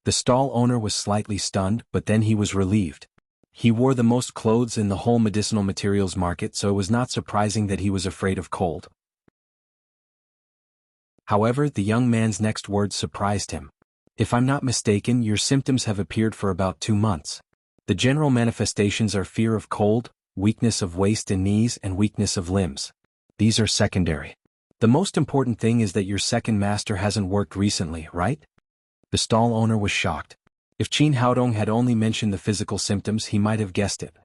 A: The stall owner was slightly stunned, but then he was relieved. He wore the most clothes in the whole medicinal materials market, so it was not surprising that he was afraid of cold. However, the young man's next words surprised him. If I'm not mistaken, your symptoms have appeared for about 2 months. The general manifestations are fear of cold, weakness of waist and knees, and weakness of limbs. These are secondary. The most important thing is that your second master hasn't worked recently, right? The stall owner was shocked. If Qin Haodong had only mentioned the physical symptoms, he might have guessed it.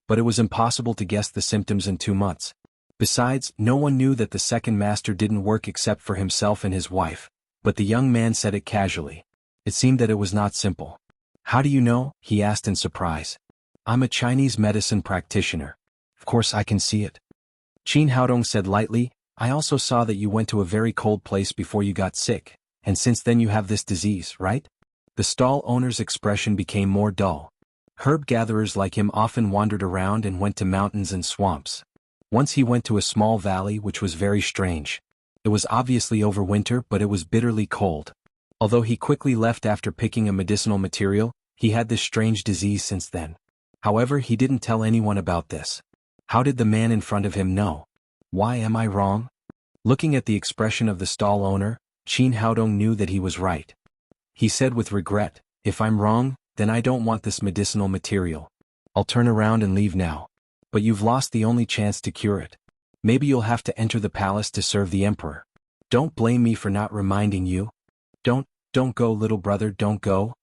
A: But it was impossible to guess the symptoms in 2 months. Besides, no one knew that the second master didn't work except for himself and his wife. But the young man said it casually. It seemed that it was not simple. How do you know? He asked in surprise. I'm a Chinese medicine practitioner. Of course I can see it. Qin Haodong said lightly, I also saw that you went to a very cold place before you got sick, and since then you have this disease, right? The stall owner's expression became more dull. Herb gatherers like him often wandered around and went to mountains and swamps. Once he went to a small valley which was very strange. It was obviously over winter, but it was bitterly cold. Although he quickly left after picking a medicinal material, he had this strange disease since then. However, he didn't tell anyone about this. How did the man in front of him know? Why am I wrong? Looking at the expression of the stall owner, Qin Haodong knew that he was right. He said with regret, If I'm wrong, then I don't want this medicinal material. I'll turn around and leave now. But you've lost the only chance to cure it. Maybe you'll have to enter the palace to serve the emperor. Don't blame me for not reminding you. Don't go, little brother, don't go.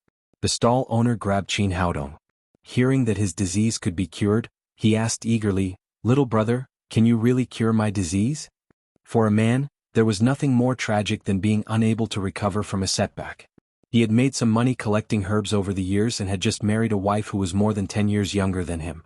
A: The stall owner grabbed Qin Haodong. Hearing that his disease could be cured, he asked eagerly, Little brother, can you really cure my disease? For a man, there was nothing more tragic than being unable to recover from a setback. He had made some money collecting herbs over the years and had just married a wife who was more than 10 years younger than him.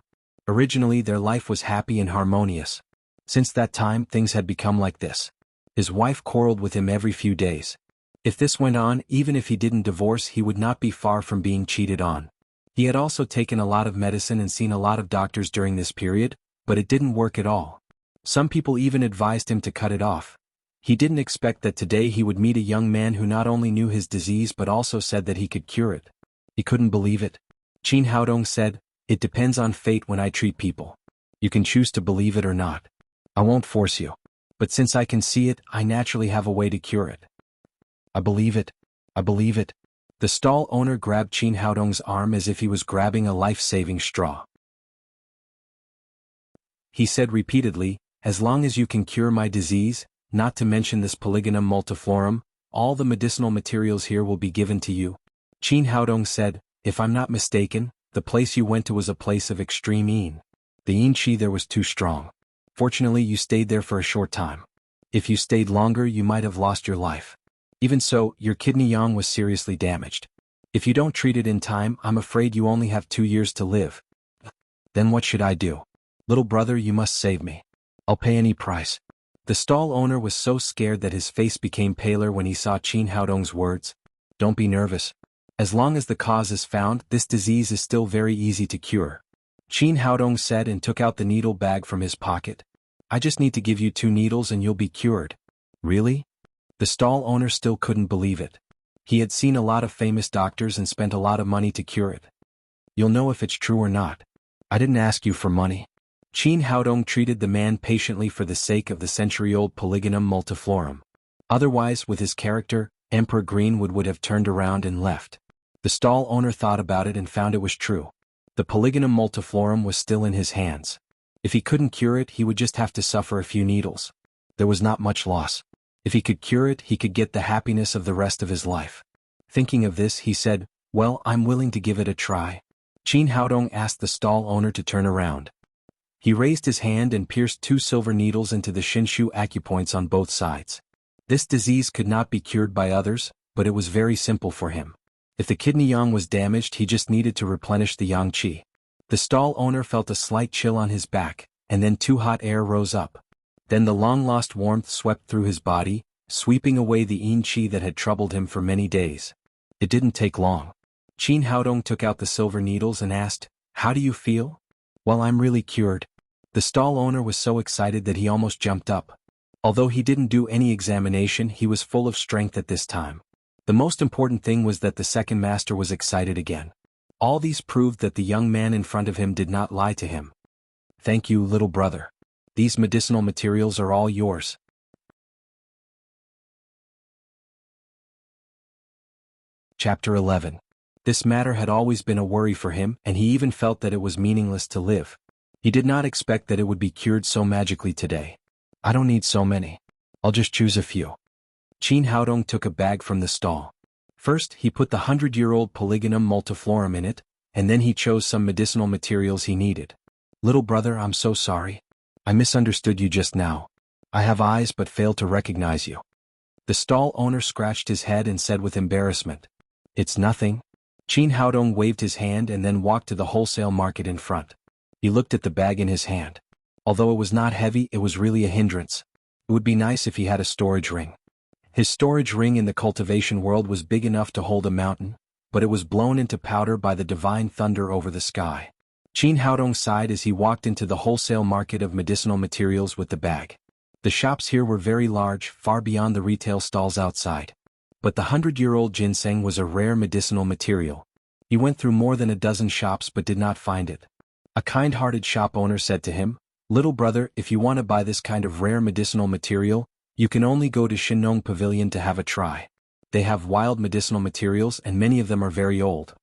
A: Originally, their life was happy and harmonious. Since that time, things had become like this. His wife quarreled with him every few days. If this went on, even if he didn't divorce, he would not be far from being cheated on. He had also taken a lot of medicine and seen a lot of doctors during this period, but it didn't work at all. Some people even advised him to cut it off. He didn't expect that today he would meet a young man who not only knew his disease but also said that he could cure it. He couldn't believe it. Qin Haodong said, It depends on fate when I treat people. You can choose to believe it or not. I won't force you. But since I can see it, I naturally have a way to cure it. I believe it. I believe it. The stall owner grabbed Qin Haodong's arm as if he was grabbing a life-saving straw. He said repeatedly, as long as you can cure my disease, not to mention this Polygonum multiflorum, all the medicinal materials here will be given to you. Qin Haodong said, if I'm not mistaken, the place you went to was a place of extreme yin. The yin qi there was too strong. Fortunately you stayed there for a short time. If you stayed longer you might have lost your life. Even so, your kidney yang was seriously damaged. If you don't treat it in time, I'm afraid you only have 2 years to live. Then what should I do? Little brother, you must save me. I'll pay any price. The stall owner was so scared that his face became paler when he saw Qin Haodong's words. Don't be nervous. As long as the cause is found, this disease is still very easy to cure. Qin Haodong said and took out the needle bag from his pocket. I just need to give you 2 needles and you'll be cured. Really? The stall owner still couldn't believe it. He had seen a lot of famous doctors and spent a lot of money to cure it. You'll know if it's true or not. I didn't ask you for money. Qin Haodong treated the man patiently for the sake of the century-old Polygonum multiflorum. Otherwise, with his character, Emperor Greenwood would have turned around and left. The stall owner thought about it and found it was true. The Polygonum multiflorum was still in his hands. If he couldn't cure it, he would just have to suffer a few needles. There was not much loss. If he could cure it, he could get the happiness of the rest of his life. Thinking of this, he said, well, I'm willing to give it a try. Qin Haodong asked the stall owner to turn around. He raised his hand and pierced 2 silver needles into the Shinshu acupoints on both sides. This disease could not be cured by others, but it was very simple for him. If the kidney yang was damaged, he just needed to replenish the yang qi. The stall owner felt a slight chill on his back, and then 2 hot air rose up. Then the long-lost warmth swept through his body, sweeping away the yin qi that had troubled him for many days. It didn't take long. Qin Haodong took out the silver needles and asked, how do you feel? Well, I'm really cured. The stall owner was so excited that he almost jumped up. Although he didn't do any examination, he was full of strength at this time. The most important thing was that the second master was excited again. All these proved that the young man in front of him did not lie to him. Thank you, little brother. These medicinal materials are all yours. Chapter 11. This matter had always been a worry for him, and he even felt that it was meaningless to live. He did not expect that it would be cured so magically today. I don't need so many. I'll just choose a few. Qin Haodong took a bag from the stall. First, he put the 100-year-old Polygonum multiflorum in it, and then he chose some medicinal materials he needed. Little brother, I'm so sorry. I misunderstood you just now. I have eyes but failed to recognize you. The stall owner scratched his head and said with embarrassment, It's nothing. Qin Haodong waved his hand and then walked to the wholesale market in front. He looked at the bag in his hand. Although it was not heavy, it was really a hindrance. It would be nice if he had a storage ring. His storage ring in the cultivation world was big enough to hold a mountain, but it was blown into powder by the divine thunder over the sky. Qin Haodong sighed as he walked into the wholesale market of medicinal materials with the bag. The shops here were very large, far beyond the retail stalls outside. But the 100-year-old ginseng was a rare medicinal material. He went through more than a dozen shops but did not find it. A kind-hearted shop owner said to him, Little brother, if you want to buy this kind of rare medicinal material, you can only go to Shinnong Pavilion to have a try. They have wild medicinal materials and many of them are very old.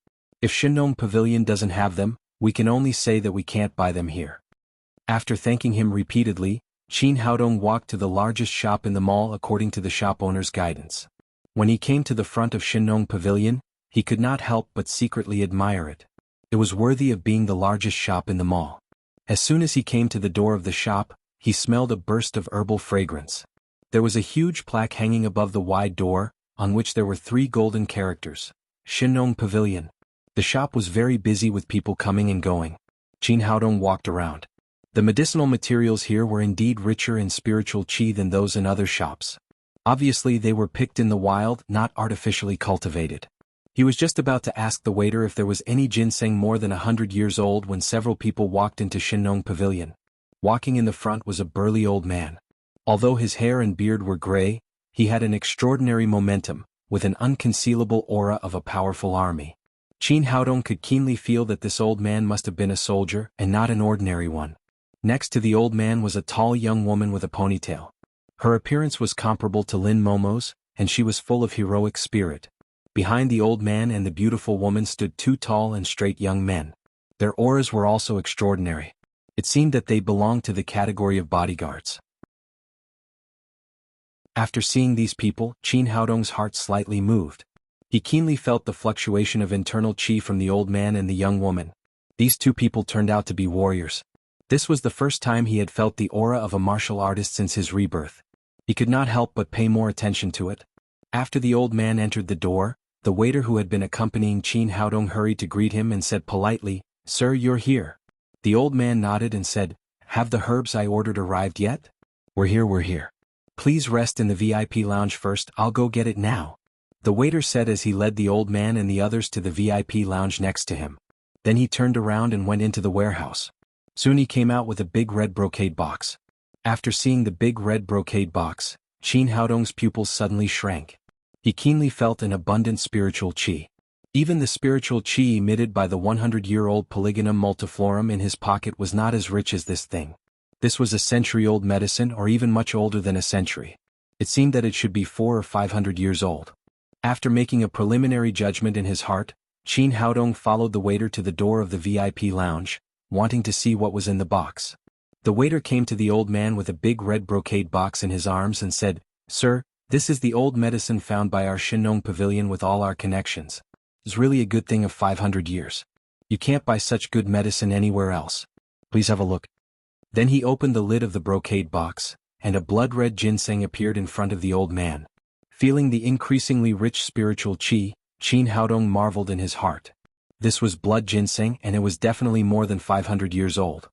A: If Shinnong Pavilion doesn't have them, we can only say that we can't buy them here. After thanking him repeatedly, Qin Haodong walked to the largest shop in the mall according to the shop owner's guidance. When he came to the front of Shinnong Pavilion, he could not help but secretly admire it. It was worthy of being the largest shop in the mall. As soon as he came to the door of the shop, he smelled a burst of herbal fragrance. There was a huge plaque hanging above the wide door, on which there were 3 golden characters. Shinnong Pavilion. The shop was very busy with people coming and going. Qin Haodong walked around. The medicinal materials here were indeed richer in spiritual qi than those in other shops. Obviously they were picked in the wild, not artificially cultivated. He was just about to ask the waiter if there was any ginseng more than 100 years old when several people walked into Shinnong Pavilion. Walking in the front was a burly old man. Although his hair and beard were gray, he had an extraordinary momentum, with an unconcealable aura of a powerful army. Qin Haodong could keenly feel that this old man must have been a soldier and not an ordinary one. Next to the old man was a tall young woman with a ponytail. Her appearance was comparable to Lin Momo's, and she was full of heroic spirit. Behind the old man and the beautiful woman stood two tall and straight young men. Their auras were also extraordinary. It seemed that they belonged to the category of bodyguards. After seeing these people, Qin Haodong's heart slightly moved. He keenly felt the fluctuation of internal qi from the old man and the young woman. These two people turned out to be warriors. This was the first time he had felt the aura of a martial artist since his rebirth. He could not help but pay more attention to it. After the old man entered the door, the waiter who had been accompanying Qin Haodong hurried to greet him and said politely, "Sir, you're here." The old man nodded and said, "Have the herbs I ordered arrived yet?" We're here. "Please rest in the VIP lounge first, I'll go get it now," the waiter said as he led the old man and the others to the VIP lounge next to him. Then he turned around and went into the warehouse. Soon he came out with a big red brocade box. After seeing the big red brocade box, Qin Haodong's pupils suddenly shrank. He keenly felt an abundant spiritual qi. Even the spiritual qi emitted by the 100-year-old Polygonum multiflorum in his pocket was not as rich as this thing. This was a century-old medicine or even much older than a century. It seemed that it should be 400 or 500 years old. After making a preliminary judgment in his heart, Qin Haodong followed the waiter to the door of the VIP lounge, wanting to see what was in the box. The waiter came to the old man with a big red brocade box in his arms and said, "Sir, this is the old medicine found by our Shinnong pavilion with all our connections. It's really a good thing of 500 years. You can't buy such good medicine anywhere else. Please have a look." Then he opened the lid of the brocade box, and a blood-red ginseng appeared in front of the old man. Feeling the increasingly rich spiritual qi, Qin Haodong marveled in his heart. This was blood ginseng and it was definitely more than 500 years old.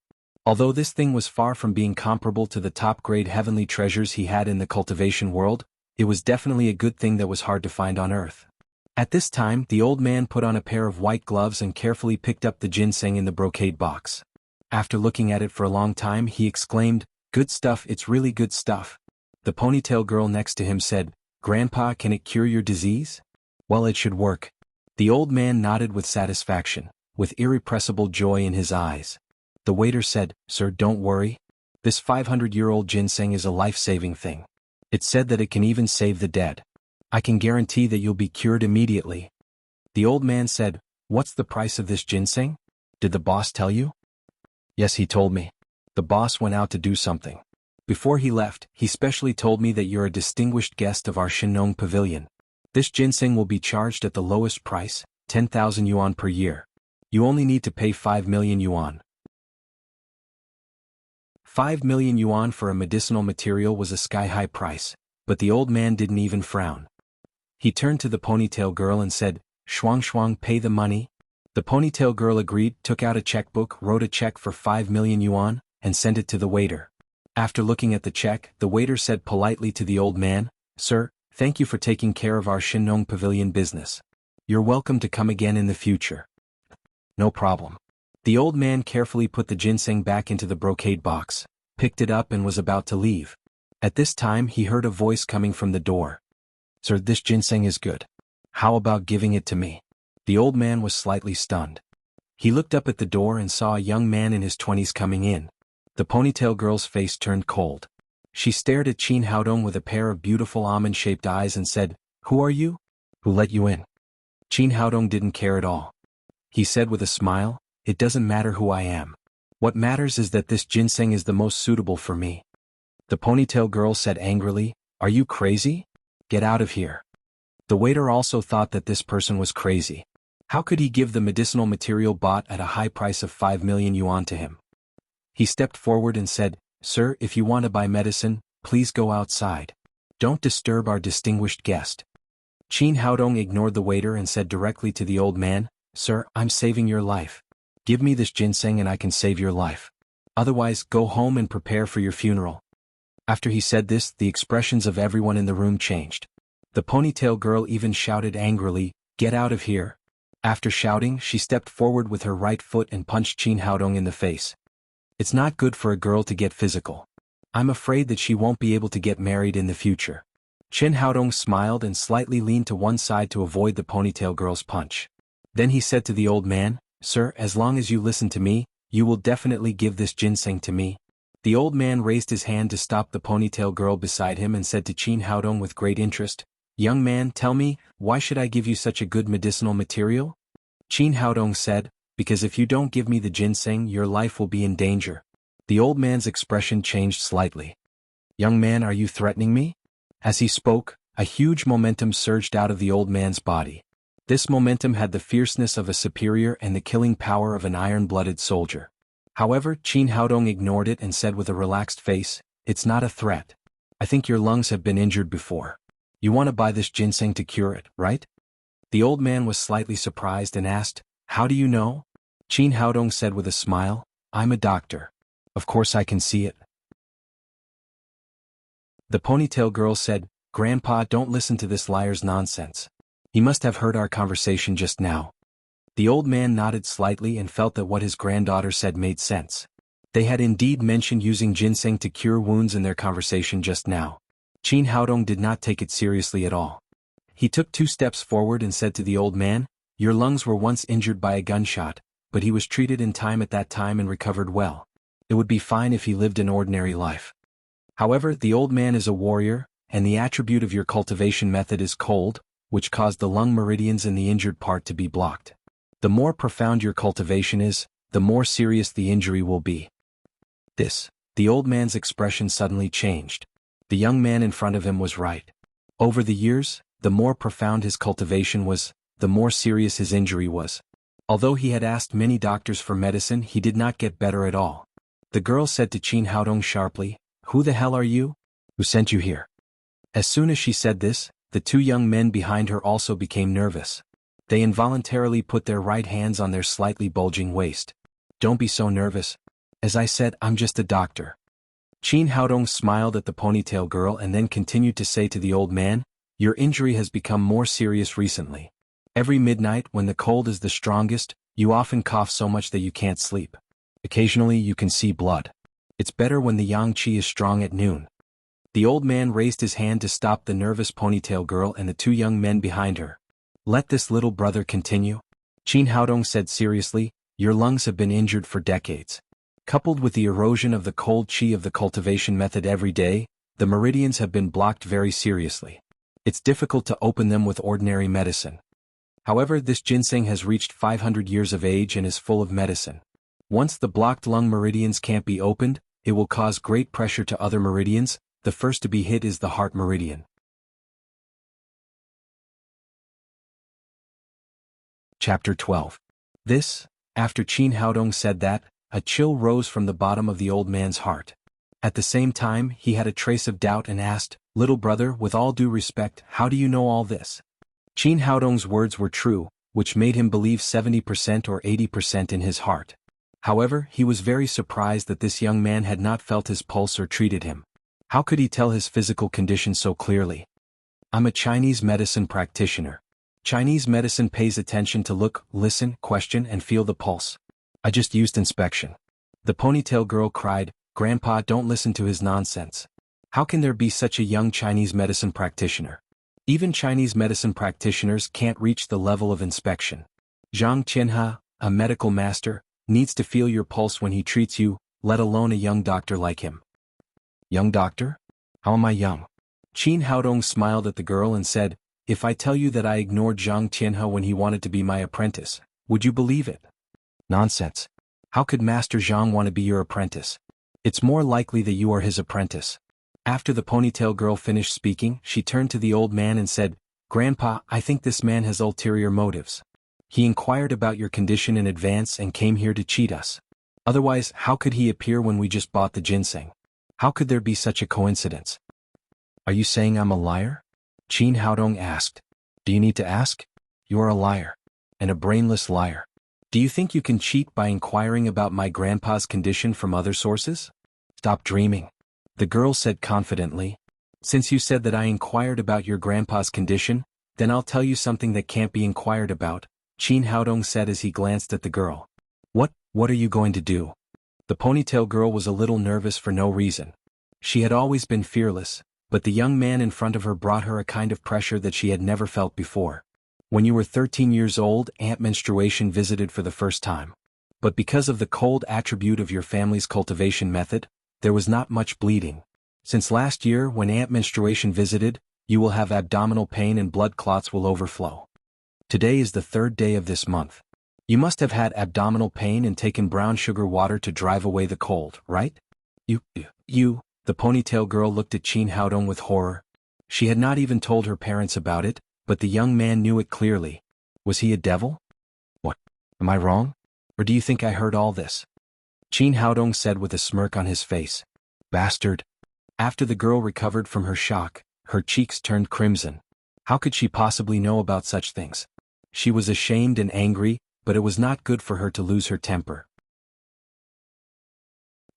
A: Although this thing was far from being comparable to the top-grade heavenly treasures he had in the cultivation world, it was definitely a good thing that was hard to find on Earth. At this time, the old man put on a pair of white gloves and carefully picked up the ginseng in the brocade box. After looking at it for a long time, he exclaimed, "Good stuff, it's really good stuff." The ponytail girl next to him said, "Grandpa, can it cure your disease?" "Well, it should work." The old man nodded with satisfaction, with irrepressible joy in his eyes. The waiter said, "Sir, don't worry. This 500-year-old ginseng is a life-saving thing. It's said that it can even save the dead. I can guarantee that you'll be cured immediately." The old man said, "What's the price of this ginseng? Did the boss tell you?" "Yes, he told me. The boss went out to do something. Before he left, he specially told me that you're a distinguished guest of our Shinnong pavilion. This ginseng will be charged at the lowest price, 10,000 yuan per year. You only need to pay 5 million yuan. 5 million yuan for a medicinal material was a sky-high price, but the old man didn't even frown. He turned to the ponytail girl and said, "Shuang, pay the money." The ponytail girl agreed, took out a checkbook, wrote a check for 5 million yuan, and sent it to the waiter. After looking at the check, the waiter said politely to the old man, "Sir, thank you for taking care of our Shinnong pavilion business. You're welcome to come again in the future." "No problem." The old man carefully put the ginseng back into the brocade box, picked it up and was about to leave. At this time he heard a voice coming from the door. "Sir, this ginseng is good. How about giving it to me?" The old man was slightly stunned. He looked up at the door and saw a young man in his 20s coming in. The ponytail girl's face turned cold. She stared at Qin Haodong with a pair of beautiful almond-shaped eyes and said, "Who are you? Who let you in?" Qin Haodong didn't care at all. He said with a smile, "It doesn't matter who I am. What matters is that this ginseng is the most suitable for me." The ponytail girl said angrily, "Are you crazy? Get out of here." The waiter also thought that this person was crazy. How could he give the medicinal material bought at a high price of 5 million yuan to him? He stepped forward and said, "Sir, if you want to buy medicine, please go outside. Don't disturb our distinguished guest." Qin Haodong ignored the waiter and said directly to the old man, "Sir, I'm saving your life. Give me this ginseng and I can save your life. Otherwise, go home and prepare for your funeral." After he said this, the expressions of everyone in the room changed. The ponytail girl even shouted angrily, "Get out of here." After shouting, she stepped forward with her right foot and punched Qin Haodong in the face. It's not good for a girl to get physical. I'm afraid that she won't be able to get married in the future. Qin Haodong smiled and slightly leaned to one side to avoid the ponytail girl's punch. Then he said to the old man, "Sir, as long as you listen to me, you will definitely give this ginseng to me." The old man raised his hand to stop the ponytail girl beside him and said to Qin Haodong with great interest, "Young man, tell me, why should I give you such a good medicinal material?" Qin Haodong said, "Because if you don't give me the ginseng, your life will be in danger." The old man's expression changed slightly. "Young man, are you threatening me?" As he spoke, a huge momentum surged out of the old man's body. This momentum had the fierceness of a superior and the killing power of an iron-blooded soldier. However, Qin Haodong ignored it and said with a relaxed face, "It's not a threat. I think your lungs have been injured before. You want to buy this ginseng to cure it, right?" The old man was slightly surprised and asked, "How do you know?" Qin Haodong said with a smile, "I'm a doctor. Of course I can see it." The ponytail girl said, "Grandpa, don't listen to this liar's nonsense. He must have heard our conversation just now." The old man nodded slightly and felt that what his granddaughter said made sense. They had indeed mentioned using ginseng to cure wounds in their conversation just now. Qin Haodong did not take it seriously at all. He took 2 steps forward and said to the old man, "Your lungs were once injured by a gunshot, but he was treated in time at that time and recovered well. It would be fine if he lived an ordinary life. However, the old man is a warrior, and the attribute of your cultivation method is cold, which caused the lung meridians in the injured part to be blocked. The more profound your cultivation is, the more serious the injury will be." The old man's expression suddenly changed. The young man in front of him was right. Over the years, the more profound his cultivation was, the more serious his injury was. Although he had asked many doctors for medicine, he did not get better at all. The girl said to Qin Haodong sharply, "Who the hell are you? Who sent you here?" As soon as she said this, the 2 young men behind her also became nervous. They involuntarily put their right hands on their slightly bulging waist. "Don't be so nervous. As I said, I'm just a doctor." Qin Haodong smiled at the ponytail girl and then continued to say to the old man, "Your injury has become more serious recently. Every midnight when the cold is the strongest, you often cough so much that you can't sleep. Occasionally you can see blood. It's better when the yang qi is strong at noon." The old man raised his hand to stop the nervous ponytail girl and the 2 young men behind her. "Let this little brother continue." Qin Haodong said seriously, "Your lungs have been injured for decades. Coupled with the erosion of the cold qi of the cultivation method every day, the meridians have been blocked very seriously. It's difficult to open them with ordinary medicine. However, this ginseng has reached 500 years of age and is full of medicine. Once the blocked lung meridians can't be opened, it will cause great pressure to other meridians. The first to be hit is the heart meridian." Chapter 12. After Qin Haodong said that, a chill rose from the bottom of the old man's heart. At the same time, he had a trace of doubt and asked, "Little brother, with all due respect, how do you know all this?" Qin Haodong's words were true, which made him believe 70% or 80% in his heart. However, he was very surprised that this young man had not felt his pulse or treated him. How could he tell his physical condition so clearly? "I'm a Chinese medicine practitioner. Chinese medicine pays attention to look, listen, question and feel the pulse. I just used inspection." The ponytail girl cried, "Grandpa, don't listen to his nonsense. How can there be such a young Chinese medicine practitioner? Even Chinese medicine practitioners can't reach the level of inspection. Zhang Qianhe, a medical master, needs to feel your pulse when he treats you, let alone a young doctor like him." "Young doctor? How am I young?" Qin Haodong smiled at the girl and said, "If I tell you that I ignored Zhang Qianhe when he wanted to be my apprentice, would you believe it?" "Nonsense. How could Master Zhang want to be your apprentice? It's more likely that you are his apprentice." After the ponytail girl finished speaking, she turned to the old man and said, "Grandpa, I think this man has ulterior motives. He inquired about your condition in advance and came here to cheat us. Otherwise, how could he appear when we just bought the ginseng? How could there be such a coincidence?" "Are you saying I'm a liar?" Qin Haodong asked. "Do you need to ask? You are a liar. And a brainless liar. Do you think you can cheat by inquiring about my grandpa's condition from other sources? Stop dreaming." The girl said confidently. "Since you said that I inquired about your grandpa's condition, then I'll tell you something that can't be inquired about," Qin Haodong said as he glanced at the girl. What are you going to do?" The ponytail girl was a little nervous for no reason. She had always been fearless, but the young man in front of her brought her a kind of pressure that she had never felt before. When you were 13 years old, Aunt Menstruation visited for the first time. But because of the cold attribute of your family's cultivation method, there was not much bleeding. Since last year, when Aunt Menstruation visited, you will have abdominal pain and blood clots will overflow. Today is the 3rd day of this month. You must have had abdominal pain and taken brown sugar water to drive away the cold, right? You, the ponytail girl looked at Qin Haodong with horror. She had not even told her parents about it, but the young man knew it clearly. Was he a devil? What? Am I wrong? Or do you think I heard all this? Qin Haodong said with a smirk on his face. Bastard. After the girl recovered from her shock, her cheeks turned crimson. How could she possibly know about such things? She was ashamed and angry, but it was not good for her to lose her temper.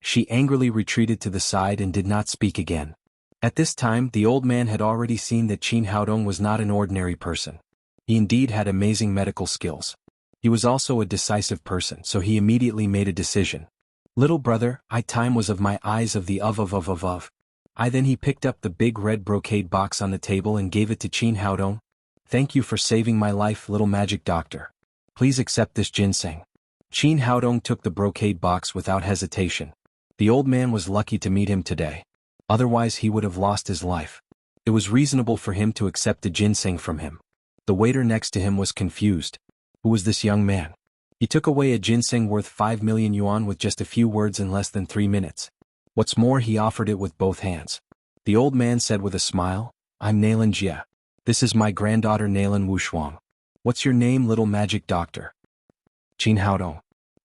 A: She angrily retreated to the side and did not speak again. At this time, the old man had already seen that Qin Haodong was not an ordinary person. He indeed had amazing medical skills. He was also a decisive person, so he immediately made a decision. Little brother, time was of my eyes of the of. Then he picked up the big red brocade box on the table and gave it to Qin Haodong. Thank you for saving my life, little magic doctor. Please accept this ginseng. Qin Haodong took the brocade box without hesitation. The old man was lucky to meet him today. Otherwise he would have lost his life. It was reasonable for him to accept the ginseng from him. The waiter next to him was confused. Who was this young man? He took away a ginseng worth 5 million yuan with just a few words in less than 3 minutes. What's more, he offered it with both hands. The old man said with a smile, I'm Nailan Jie. This is my granddaughter Nailan Wushuang. What's your name, little magic doctor? Qin Haodong.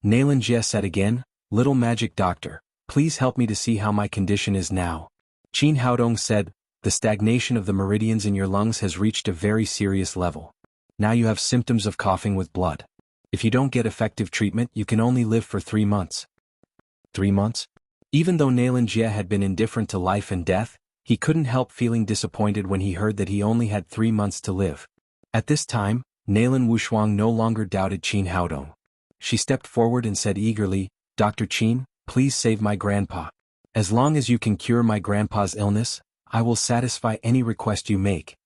A: Nailan Jie said again, little magic doctor, please help me to see how my condition is now. Qin Haodong said, the stagnation of the meridians in your lungs has reached a very serious level. Now you have symptoms of coughing with blood. If you don't get effective treatment, you can only live for 3 months. 3 months? Even though Nailan Jie had been indifferent to life and death, he couldn't help feeling disappointed when he heard that he only had 3 months to live. At this time, Nailan Wushuang no longer doubted Qin Haodong. She stepped forward and said eagerly, Dr. Qin, please save my grandpa. As long as you can cure my grandpa's illness, I will satisfy any request you make.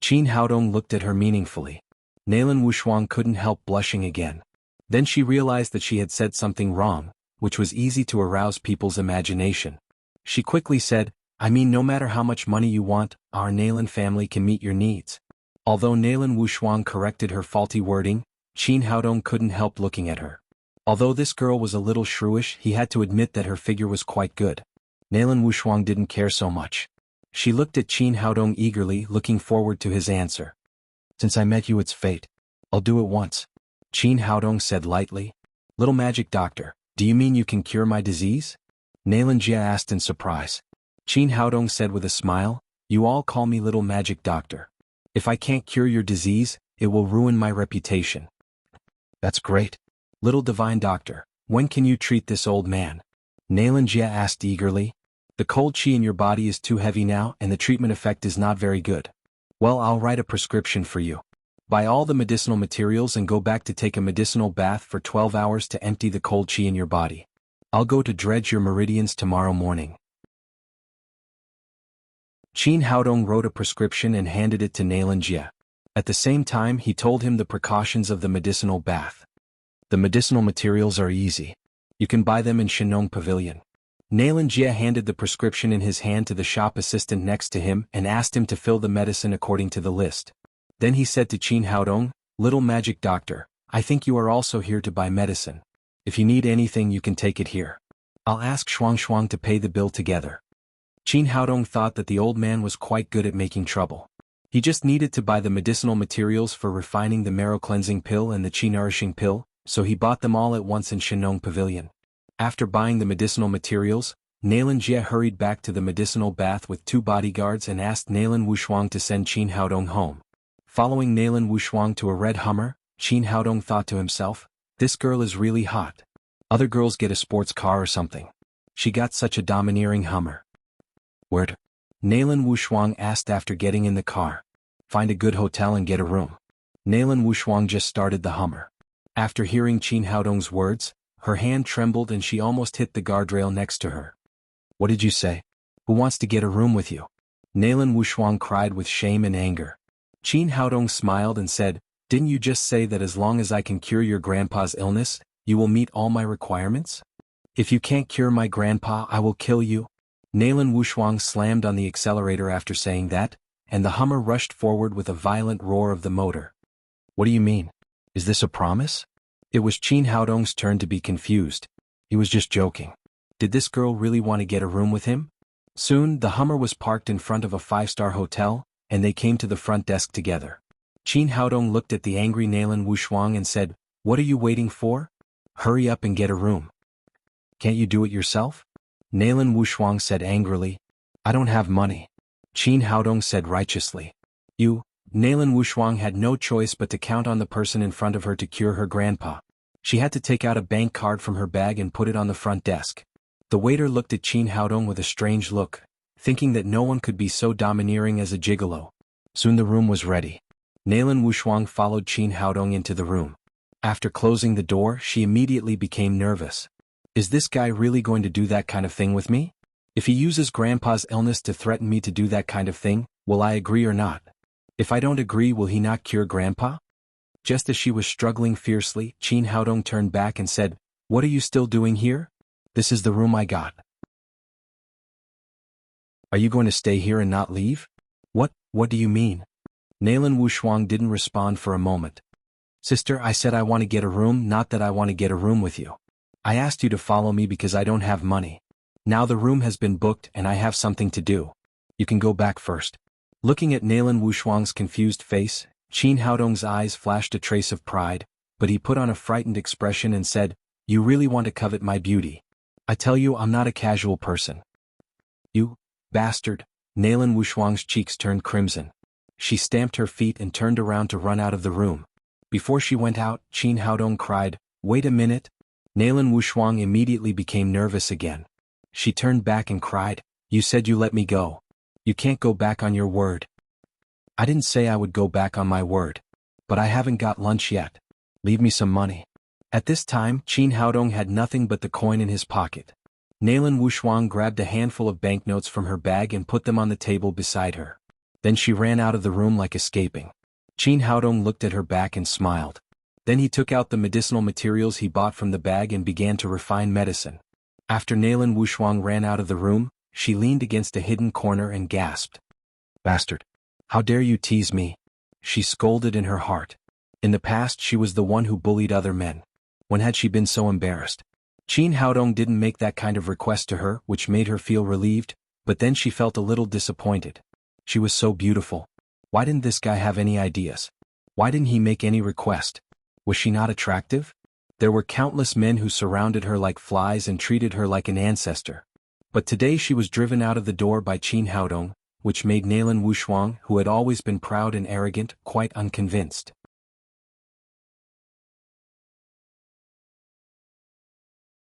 A: Qin Haodong looked at her meaningfully. Nailan Wushuang couldn't help blushing again. Then she realized that she had said something wrong, which was easy to arouse people's imagination. She quickly said, I mean, no matter how much money you want, our Nailan family can meet your needs. Although Nailan Wushuang corrected her faulty wording, Qin Haodong couldn't help looking at her. Although this girl was a little shrewish, he had to admit that her figure was quite good. Nailan Wushuang didn't care so much. She looked at Qin Haodong eagerly, looking forward to his answer. Since I met you, it's fate. I'll do it once. Qin Haodong said lightly. Little magic doctor, do you mean you can cure my disease? Nailan Jie asked in surprise. Qin Haodong said with a smile, you all call me little magic doctor. If I can't cure your disease, it will ruin my reputation. That's great. Little divine doctor, when can you treat this old man? Nailan Jie asked eagerly. The cold qi in your body is too heavy now and the treatment effect is not very good. Well, I'll write a prescription for you. Buy all the medicinal materials and go back to take a medicinal bath for 12 hours to empty the cold qi in your body. I'll go to dredge your meridians tomorrow morning. Qin Haodong wrote a prescription and handed it to Nailan Jie. At the same time, he told him the precautions of the medicinal bath. The medicinal materials are easy. You can buy them in Shenong Pavilion. Nailan Jie handed the prescription in his hand to the shop assistant next to him and asked him to fill the medicine according to the list. Then he said to Qin Haodong, little magic doctor, I think you are also here to buy medicine. If you need anything, you can take it here. I'll ask Shuang to pay the bill together. Qin Haodong thought that the old man was quite good at making trouble. He just needed to buy the medicinal materials for refining the marrow cleansing pill and the qi nourishing pill, so he bought them all at once in Shenong Pavilion. After buying the medicinal materials, Nailan Jie hurried back to the medicinal bath with 2 bodyguards and asked Nailan Wushuang to send Qin Haodong home. Following Nailan Wushuang to a red Hummer, Qin Haodong thought to himself, this girl is really hot. Other girls get a sports car or something. She got such a domineering Hummer. Where to? Nailan Wushuang asked after getting in the car. Find a good hotel and get a room. Nailan Wushuang just started the Hummer. After hearing Qin Haodong's words, her hand trembled and she almost hit the guardrail next to her. What did you say? Who wants to get a room with you? Nailan Wushuang cried with shame and anger. Qin Haodong smiled and said, Didn't you just say that as long as I can cure your grandpa's illness, you will meet all my requirements? If you can't cure my grandpa, I will kill you. Nalan Wushuang slammed on the accelerator after saying that, and the Hummer rushed forward with a violent roar of the motor. What do you mean? Is this a promise? It was Qin Haodong's turn to be confused. He was just joking. Did this girl really want to get a room with him? Soon, the Hummer was parked in front of a five-star hotel, and they came to the front desk together. Qin Haodong looked at the angry Nalan Wushuang and said, "What are you waiting for? Hurry up and get a room. Can't you do it yourself?" Nalan Wushuang said angrily. "I don't have money." Qin Haodong said righteously. Nalan Wushuang had no choice but to count on the person in front of her to cure her grandpa. She had to take out a bank card from her bag and put it on the front desk. The waiter looked at Qin Haodong with a strange look, thinking that no one could be so domineering as a gigolo. Soon the room was ready. Nalan Wushuang followed Qin Haodong into the room. After closing the door, she immediately became nervous. Is this guy really going to do that kind of thing with me? If he uses Grandpa's illness to threaten me to do that kind of thing, will I agree or not? If I don't agree, will he not cure Grandpa? Just as she was struggling fiercely, Qin Haodong turned back and said, "What are you still doing here? This is the room I got. Are you going to stay here and not leave?" What do you mean?" Nalan Wushuang didn't respond for a moment. "Sister, I said I want to get a room, not that I want to get a room with you. I asked you to follow me because I don't have money. Now the room has been booked and I have something to do. You can go back first." Looking at Nalan Wushuang's confused face, Qin Haodong's eyes flashed a trace of pride, but he put on a frightened expression and said, "You really want to covet my beauty? I tell you I'm not a casual person." "You bastard." Nalan Wushuang's cheeks turned crimson. She stamped her feet and turned around to run out of the room. Before she went out, Qin Haodong cried, "Wait a minute." Nalan Wushuang immediately became nervous again. She turned back and cried, "You said you let me go. You can't go back on your word." "I didn't say I would go back on my word. But I haven't got lunch yet. Leave me some money." At this time, Qin Haodong had nothing but the coin in his pocket. Nalan Wushuang grabbed a handful of banknotes from her bag and put them on the table beside her. Then she ran out of the room like escaping. Qin Haodong looked at her back and smiled. Then he took out the medicinal materials he bought from the bag and began to refine medicine. After Nalan Wushuang ran out of the room, she leaned against a hidden corner and gasped. "Bastard! How dare you tease me?" she scolded in her heart. In the past she was the one who bullied other men. When had she been so embarrassed? Qin Haodong didn't make that kind of request to her, which made her feel relieved, but then she felt a little disappointed. She was so beautiful. Why didn't this guy have any ideas? Why didn't he make any request? Was she not attractive? There were countless men who surrounded her like flies and treated her like an ancestor. But today she was driven out of the door by Qin Haodong, which made Nalan Wushuang, who had always been proud and arrogant, quite unconvinced.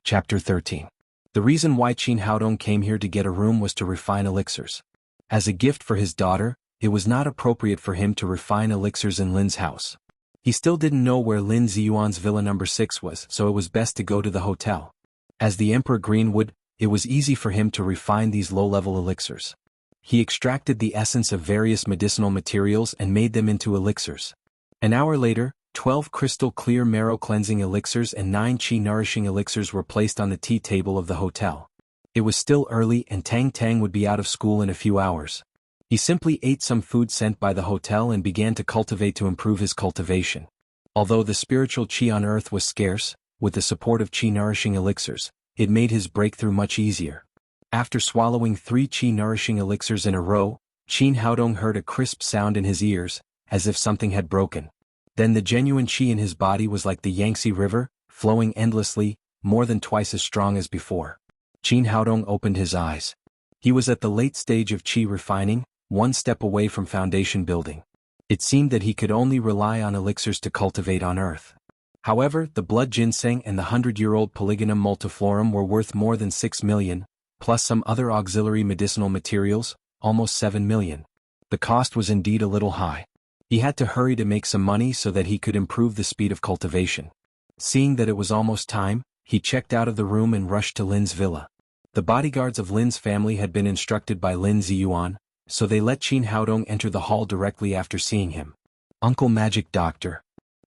A: Chapter 13. The reason why Qin Haodong came here to get a room was to refine elixirs. As a gift for his daughter, it was not appropriate for him to refine elixirs in Lin's house. He still didn't know where Lin Ziyuan's villa number 6 was, so it was best to go to the hotel. As the Emperor Greenwood, it was easy for him to refine these low-level elixirs. He extracted the essence of various medicinal materials and made them into elixirs. An hour later, 12 crystal-clear marrow-cleansing elixirs and 9 qi-nourishing elixirs were placed on the tea table of the hotel. It was still early and Tang Tang would be out of school in a few hours. He simply ate some food sent by the hotel and began to cultivate to improve his cultivation. Although the spiritual qi on earth was scarce, with the support of qi-nourishing elixirs, it made his breakthrough much easier. After swallowing 3 qi-nourishing elixirs in a row, Qin Haodong heard a crisp sound in his ears, as if something had broken. Then the genuine qi in his body was like the Yangtze River, flowing endlessly, more than twice as strong as before. Qin Haodong opened his eyes. He was at the late stage of qi refining, one step away from foundation building. It seemed that he could only rely on elixirs to cultivate on earth. However, the blood ginseng and the 100-year-old Polygonum multiflorum were worth more than 6 million, plus some other auxiliary medicinal materials, almost 7 million. The cost was indeed a little high. He had to hurry to make some money so that he could improve the speed of cultivation. Seeing that it was almost time, he checked out of the room and rushed to Lin's villa. The bodyguards of Lin's family had been instructed by Lin Ziyuan, so they let Qin Haodong enter the hall directly after seeing him. "Uncle Magic Doctor,"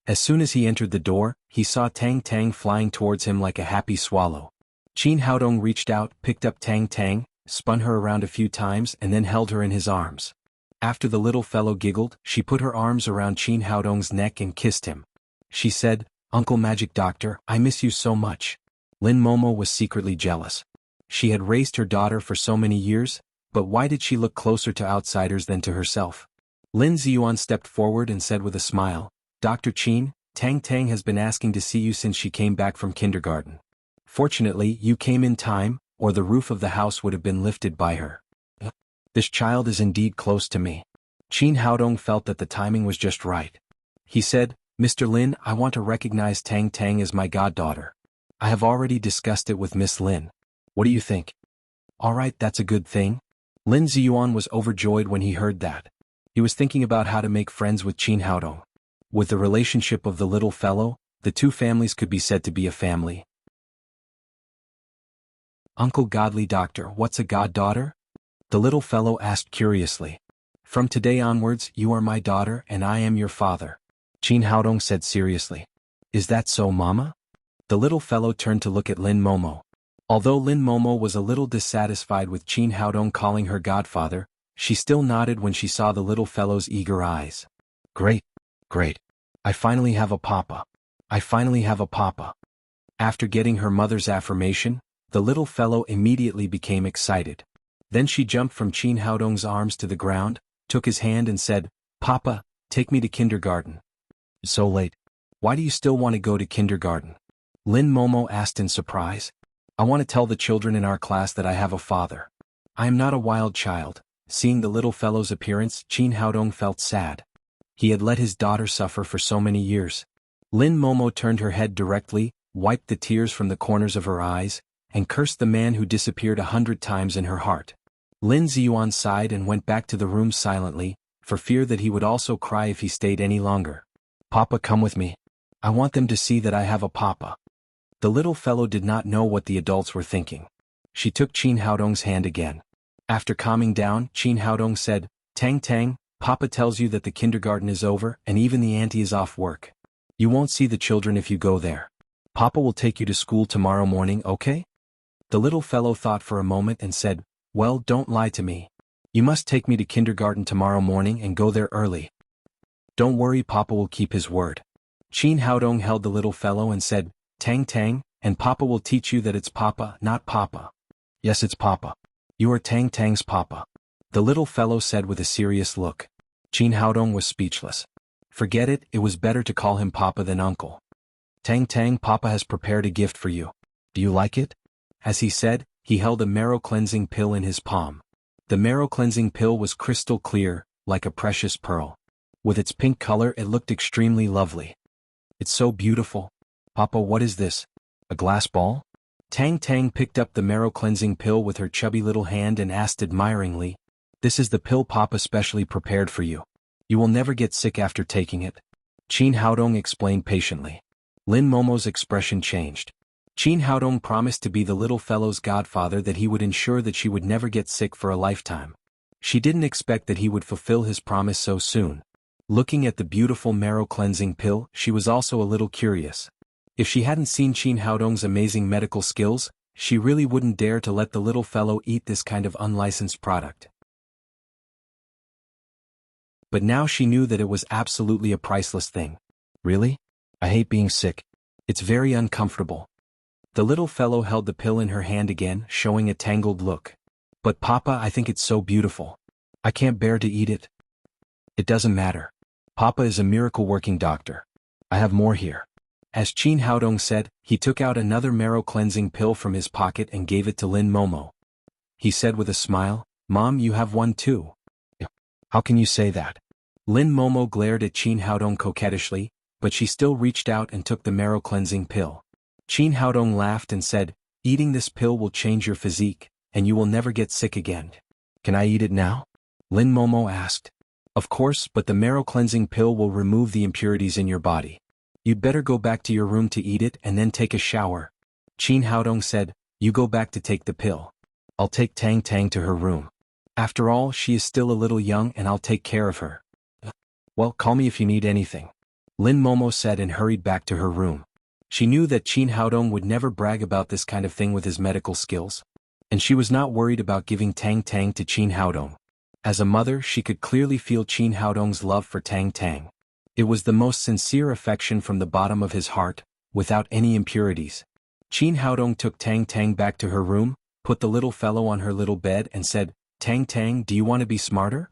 A: As soon as he entered the door, he saw Tang Tang flying towards him like a happy swallow. Qin Haodong reached out, picked up Tang Tang, spun her around a few times and then held her in his arms. After the little fellow giggled, she put her arms around Qin Haodong's neck and kissed him. She said, "Uncle Magic Doctor, I miss you so much." Lin Momo was secretly jealous. She had raised her daughter for so many years, but why did she look closer to outsiders than to herself? Lin Ziyuan stepped forward and said with a smile, "Dr. Qin, Tang Tang has been asking to see you since she came back from kindergarten. Fortunately, you came in time, or the roof of the house would have been lifted by her. This child is indeed close to me." Qin Haodong felt that the timing was just right. He said, "Mr. Lin, I want to recognize Tang Tang as my goddaughter. I have already discussed it with Miss Lin. What do you think?" "All right, that's a good thing." Lin Ziyuan was overjoyed when he heard that. He was thinking about how to make friends with Qin Haodong. With the relationship of the little fellow, the two families could be said to be a family. "Uncle Godly Doctor, what's a goddaughter?" the little fellow asked curiously. "From today onwards, you are my daughter and I am your father," Qin Haodong said seriously. "Is that so, Mama?" The little fellow turned to look at Lin Momo. Although Lin Momo was a little dissatisfied with Qin Haodong calling her godfather, she still nodded when she saw the little fellow's eager eyes. "Great, great. I finally have a papa. I finally have a papa." After getting her mother's affirmation, the little fellow immediately became excited. Then she jumped from Qin Haodong's arms to the ground, took his hand and said, "Papa, take me to kindergarten." "So late. Why do you still want to go to kindergarten?" Lin Momo asked in surprise. "I want to tell the children in our class that I have a father. I am not a wild child." Seeing the little fellow's appearance, Qin Haodong felt sad. He had let his daughter suffer for so many years. Lin Momo turned her head directly, wiped the tears from the corners of her eyes, and cursed the man who disappeared 100 times in her heart. Lin Ziyuan sighed and went back to the room silently, for fear that he would also cry if he stayed any longer. "Papa, come with me. I want them to see that I have a papa." The little fellow did not know what the adults were thinking. She took Qin Haodong's hand again. After calming down, Qin Haodong said, "Tang Tang, Papa tells you that the kindergarten is over and even the auntie is off work. You won't see the children if you go there. Papa will take you to school tomorrow morning, okay?" The little fellow thought for a moment and said, "Well, don't lie to me. You must take me to kindergarten tomorrow morning and go there early." "Don't worry, Papa will keep his word." Qin Haodong held the little fellow and said, "Tang Tang, and Papa will teach you that it's Papa, not Papa." "Yes, it's Papa. You are Tang Tang's Papa," the little fellow said with a serious look. Qin Haodong was speechless. Forget it, it was better to call him Papa than Uncle. "Tang Tang, Papa has prepared a gift for you. Do you like it?" As he said, he held a marrow-cleansing pill in his palm. The marrow-cleansing pill was crystal clear, like a precious pearl. With its pink color it looked extremely lovely. "It's so beautiful. Papa, what is this? A glass ball?" Tang Tang picked up the marrow-cleansing pill with her chubby little hand and asked admiringly, "This is the pill Papa specially prepared for you. You will never get sick after taking it." Qin Haodong explained patiently. Lin Momo's expression changed. Qin Haodong promised to be the little fellow's godfather, that he would ensure that she would never get sick for a lifetime. She didn't expect that he would fulfill his promise so soon. Looking at the beautiful marrow-cleansing pill, she was also a little curious. If she hadn't seen Qin Haodong's amazing medical skills, she really wouldn't dare to let the little fellow eat this kind of unlicensed product. But now she knew that it was absolutely a priceless thing. "Really? I hate being sick. It's very uncomfortable." The little fellow held the pill in her hand again, showing a tangled look. "But Papa, I think it's so beautiful. I can't bear to eat it." "It doesn't matter. Papa is a miracle-working doctor. I have more here." As Qin Haodong said, he took out another marrow-cleansing pill from his pocket and gave it to Lin Momo. He said with a smile, "Mom, you have one too." "How can you say that?" Lin Momo glared at Qin Haodong coquettishly, but she still reached out and took the marrow-cleansing pill. Qin Haodong laughed and said, "Eating this pill will change your physique, and you will never get sick again." "Can I eat it now?" Lin Momo asked. "Of course, but the marrow-cleansing pill will remove the impurities in your body. You'd better go back to your room to eat it and then take a shower." Qin Haodong said, "You go back to take the pill. I'll take Tang Tang to her room. After all, she is still a little young and I'll take care of her. Well, call me if you need anything." Lin Momo said and hurried back to her room. She knew that Qin Haodong would never brag about this kind of thing with his medical skills. And she was not worried about giving Tang Tang to Qin Haodong. As a mother, she could clearly feel Qin Haodong's love for Tang Tang. It was the most sincere affection from the bottom of his heart, without any impurities. Qin Haodong took Tang Tang back to her room, put the little fellow on her little bed and said, "Tang Tang, do you want to be smarter?"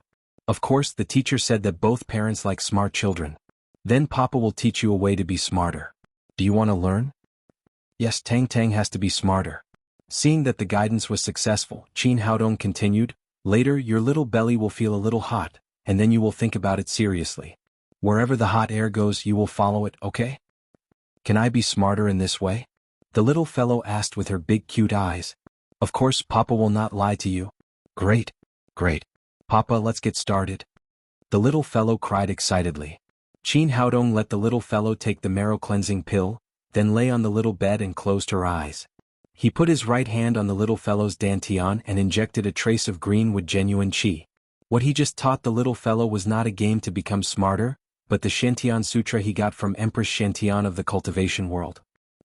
A: Of course, the teacher said that both parents like smart children. "Then Papa will teach you a way to be smarter. Do you want to learn?" Yes, Tang Tang has to be smarter. Seeing that the guidance was successful, Qin Haodong continued, "Later your little belly will feel a little hot, and then you will think about it seriously. Wherever the hot air goes you will follow it, okay? Can I be smarter in this way?" The little fellow asked with her big cute eyes. "Of course Papa will not lie to you." "Great, great. Papa, let's get started." The little fellow cried excitedly. Qin Haodong let the little fellow take the marrow cleansing pill, then lay on the little bed and closed her eyes. He put his right hand on the little fellow's dantian and injected a trace of green with genuine qi. What he just taught the little fellow was not a game to become smarter, but the Shantian Sutra he got from Empress Shantian of the cultivation world.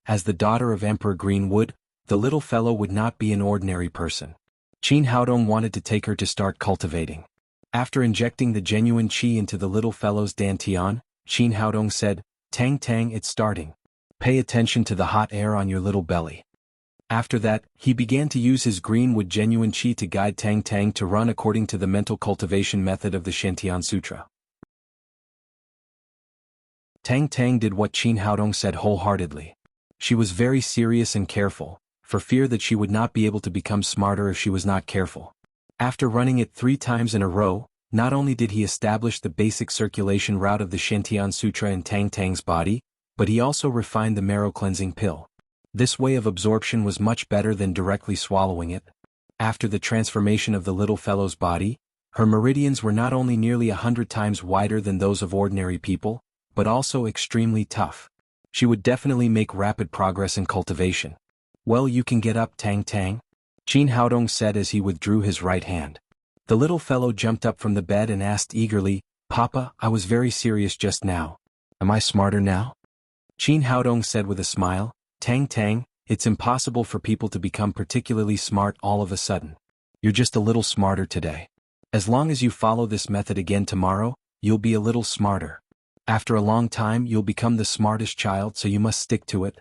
A: As the daughter of Emperor Greenwood, the little fellow would not be an ordinary person. Qin Haodong wanted to take her to start cultivating. After injecting the genuine qi into the little fellow's dantian, Qin Haodong said, "Tang Tang, it's starting. Pay attention to the hot air on your little belly." After that, he began to use his greenwood genuine qi to guide Tang Tang to run according to the mental cultivation method of the Shantian Sutra. Tang Tang did what Qin Haodong said wholeheartedly. She was very serious and careful, for fear that she would not be able to become smarter if she was not careful. After running it 3 times in a row, not only did he establish the basic circulation route of the Shantian Sutra in Tang Tang's body, but he also refined the marrow cleansing pill. This way of absorption was much better than directly swallowing it. After the transformation of the little fellow's body, her meridians were not only nearly 100 times wider than those of ordinary people, but also extremely tough. She would definitely make rapid progress in cultivation. "Well, you can get up, Tang Tang," Qin Haodong said as he withdrew his right hand. The little fellow jumped up from the bed and asked eagerly, "Papa, I was very serious just now. Am I smarter now?" Qin Haodong said with a smile, "Tang Tang, it's impossible for people to become particularly smart all of a sudden. You're just a little smarter today. As long as you follow this method again tomorrow, you'll be a little smarter. After a long time you'll become the smartest child, so you must stick to it."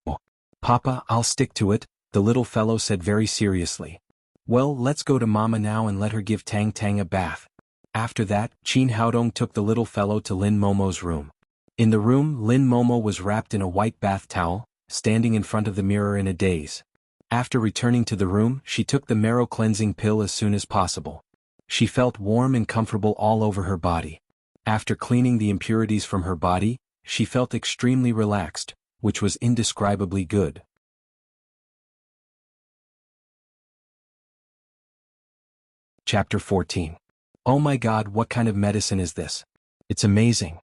A: "Oh, Papa, I'll stick to it," the little fellow said very seriously. "Well, let's go to Mama now and let her give Tang Tang a bath." After that, Qin Haodong took the little fellow to Lin Momo's room. In the room, Lin Momo was wrapped in a white bath towel, standing in front of the mirror in a daze. After returning to the room, she took the marrow cleansing pill as soon as possible. She felt warm and comfortable all over her body. After cleaning the impurities from her body, she felt extremely relaxed, which was indescribably good. Chapter 14. Oh my God, what kind of medicine is this? It's amazing.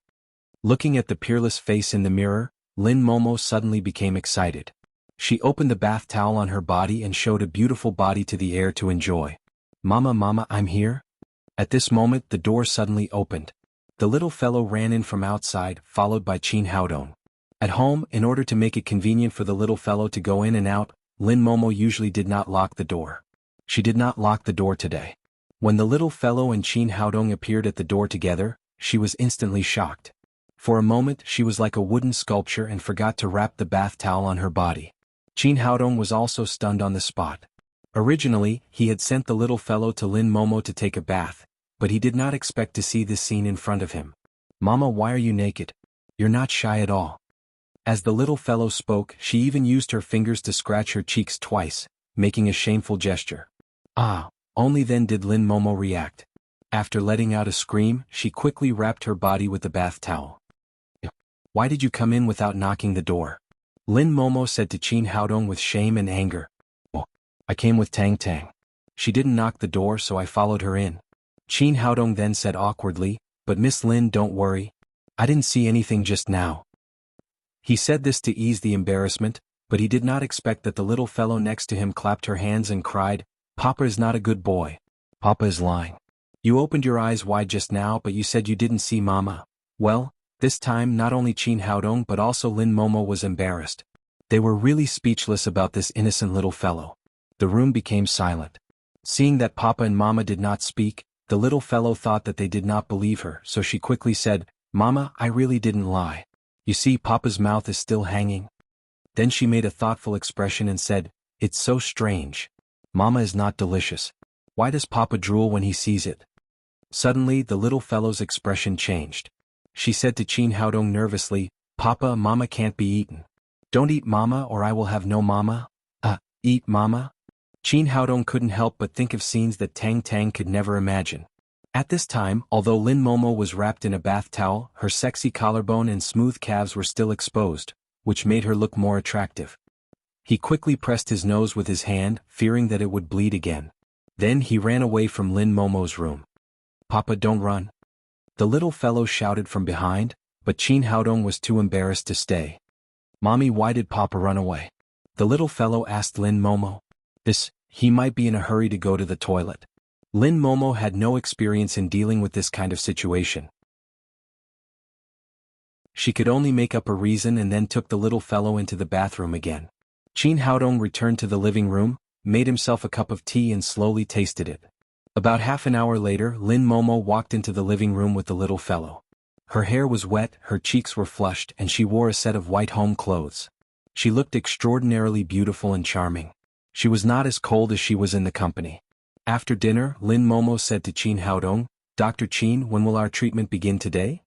A: Looking at the peerless face in the mirror, Lin Momo suddenly became excited. She opened the bath towel on her body and showed a beautiful body to the air to enjoy. "Mama, Mama, I'm here." At this moment the door suddenly opened. The little fellow ran in from outside, followed by Qin Haodong. At home, in order to make it convenient for the little fellow to go in and out, Lin Momo usually did not lock the door. She did not lock the door today. When the little fellow and Qin Haodong appeared at the door together, she was instantly shocked. For a moment she was like a wooden sculpture and forgot to wrap the bath towel on her body. Qin Haodong was also stunned on the spot. Originally, he had sent the little fellow to Lin Momo to take a bath, but he did not expect to see this scene in front of him. "Mama, why are you naked? You're not shy at all." As the little fellow spoke, she even used her fingers to scratch her cheeks twice, making a shameful gesture. Ah, only then did Lin Momo react. After letting out a scream, she quickly wrapped her body with the bath towel. "Why did you come in without knocking the door?" Lin Momo said to Qin Haodong with shame and anger. "Oh, I came with Tang Tang. She didn't knock the door, so I followed her in." Qin Haodong then said awkwardly, "But Miss Lin, don't worry. I didn't see anything just now." He said this to ease the embarrassment, but he did not expect that the little fellow next to him clapped her hands and cried, "Papa is not a good boy. Papa is lying. You opened your eyes wide just now, but you said you didn't see Mama. Well, This time not only Qin Haodong but also Lin Momo was embarrassed. They were really speechless about this innocent little fellow. The room became silent. Seeing that Papa and Mama did not speak, the little fellow thought that they did not believe her, so she quickly said, "Mama, I really didn't lie. You see, Papa's mouth is still hanging." Then she made a thoughtful expression and said, "It's so strange. Mama is not delicious. Why does Papa drool when he sees it?" Suddenly the little fellow's expression changed. She said to Qin Haodong nervously, "Papa, Mama can't be eaten. Don't eat Mama or I will have no Mama." Eat Mama? Qin Haodong couldn't help but think of scenes that Tang Tang could never imagine. At this time, although Lin Momo was wrapped in a bath towel, her sexy collarbone and smooth calves were still exposed, which made her look more attractive. He quickly pressed his nose with his hand, fearing that it would bleed again. Then he ran away from Lin Momo's room. "Papa, don't run!" The little fellow shouted from behind, but Qin Haodong was too embarrassed to stay. "Mommy, why did Papa run away?" The little fellow asked Lin Momo. He might be in a hurry to go to the toilet. Lin Momo had no experience in dealing with this kind of situation. She could only make up a reason and then took the little fellow into the bathroom again. Qin Haodong returned to the living room, made himself a cup of tea and slowly tasted it. About half an hour later, Lin Momo walked into the living room with the little fellow. Her hair was wet, her cheeks were flushed, and she wore a set of white home clothes. She looked extraordinarily beautiful and charming. She was not as cold as she was in the company. After dinner, Lin Momo said to Qin Haodong, "Dr. Qin, when will our treatment begin today?"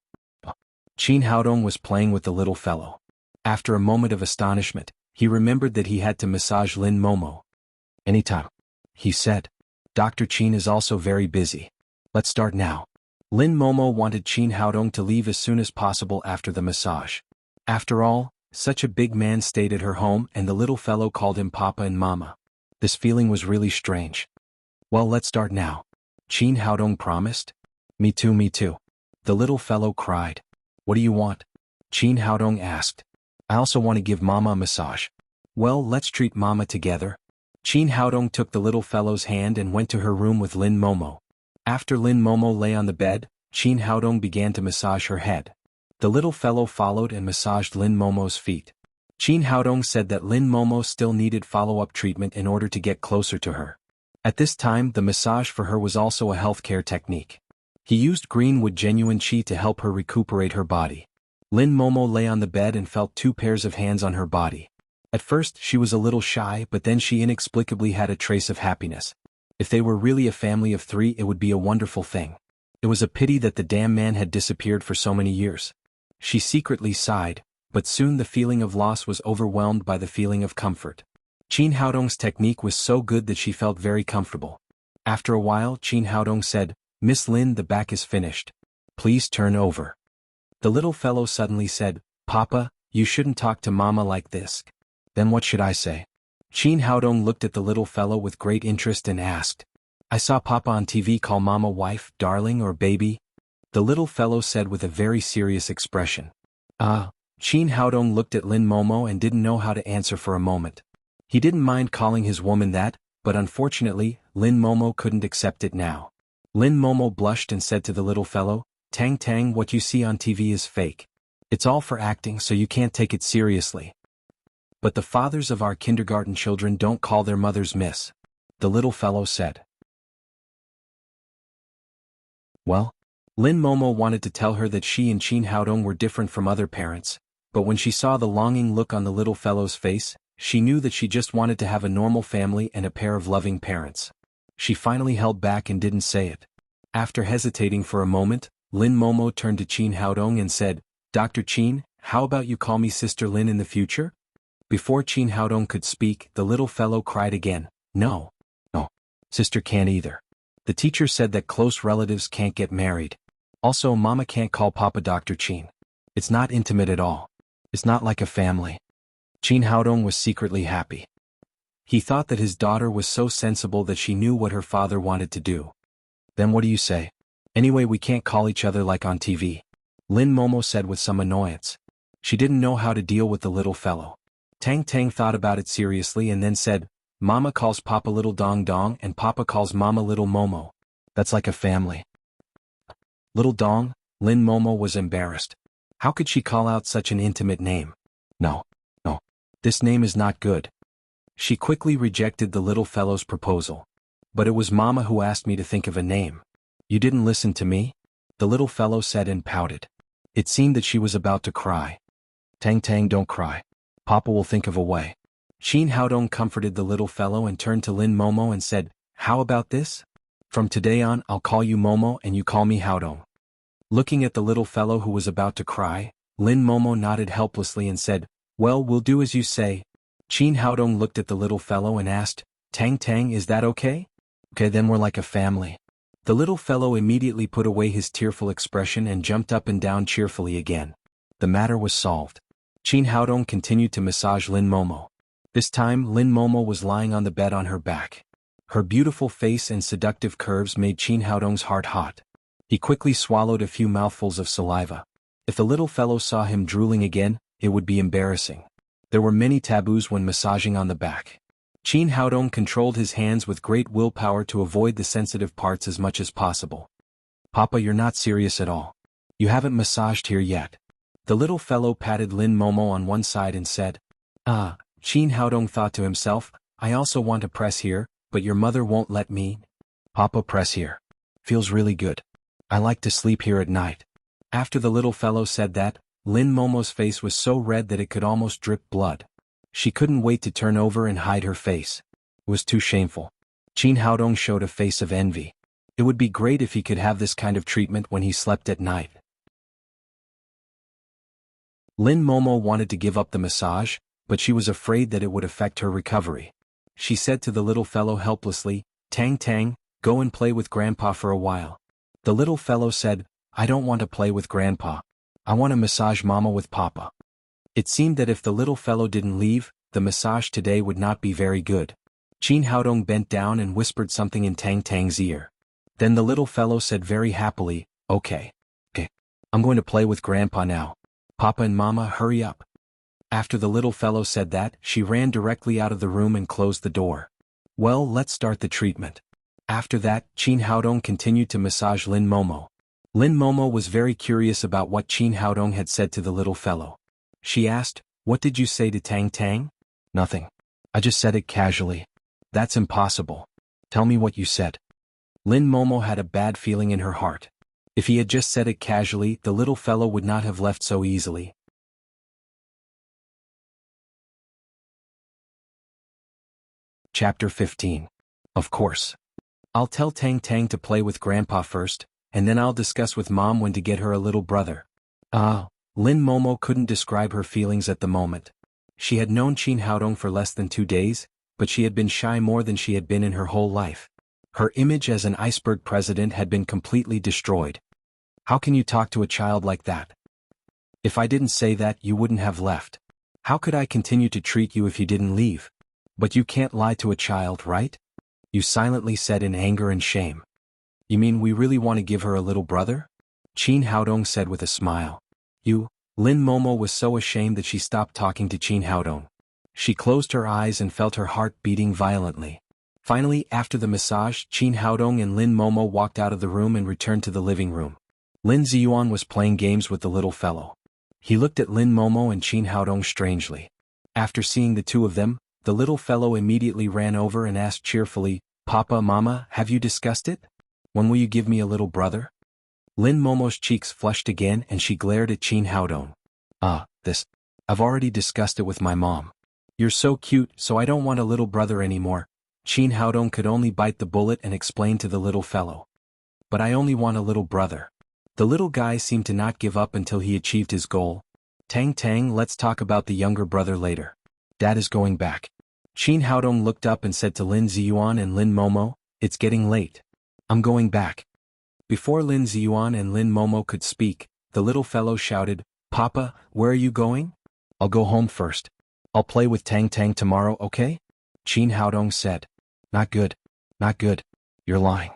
A: Qin Haodong was playing with the little fellow. After a moment of astonishment, he remembered that he had to massage Lin Momo. "Anytime," he said. "Dr. Qin is also very busy. Let's start now." Lin Momo wanted Qin Haodong to leave as soon as possible after the massage. After all, such a big man stayed at her home and the little fellow called him Papa and Mama. This feeling was really strange. "Well, let's start now," Qin Haodong promised. Me too, me too." The little fellow cried. "What do you want?" Qin Haodong asked. "I also want to give Mama a massage." "Well, let's treat Mama together." Qin Haodong took the little fellow's hand and went to her room with Lin Momo. After Lin Momo lay on the bed, Qin Haodong began to massage her head. The little fellow followed and massaged Lin Momo's feet. Qin Haodong said that Lin Momo still needed follow-up treatment in order to get closer to her. At this time, the massage for her was also a healthcare technique. He used greenwood genuine qi to help her recuperate her body. Lin Momo lay on the bed and felt two pairs of hands on her body. At first, she was a little shy, but then she inexplicably had a trace of happiness. If they were really a family of three, it would be a wonderful thing. It was a pity that the damn man had disappeared for so many years. She secretly sighed, but soon the feeling of loss was overwhelmed by the feeling of comfort. Qin Haodong's technique was so good that she felt very comfortable. After a while, Qin Haodong said, "Miss Lin, the back is finished. Please turn over." The little fellow suddenly said, "Papa, you shouldn't talk to Mama like this." "Then what should I say?" Qin Haodong looked at the little fellow with great interest and asked, "I saw Papa on TV call Mama wife, darling or baby." The little fellow said with a very serious expression. Qin Haodong looked at Lin Momo and didn't know how to answer for a moment. He didn't mind calling his woman that, but unfortunately, Lin Momo couldn't accept it now. Lin Momo blushed and said to the little fellow, "Tang Tang, what you see on TV is fake. It's all for acting, so you can't take it seriously." "But the fathers of our kindergarten children don't call their mothers miss," the little fellow said. Well, Lin Momo wanted to tell her that she and Qin Haodong were different from other parents, but when she saw the longing look on the little fellow's face, she knew that she just wanted to have a normal family and a pair of loving parents. She finally held back and didn't say it. After hesitating for a moment, Lin Momo turned to Qin Haodong and said, "Dr. Qin, how about you call me Sister Lin in the future?" Before Qin Haodong could speak, the little fellow cried again, No, sister can't either. The teacher said that close relatives can't get married. Also, Mama can't call Papa Dr. Qin. It's not intimate at all. It's not like a family." Qin Haodong was secretly happy. He thought that his daughter was so sensible that she knew what her father wanted to do. "Then what do you say? Anyway, we can't call each other like on TV," Lin Momo said with some annoyance. She didn't know how to deal with the little fellow. Tang Tang thought about it seriously and then said, "Mama calls Papa Little Dong Dong and Papa calls Mama Little Momo. That's like a family." Little Dong, Lin Momo was embarrassed. How could she call out such an intimate name? No, no. This name is not good. She quickly rejected the little fellow's proposal. But it was Mama who asked me to think of a name. You didn't listen to me? The little fellow said and pouted. It seemed that she was about to cry. Tang Tang, don't cry. Papa will think of a way. Qin Haodong comforted the little fellow and turned to Lin Momo and said, how about this? From today on, I'll call you Momo and you call me Haodong. Looking at the little fellow who was about to cry, Lin Momo nodded helplessly and said, well, we'll do as you say. Qin Haodong looked at the little fellow and asked, Tang Tang, is that okay? Okay, then we're like a family. The little fellow immediately put away his tearful expression and jumped up and down cheerfully again. The matter was solved. Qin Haodong continued to massage Lin Momo. This time, Lin Momo was lying on the bed on her back. Her beautiful face and seductive curves made Qin Haodong's heart hot. He quickly swallowed a few mouthfuls of saliva. If the little fellow saw him drooling again, it would be embarrassing. There were many taboos when massaging on the back. Qin Haodong controlled his hands with great willpower to avoid the sensitive parts as much as possible. Papa, you're not serious at all. You haven't massaged here yet. The little fellow patted Lin Momo on one side and said, ah. Qin Haodong thought to himself, I also want to press here, but your mother won't let me. Papa, press here. Feels really good. I like to sleep here at night. After the little fellow said that, Lin Momo's face was so red that it could almost drip blood. She couldn't wait to turn over and hide her face. It was too shameful. Qin Haodong showed a face of envy. It would be great if he could have this kind of treatment when he slept at night. Lin Momo wanted to give up the massage, but she was afraid that it would affect her recovery. She said to the little fellow helplessly, Tang Tang, go and play with Grandpa for a while. The little fellow said, I don't want to play with Grandpa. I want to massage Mama with Papa. It seemed that if the little fellow didn't leave, the massage today would not be very good. Qin Haodong bent down and whispered something in Tang Tang's ear. Then the little fellow said very happily, okay. I'm going to play with Grandpa now. Papa and Mama, hurry up. After the little fellow said that, she ran directly out of the room and closed the door. Well, let's start the treatment. After that, Qin Haodong continued to massage Lin Momo. Lin Momo was very curious about what Qin Haodong had said to the little fellow. She asked, what did you say to Tang Tang? Nothing. I just said it casually. That's impossible. Tell me what you said. Lin Momo had a bad feeling in her heart. If he had just said it casually, the little fellow would not have left so easily. Chapter 15. Of course. I'll tell Tang Tang to play with Grandpa first, and then I'll discuss with Mom when to get her a little brother. Lin Momo couldn't describe her feelings at the moment. She had known Qin Haodong for less than 2 days, but she had been shy more than she had been in her whole life. Her image as an iceberg president had been completely destroyed. How can you talk to a child like that? If I didn't say that, you wouldn't have left. How could I continue to treat you if you didn't leave? But you can't lie to a child, right? You silently said in anger and shame. You mean we really want to give her a little brother? Qin Haodong said with a smile. Lin Momo was so ashamed that she stopped talking to Qin Haodong. She closed her eyes and felt her heart beating violently. Finally, after the massage, Qin Haodong and Lin Momo walked out of the room and returned to the living room. Lin Ziyuan was playing games with the little fellow. He looked at Lin Momo and Qin Haodong strangely. After seeing the two of them, the little fellow immediately ran over and asked cheerfully, Papa, Mama, have you discussed it? When will you give me a little brother? Lin Momo's cheeks flushed again and she glared at Qin Haodong. I've already discussed it with my mom. You're so cute, so I don't want a little brother anymore. Qin Haodong could only bite the bullet and explain to the little fellow. But I only want a little brother. The little guy seemed to not give up until he achieved his goal. Tang Tang, let's talk about the younger brother later. Dad is going back. Qin Haodong looked up and said to Lin Ziyuan and Lin Momo, it's getting late. I'm going back. Before Lin Ziyuan and Lin Momo could speak, the little fellow shouted, Papa, where are you going? I'll go home first. I'll play with Tang Tang tomorrow, okay? Qin Haodong said. Not good. Not good. You're lying.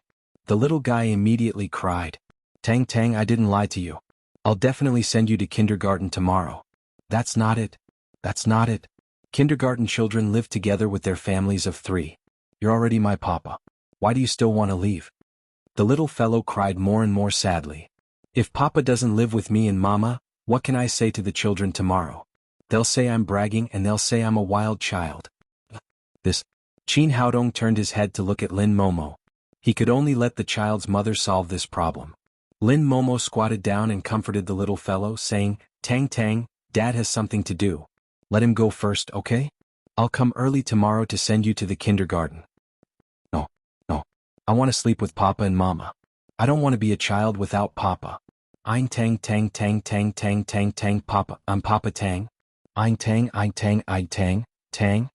A: The little guy immediately cried. Tang Tang, I didn't lie to you. I'll definitely send you to kindergarten tomorrow. That's not it. That's not it. Kindergarten children live together with their families of 3. You're already my papa. Why do you still want to leave? The little fellow cried more and more sadly. If Papa doesn't live with me and Mama, What can I say to the children tomorrow? They'll say I'm bragging and they'll say I'm a wild child. This. Qin Haodong turned his head to look at Lin Momo. He could only let the child's mother solve this problem. Lin Momo squatted down and comforted the little fellow, saying, Tang Tang, Dad has something to do. Let him go first, okay? I'll come early tomorrow to send you to the kindergarten. No. I want to sleep with Papa and Mama. I don't want to be a child without Papa. Ein Tang Tang Tang Tang Tang Tang Tang Papa, I'm Papa Tang. Ein Tang Tang.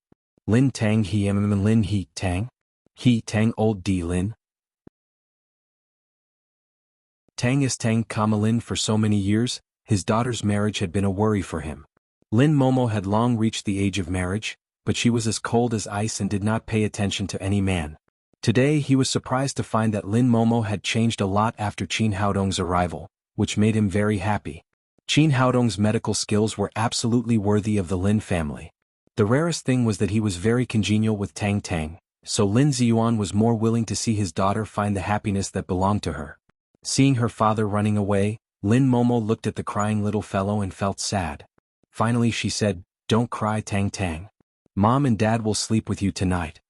A: Lin Tang He Lin He Tang. He Tang Old D Lin. Tang is Tang, Lin. For so many years, his daughter's marriage had been a worry for him. Lin Momo had long reached the age of marriage, but she was as cold as ice and did not pay attention to any man. Today he was surprised to find that Lin Momo had changed a lot after Qin Haodong's arrival, which made him very happy. Qin Haodong's medical skills were absolutely worthy of the Lin family. The rarest thing was that he was very congenial with Tang Tang, so Lin Ziyuan was more willing to see his daughter find the happiness that belonged to her. Seeing her father running away, Lin Momo looked at the crying little fellow and felt sad. Finally she said, Don't cry, Tang Tang. Mom and Dad will sleep with you tonight.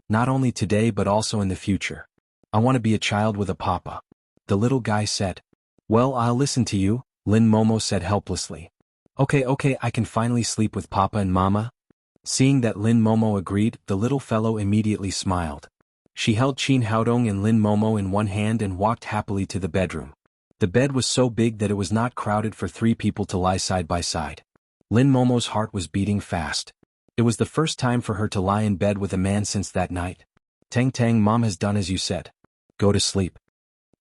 A: Not only today but also in the future. I want to be a child with a papa. The little guy said. Well, I'll listen to you, Lin Momo said helplessly. Okay, I can finally sleep with Papa and Mama. Seeing that Lin Momo agreed, the little fellow immediately smiled. She held Qin Haodong and Lin Momo in one hand and walked happily to the bedroom. The bed was so big that it was not crowded for 3 people to lie side by side. Lin Momo's heart was beating fast. It was the first time for her to lie in bed with a man since that night. Tang Tang, Mom has done as you said. Go to sleep.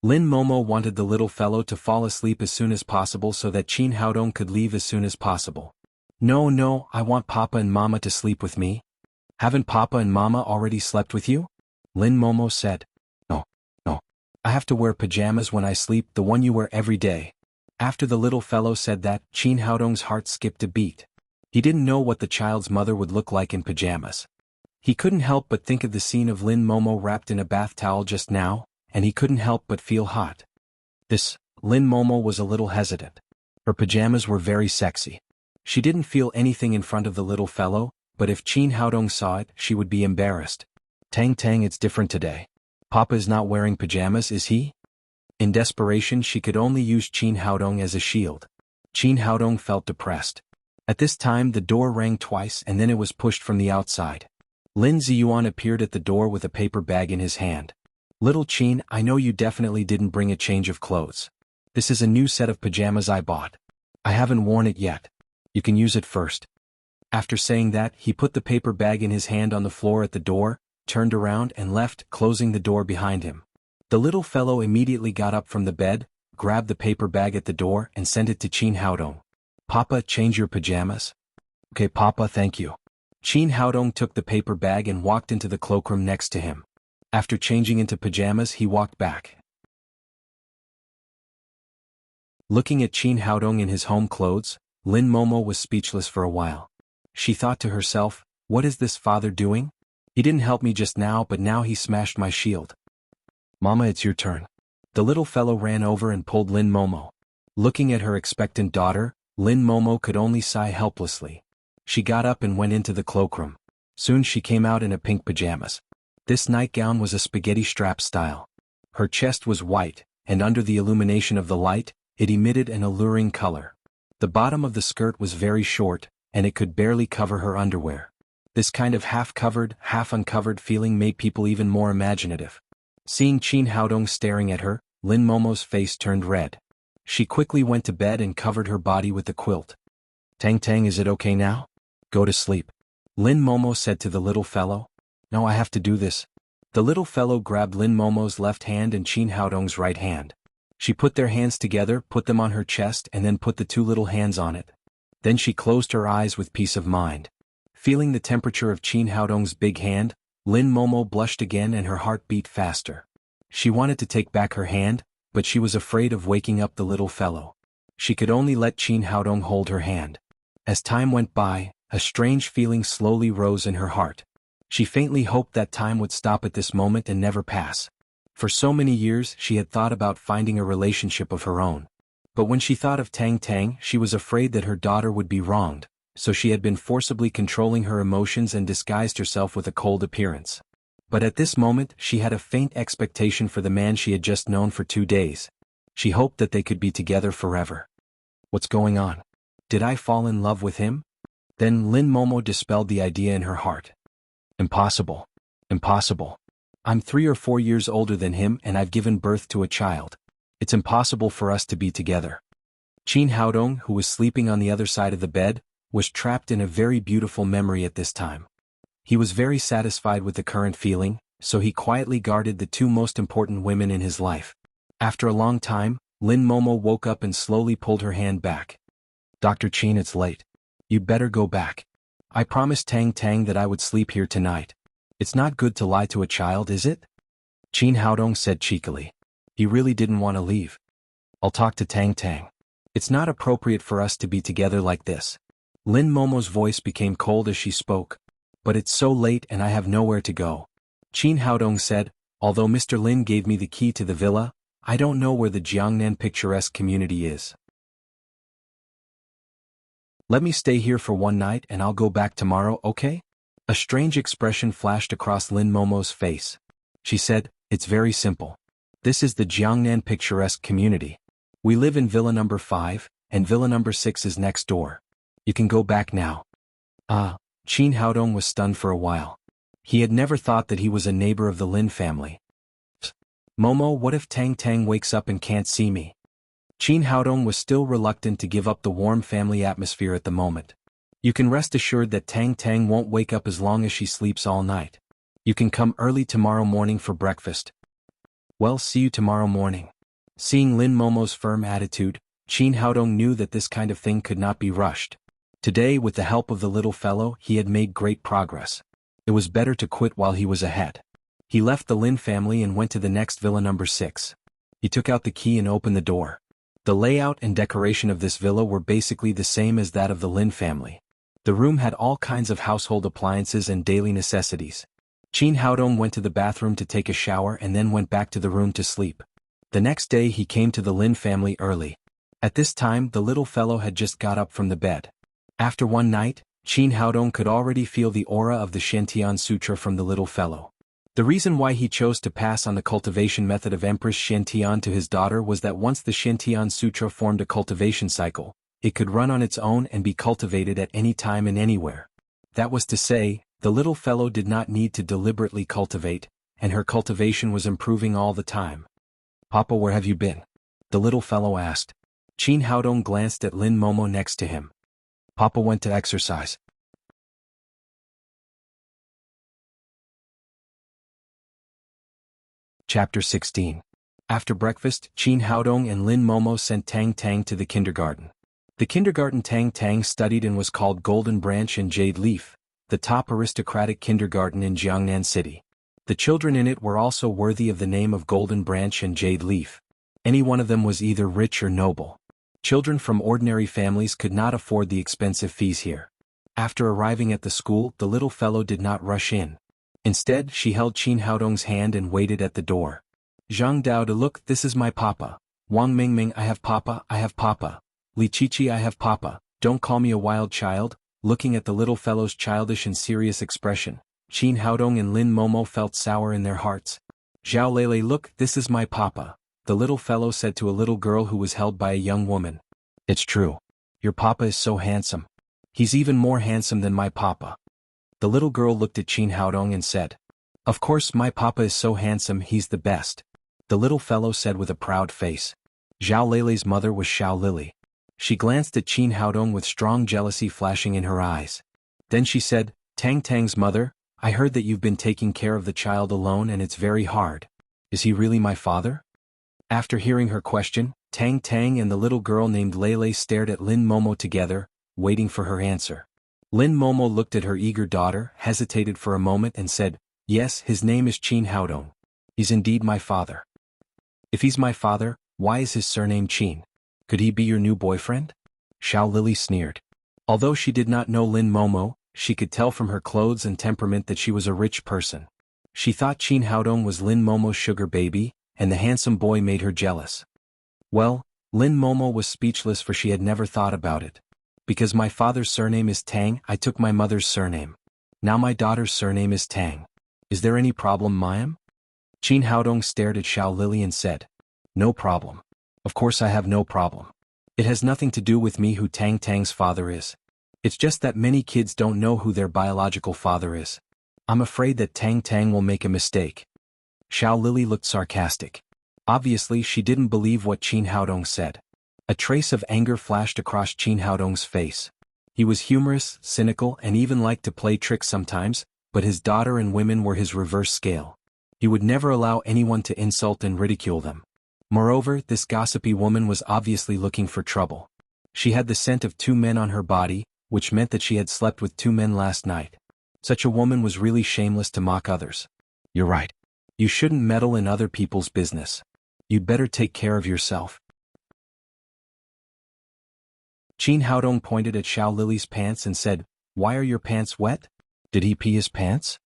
A: Lin Momo wanted the little fellow to fall asleep as soon as possible so that Qin Haodong could leave as soon as possible. No, I want Papa and Mama to sleep with me. Haven't Papa and Mama already slept with you? Lin Momo said. No. I have to wear pajamas when I sleep, the one you wear every day. After the little fellow said that, Qin Haodong's heart skipped a beat. He didn't know what the child's mother would look like in pajamas. He couldn't help but think of the scene of Lin Momo wrapped in a bath towel just now, and he couldn't help but feel hot. Lin Momo was a little hesitant. Her pajamas were very sexy. She didn't feel anything in front of the little fellow, but if Qin Haodong saw it, she would be embarrassed. Tang Tang, it's different today. Papa is not wearing pajamas, is he? In desperation she could only use Qin Haodong as a shield. Qin Haodong felt depressed. At this time the door rang twice and then it was pushed from the outside. Lin Ziyuan appeared at the door with a paper bag in his hand. Little Qin, I know you definitely didn't bring a change of clothes. This is a new set of pajamas I bought. I haven't worn it yet. You can use it first. After saying that, he put the paper bag in his hand on the floor at the door, turned around and left, closing the door behind him. The little fellow immediately got up from the bed, grabbed the paper bag at the door and sent it to Qin Haodong. Papa, change your pajamas? Okay Papa, thank you. Qin Haodong took the paper bag and walked into the cloakroom next to him. After changing into pajamas he walked back. Looking at Qin Haodong in his home clothes, Lin Momo was speechless for a while. She thought to herself, what is this father doing? He didn't help me just now but now he smashed my shield. Mama, it's your turn. The little fellow ran over and pulled Lin Momo. Looking at her expectant daughter, Lin Momo could only sigh helplessly. She got up and went into the cloakroom. Soon she came out in a pink pajamas. This nightgown was a spaghetti strap style. Her chest was white, and under the illumination of the light, it emitted an alluring color. The bottom of the skirt was very short, and it could barely cover her underwear. This kind of half-covered, half-uncovered feeling made people even more imaginative. Seeing Qin Haodong staring at her, Lin Momo's face turned red. She quickly went to bed and covered her body with the quilt. Tang Tang, is it okay now? Go to sleep. Lin Momo said to the little fellow. No, I have to do this. The little fellow grabbed Lin Momo's left hand and Qin Haodong's right hand. She put their hands together, put them on her chest and then put the 2 little hands on it. Then she closed her eyes with peace of mind. Feeling the temperature of Qin Haodong's big hand, Lin Momo blushed again and her heart beat faster. She wanted to take back her hand, but she was afraid of waking up the little fellow. She could only let Qin Haodong hold her hand. As time went by, a strange feeling slowly rose in her heart. She faintly hoped that time would stop at this moment and never pass. For so many years she had thought about finding a relationship of her own. But when she thought of Tang Tang, she was afraid that her daughter would be wronged, so she had been forcibly controlling her emotions and disguised herself with a cold appearance. But at this moment she had a faint expectation for the man she had just known for 2 days. She hoped that they could be together forever. What's going on? Did I fall in love with him? Then Lin Momo dispelled the idea in her heart. Impossible. Impossible. I'm 3 or 4 years older than him and I've given birth to a child. It's impossible for us to be together. Qin Haodong, who was sleeping on the other side of the bed, was trapped in a very beautiful memory at this time. He was very satisfied with the current feeling, so he quietly guarded the 2 most important women in his life. After a long time, Lin Momo woke up and slowly pulled her hand back. Dr. Qin, it's late. You'd better go back. I promised Tang Tang that I would sleep here tonight. It's not good to lie to a child, is it? Qin Haodong said cheekily. He really didn't want to leave. I'll talk to Tang Tang. It's not appropriate for us to be together like this. Lin Momo's voice became cold as she spoke. But it's so late and I have nowhere to go. Qin Haodong said, although Mr. Lin gave me the key to the villa, I don't know where the Jiangnan picturesque community is. Let me stay here for 1 night and I'll go back tomorrow, okay? A strange expression flashed across Lin Momo's face. She said, it's very simple. This is the Jiangnan picturesque community. We live in Villa number 5, and Villa number 6 is next door. You can go back now. Qin Haodong was stunned for a while. He had never thought that he was a neighbor of the Lin family. Momo, what if Tang Tang wakes up and can't see me? Qin Haodong was still reluctant to give up the warm family atmosphere at the moment. You can rest assured that Tang Tang won't wake up as long as she sleeps all night. You can come early tomorrow morning for breakfast. Well, see you tomorrow morning. Seeing Lin Momo's firm attitude, Qin Haodong knew that this kind of thing could not be rushed. Today, with the help of the little fellow, he had made great progress. It was better to quit while he was ahead. He left the Lin family and went to the next villa number 6. He took out the key and opened the door. The layout and decoration of this villa were basically the same as that of the Lin family. The room had all kinds of household appliances and daily necessities. Qin Haodong went to the bathroom to take a shower and then went back to the room to sleep. The next day he came to the Lin family early. At this time the little fellow had just got up from the bed. After 1 night, Qin Haodong could already feel the aura of the Shantian Sutra from the little fellow. The reason why he chose to pass on the cultivation method of Empress Shantian to his daughter was that once the Shantian Sutra formed a cultivation cycle, it could run on its own and be cultivated at any time and anywhere. That was to say, the little fellow did not need to deliberately cultivate, and her cultivation was improving all the time. Papa, where have you been? The little fellow asked. Qin Haodong glanced at Lin Momo next to him. Papa went to exercise. Chapter 16. After breakfast, Qin Haodong and Lin Momo sent Tang Tang to the kindergarten. The kindergarten Tang Tang studied in was called Golden Branch and Jade Leaf, the top aristocratic kindergarten in Jiangnan City. The children in it were also worthy of the name of Golden Branch and Jade Leaf. Any one of them was either rich or noble. Children from ordinary families could not afford the expensive fees here. After arriving at the school, the little fellow did not rush in. Instead, she held Qin Haodong's hand and waited at the door. Zhang Dao, look, this is my papa. Wang Mingming, I have papa, I have papa. Li Qiqi, I have papa. Don't call me a wild child. Looking at the little fellow's childish and serious expression, Qin Haodong and Lin Momo felt sour in their hearts. Zhao Lele, look, this is my papa, the little fellow said to a little girl who was held by a young woman. It's true. Your papa is so handsome. He's even more handsome than my papa. The little girl looked at Qin Haodong and said, Of course my papa is so handsome, he's the best. The little fellow said with a proud face. Zhao Lele's mother was Xiao Lily. She glanced at Qin Haodong with strong jealousy flashing in her eyes. Then she said, Tang Tang's mother, I heard that you've been taking care of the child alone and it's very hard. Is he really my father? After hearing her question, Tang Tang and the little girl named Lele stared at Lin Momo together, waiting for her answer. Lin Momo looked at her eager daughter, hesitated for a moment and said, Yes, his name is Qin Haodong. He's indeed my father. If he's my father, why is his surname Qin? Could he be your new boyfriend? Xiao Lily sneered. Although she did not know Lin Momo, she could tell from her clothes and temperament that she was a rich person. She thought Qin Haodong was Lin Momo's sugar baby, and the handsome boy made her jealous. Well, Lin Momo was speechless, for she had never thought about it. Because my father's surname is Tang, I took my mother's surname. Now my daughter's surname is Tang. Is there any problem, ma'am? Qin Haodong stared at Xiao Lili and said, No problem. Of course I have no problem. It has nothing to do with me who Tang Tang's father is. It's just that many kids don't know who their biological father is. I'm afraid that Tang Tang will make a mistake. Xiao Lili looked sarcastic. Obviously she didn't believe what Qin Haodong said. A trace of anger flashed across Qin Haodong's face. He was humorous, cynical, and even liked to play tricks sometimes, but his daughter and women were his reverse scale. He would never allow anyone to insult and ridicule them. Moreover, this gossipy woman was obviously looking for trouble. She had the scent of 2 men on her body, which meant that she had slept with 2 men last night. Such a woman was really shameless to mock others. You're right. You shouldn't meddle in other people's business. You'd better take care of yourself. Qin Haodong pointed at Xiao Lili's pants and said, Why are your pants wet? Did he pee his pants?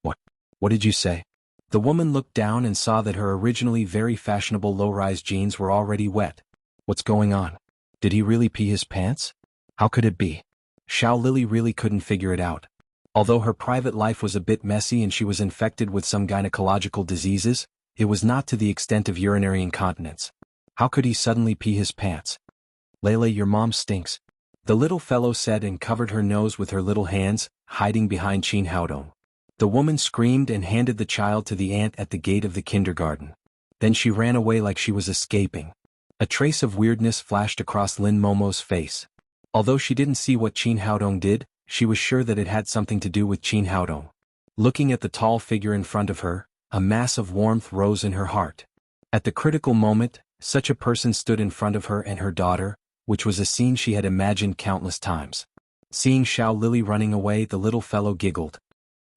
A: What did you say? The woman looked down and saw that her originally very fashionable low-rise jeans were already wet. What's going on? Did he really pee his pants? How could it be? Xiao Lili really couldn't figure it out. Although her private life was a bit messy and she was infected with some gynecological diseases, it was not to the extent of urinary incontinence. How could he suddenly pee his pants? Lele, your mom stinks. The little fellow said and covered her nose with her little hands, hiding behind Qin Haodong. The woman screamed and handed the child to the aunt at the gate of the kindergarten. Then she ran away like she was escaping. A trace of weirdness flashed across Lin Momo's face. Although she didn't see what Qin Haodong did, she was sure that it had something to do with Qin Haodong. Looking at the tall figure in front of her, a mass of warmth rose in her heart. At the critical moment, such a person stood in front of her and her daughter, which was a scene she had imagined countless times. Seeing Xiao Lili running away, the little fellow giggled.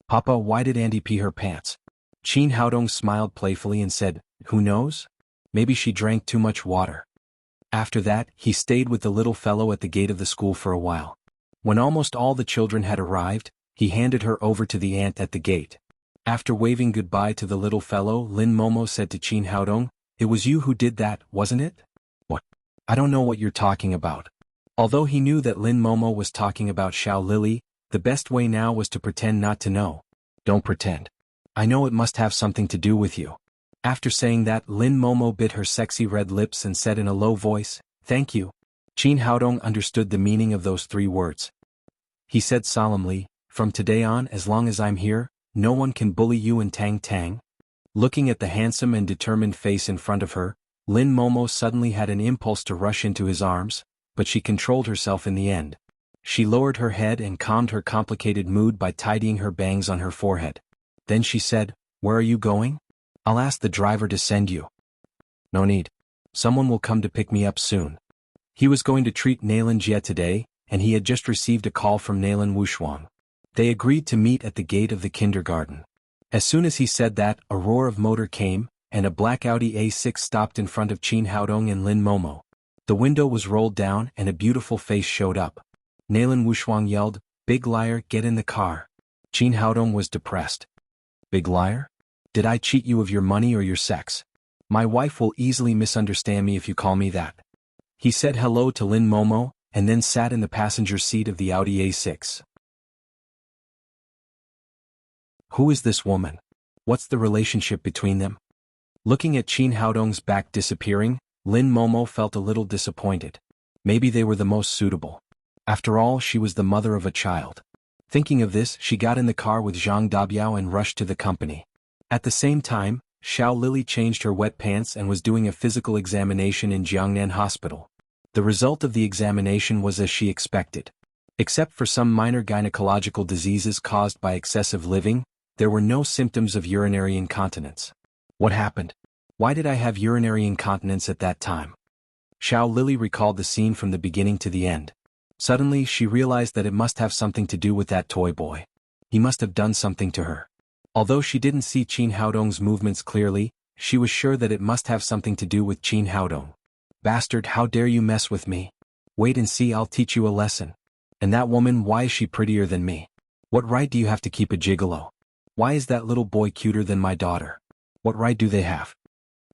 A: Papa, why did Auntie pee her pants? Qin Haodong smiled playfully and said, Who knows? Maybe she drank too much water. After that, he stayed with the little fellow at the gate of the school for a while. When almost all the children had arrived, he handed her over to the aunt at the gate. After waving goodbye to the little fellow, Lin Momo said to Qin Haodong, It was you who did that, wasn't it? What? I don't know what you're talking about. Although he knew that Lin Momo was talking about Xiao Lili, the best way now was to pretend not to know. Don't pretend. I know it must have something to do with you. After saying that, Lin Momo bit her sexy red lips and said in a low voice, Thank you. Qin Haodong understood the meaning of those 3 words. He said solemnly, From today on, as long as I'm here, no one can bully you and Tang Tang. Looking at the handsome and determined face in front of her, Lin Momo suddenly had an impulse to rush into his arms, but she controlled herself in the end. She lowered her head and calmed her complicated mood by tidying her bangs on her forehead. Then she said, Where are you going? I'll ask the driver to send you. No need. Someone will come to pick me up soon. He was going to treat Nailan Jie today, and he had just received a call from Nailan Wushuang. They agreed to meet at the gate of the kindergarten. As soon as he said that, a roar of motor came, and a black Audi A6 stopped in front of Qin Haodong and Lin Momo. The window was rolled down and a beautiful face showed up. Nailan Wushuang yelled, Big liar, get in the car. Qin Haodong was depressed. Big liar? Did I cheat you of your money or your sex? My wife will easily misunderstand me if you call me that. He said hello to Lin Momo, and then sat in the passenger seat of the Audi A6. Who is this woman? What's the relationship between them? Looking at Qin Haodong's back disappearing, Lin Momo felt a little disappointed. Maybe they were the most suitable. After all, she was the mother of a child. Thinking of this, she got in the car with Zhang Dabiao and rushed to the company. At the same time, Xiao Lili changed her wet pants and was doing a physical examination in Jiangnan Hospital. The result of the examination was as she expected. Except for some minor gynecological diseases caused by excessive living, there were no symptoms of urinary incontinence. What happened? Why did I have urinary incontinence at that time? Xiao Lili recalled the scene from the beginning to the end. Suddenly she realized that it must have something to do with that toy boy. He must have done something to her. Although she didn't see Qin Haodong's movements clearly, she was sure that it must have something to do with Qin Haodong. Bastard, how dare you mess with me? Wait and see, I'll teach you a lesson. And that woman, why is she prettier than me? What right do you have to keep a gigolo? Why is that little boy cuter than my daughter? What right do they have?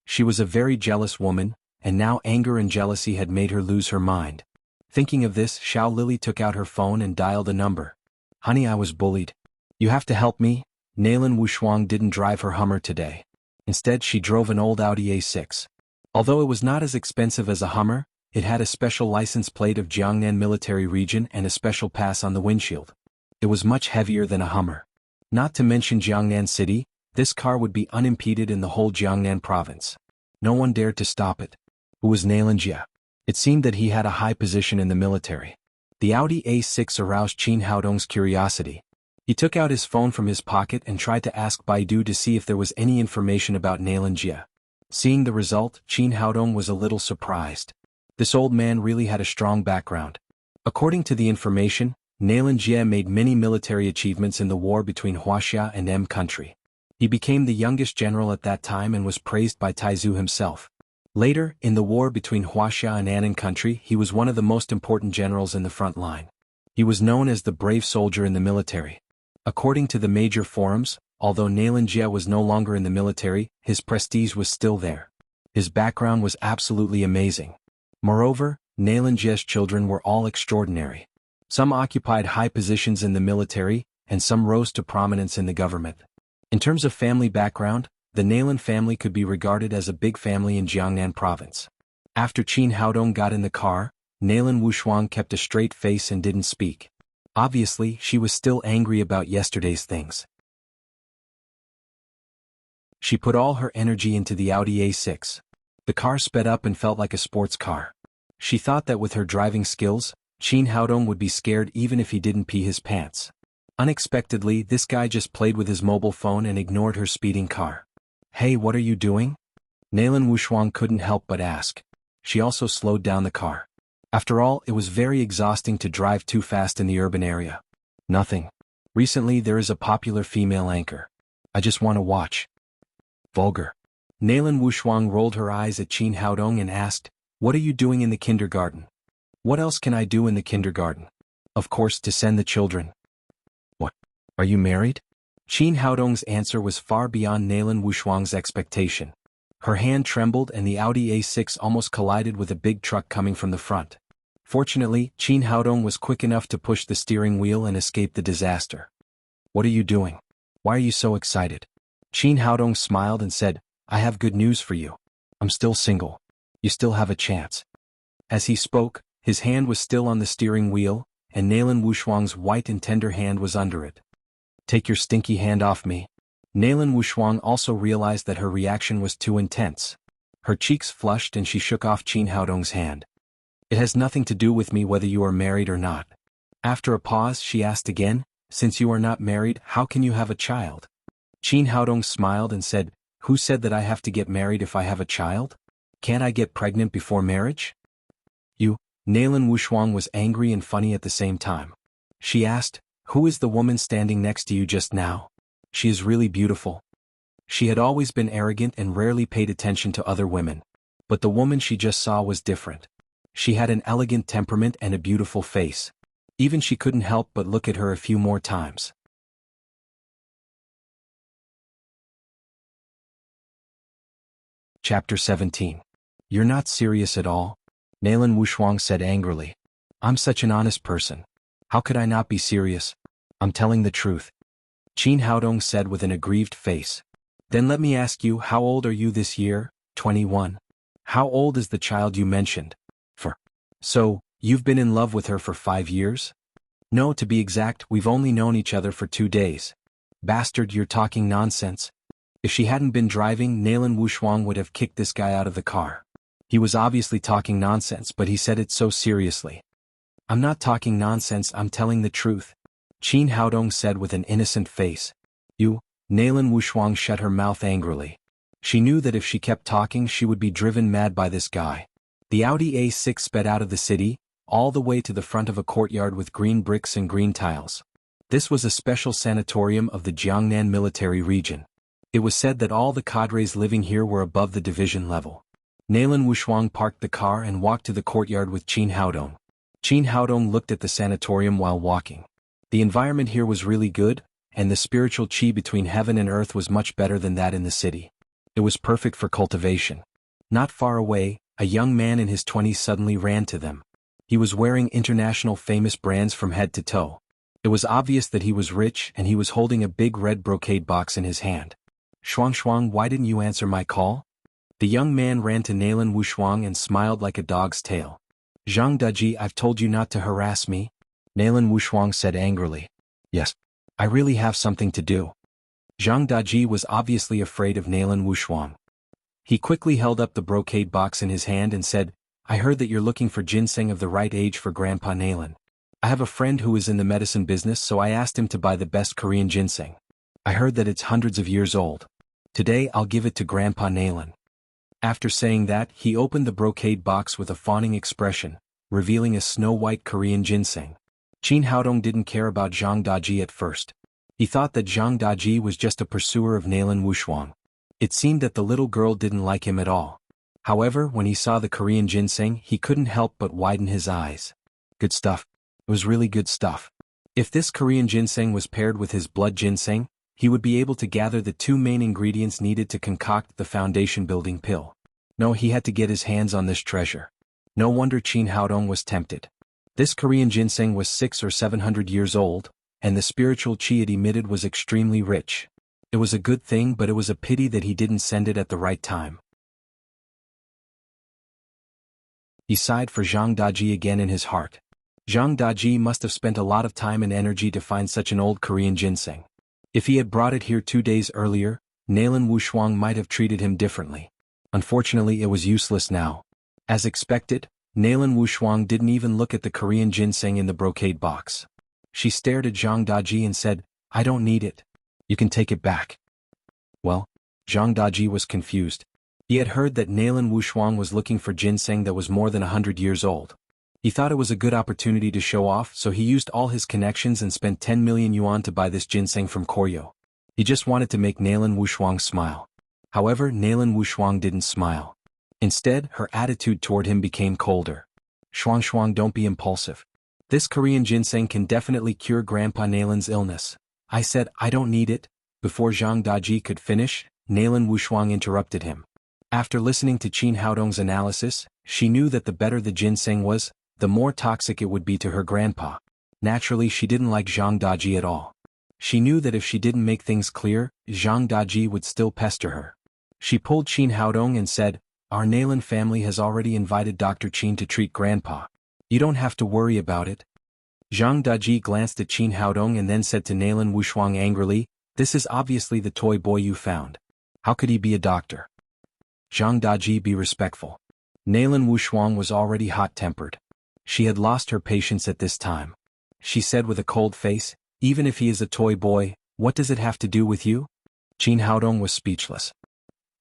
A: She was a very jealous woman, and now anger and jealousy had made her lose her mind. Thinking of this, Xiao Lily took out her phone and dialed a number. "Honey, I was bullied. You have to help me." Nalan Wushuang didn't drive her Hummer today. Instead, she drove an old Audi A6. Although it was not as expensive as a Hummer, it had a special license plate of Jiangnan Military Region and a special pass on the windshield. It was much heavier than a Hummer. Not to mention Jiangnan City, this car would be unimpeded in the whole Jiangnan province. No one dared to stop it. Who was Nalan Jia? It seemed that he had a high position in the military. The Audi A6 aroused Qin Haodong's curiosity. He took out his phone from his pocket and tried to ask Baidu to see if there was any information about Nalan Jia. Seeing the result, Qin Haodong was a little surprised. This old man really had a strong background. According to the information, Nalan Jia made many military achievements in the war between Wuxia and M country. He became the youngest general at that time and was praised by Taizu himself. Later, in the war between Wuxia and Annan country, he was one of the most important generals in the front line. He was known as the brave soldier in the military. According to the major forums, although Nalan Jia was no longer in the military, his prestige was still there. His background was absolutely amazing. Moreover, Nalan Jia's children were all extraordinary. Some occupied high positions in the military, and some rose to prominence in the government. In terms of family background, the Nalan family could be regarded as a big family in Jiangnan province. After Qin Haodong got in the car, Nalan Wushuang kept a straight face and didn't speak. Obviously, she was still angry about yesterday's things. She put all her energy into the Audi A6. The car sped up and felt like a sports car. She thought that with her driving skills, Qin Haodong would be scared even if he didn't pee his pants. Unexpectedly, this guy just played with his mobile phone and ignored her speeding car. "Hey, what are you doing?" Nalan Wushuang couldn't help but ask. She also slowed down the car. After all, it was very exhausting to drive too fast in the urban area. "Nothing. Recently there is a popular female anchor. I just want to watch." Vulgar. Nalan Wushuang rolled her eyes at Qin Haodong and asked, "What are you doing in the kindergarten?" "What else can I do in the kindergarten?" "Of course, to send the children." "What? Are you married?" Qin Haodong's answer was far beyond Nalan Wushuang's expectation. Her hand trembled and the Audi A6 almost collided with a big truck coming from the front. Fortunately, Qin Haodong was quick enough to push the steering wheel and escape the disaster. "What are you doing? Why are you so excited?" Qin Haodong smiled and said, "I have good news for you. I'm still single. You still have a chance." As he spoke, his hand was still on the steering wheel, and Nalan Wushuang's white and tender hand was under it. "Take your stinky hand off me." Nalan Wushuang also realized that her reaction was too intense. Her cheeks flushed and she shook off Qin Haodong's hand. "It has nothing to do with me whether you are married or not." After a pause, she asked again, "Since you are not married, how can you have a child?" Qin Haodong smiled and said, "Who said that I have to get married if I have a child? Can't I get pregnant before marriage?" "You?" Nalan Wushuang was angry and funny at the same time. She asked, "Who is the woman standing next to you just now? She is really beautiful." She had always been arrogant and rarely paid attention to other women. But the woman she just saw was different. She had an elegant temperament and a beautiful face. Even she couldn't help but look at her a few more times. Chapter 17. "You're not serious at all?" Nalan Wushuang said angrily. "I'm such an honest person. How could I not be serious? I'm telling the truth." Qin Haodong said with an aggrieved face. "Then let me ask you, how old are you this year?" 21. "How old is the child you mentioned?" "So, you've been in love with her for 5 years?" "No, to be exact, we've only known each other for 2 days." "Bastard, you're talking nonsense." If she hadn't been driving, Nalan Wushuang would have kicked this guy out of the car. He was obviously talking nonsense, but he said it so seriously. "I'm not talking nonsense, I'm telling the truth," Qin Haodong said with an innocent face. "You?" Nalan Wushuang shut her mouth angrily. She knew that if she kept talking she would be driven mad by this guy. The Audi A6 sped out of the city, all the way to the front of a courtyard with green bricks and green tiles. This was a special sanatorium of the Jiangnan military region. It was said that all the cadres living here were above the division level. Nalan Wushuang parked the car and walked to the courtyard with Qin Haodong. Qin Haodong looked at the sanatorium while walking. The environment here was really good, and the spiritual qi between heaven and earth was much better than that in the city. It was perfect for cultivation. Not far away, a young man in his 20s suddenly ran to them. He was wearing international famous brands from head to toe. It was obvious that he was rich and he was holding a big red brocade box in his hand. Shuang, why didn't you answer my call? The young man ran to Nalan Wushuang and smiled like a dog's tail. Zhang Daji, I've told you not to harass me. Nalan Wushuang said angrily. Yes. I really have something to do. Zhang Daji was obviously afraid of Nalan Wushuang. He quickly held up the brocade box in his hand and said, I heard that you're looking for ginseng of the right age for Grandpa Nalan. I have a friend who is in the medicine business, so I asked him to buy the best Korean ginseng. I heard that it's hundreds of years old. Today I'll give it to Grandpa Nalan. After saying that, he opened the brocade box with a fawning expression, revealing a snow-white Korean ginseng. Qin Haodong didn't care about Zhang Daji at first. He thought that Zhang Daji was just a pursuer of Nalan Wushuang. It seemed that the little girl didn't like him at all. However, when he saw the Korean ginseng, he couldn't help but widen his eyes. Good stuff. It was really good stuff. If this Korean ginseng was paired with his blood ginseng, he would be able to gather the two main ingredients needed to concoct the foundation-building pill. No, he had to get his hands on this treasure. No wonder Qin Haodong was tempted. This Korean ginseng was 600 or 700 years old, and the spiritual qi it emitted was extremely rich. It was a good thing, but it was a pity that he didn't send it at the right time. He sighed for Zhang Daji again in his heart. Zhang Daji must have spent a lot of time and energy to find such an old Korean ginseng. If he had brought it here 2 days earlier, Nalan Wushuang might have treated him differently. Unfortunately, it was useless now. As expected, Nalan Wushuang didn't even look at the Korean ginseng in the brocade box. She stared at Zhang Daji and said, I don't need it. You can take it back. Well, Zhang Daji was confused. He had heard that Nalan Wushuang was looking for ginseng that was more than 100 years old. He thought it was a good opportunity to show off, so he used all his connections and spent 10 million yuan to buy this ginseng from Koryo. He just wanted to make Nalan Wushuang smile. However, Nalan Wushuang didn't smile. Instead, her attitude toward him became colder. Shuang, don't be impulsive. This Korean ginseng can definitely cure Grandpa Nalan's illness. I said, I don't need it. Before Zhang Daji could finish, Nalan Wushuang interrupted him. After listening to Qin Haodong's analysis, she knew that the better the ginseng was, the more toxic it would be to her grandpa. Naturally, she didn't like Zhang Daji at all. She knew that if she didn't make things clear, Zhang Daji would still pester her. She pulled Qin Haodong and said, Our Nalan family has already invited Dr. Qin to treat Grandpa. You don't have to worry about it. Zhang Daji glanced at Qin Haodong and then said to Nalan Wushuang angrily, This is obviously the toy boy you found. How could he be a doctor? Zhang Daji, be respectful. Nalan Wushuang was already hot-tempered. She had lost her patience at this time. She said with a cold face, Even if he is a toy boy, what does it have to do with you? Qin Haodong was speechless.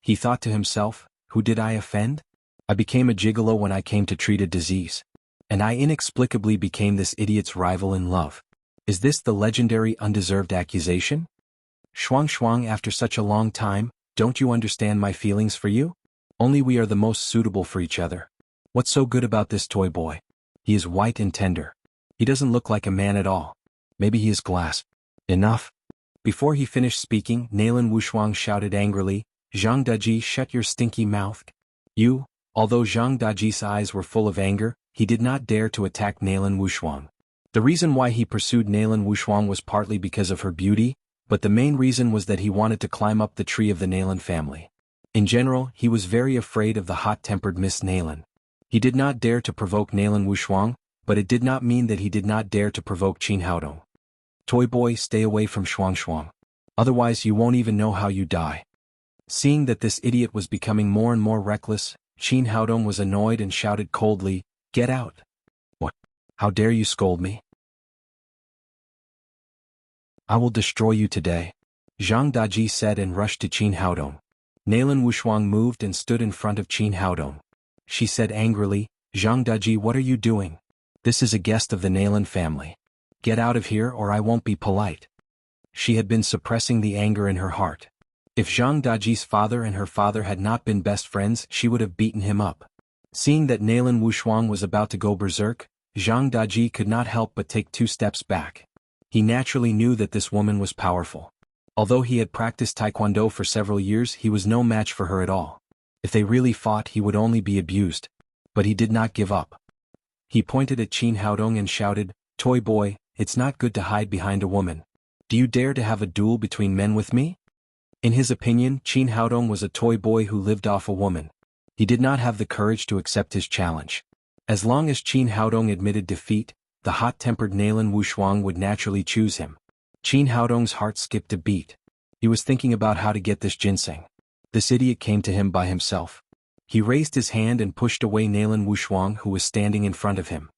A: He thought to himself, Who did I offend? I became a gigolo when I came to treat a disease. And I inexplicably became this idiot's rival in love. Is this the legendary undeserved accusation? Shuang, after such a long time, don't you understand my feelings for you? Only we are the most suitable for each other. What's so good about this toy boy? He is white and tender. He doesn't look like a man at all. Maybe he is glass. Enough. Before he finished speaking, Nalan Wushuang shouted angrily, Zhang Daji, shut your stinky mouth. You. Although Zhang Daji's eyes were full of anger, he did not dare to attack Nalan Wushuang. The reason why he pursued Nalan Wushuang was partly because of her beauty, but the main reason was that he wanted to climb up the tree of the Nalan family. In general, he was very afraid of the hot-tempered Miss Nalan. He did not dare to provoke Nalan Wushuang, but it did not mean that he did not dare to provoke Qin Haodong. Toy boy, stay away from Shuang. Otherwise you won't even know how you die. Seeing that this idiot was becoming more and more reckless, Qin Haodong was annoyed and shouted coldly, Get out. What? How dare you scold me? I will destroy you today. Zhang Daji said and rushed to Qin Haodong. Nalan Wushuang moved and stood in front of Qin Haodong. She said angrily, Zhang Daji, what are you doing? This is a guest of the Nalan family. Get out of here or I won't be polite. She had been suppressing the anger in her heart. If Zhang Daji's father and her father had not been best friends, she would have beaten him up. Seeing that Nalan Wushuang was about to go berserk, Zhang Daji could not help but take 2 steps back. He naturally knew that this woman was powerful. Although he had practiced taekwondo for several years, he was no match for her at all. If they really fought, he would only be abused. But he did not give up. He pointed at Qin Haodong and shouted, "Toy boy, it's not good to hide behind a woman. Do you dare to have a duel between men with me?" In his opinion, Qin Haodong was a toy boy who lived off a woman. He did not have the courage to accept his challenge. As long as Qin Haodong admitted defeat, the hot-tempered Nalan Wushuang would naturally choose him. Qin Haodong's heart skipped a beat. He was thinking about how to get this ginseng. This idiot came to him by himself. He raised his hand and pushed away Nalan Wushuang, who was standing in front of him.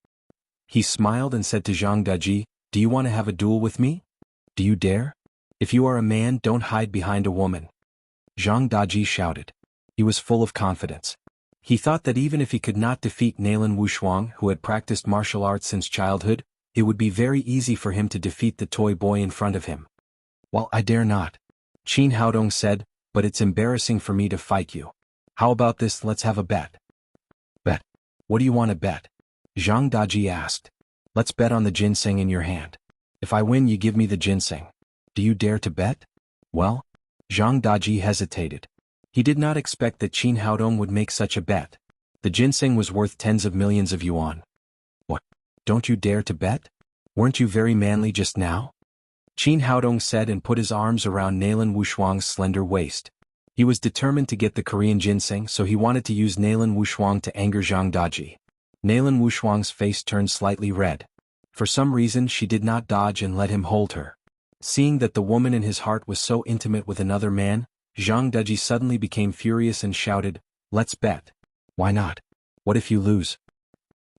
A: He smiled and said to Zhang Daji, "Do you want to have a duel with me? Do you dare? If you are a man, don't hide behind a woman." Zhang Daji shouted. He was full of confidence. He thought that even if he could not defeat Nalan Wushuang, who had practiced martial arts since childhood, it would be very easy for him to defeat the toy boy in front of him. "Well, I dare not," Qin Haodong said, "but it's embarrassing for me to fight you. How about this, let's have a bet." "Bet? What do you want to bet?" Zhang Daji asked. "Let's bet on the ginseng in your hand. If I win, you give me the ginseng. Do you dare to bet?" "Well?" Zhang Daji hesitated. He did not expect that Qin Haodong would make such a bet. The ginseng was worth tens of millions of yuan. "What? Don't you dare to bet? Weren't you very manly just now?" Qin Haodong said and put his arms around Nalan Wushuang's slender waist. He was determined to get the Korean ginseng, so he wanted to use Nalan Wushuang to anger Zhang Daji. Nalan Wushuang's face turned slightly red. For some reason she did not dodge and let him hold her. Seeing that the woman in his heart was so intimate with another man, Zhang Daji suddenly became furious and shouted, "Let's bet." "Why not? What if you lose?"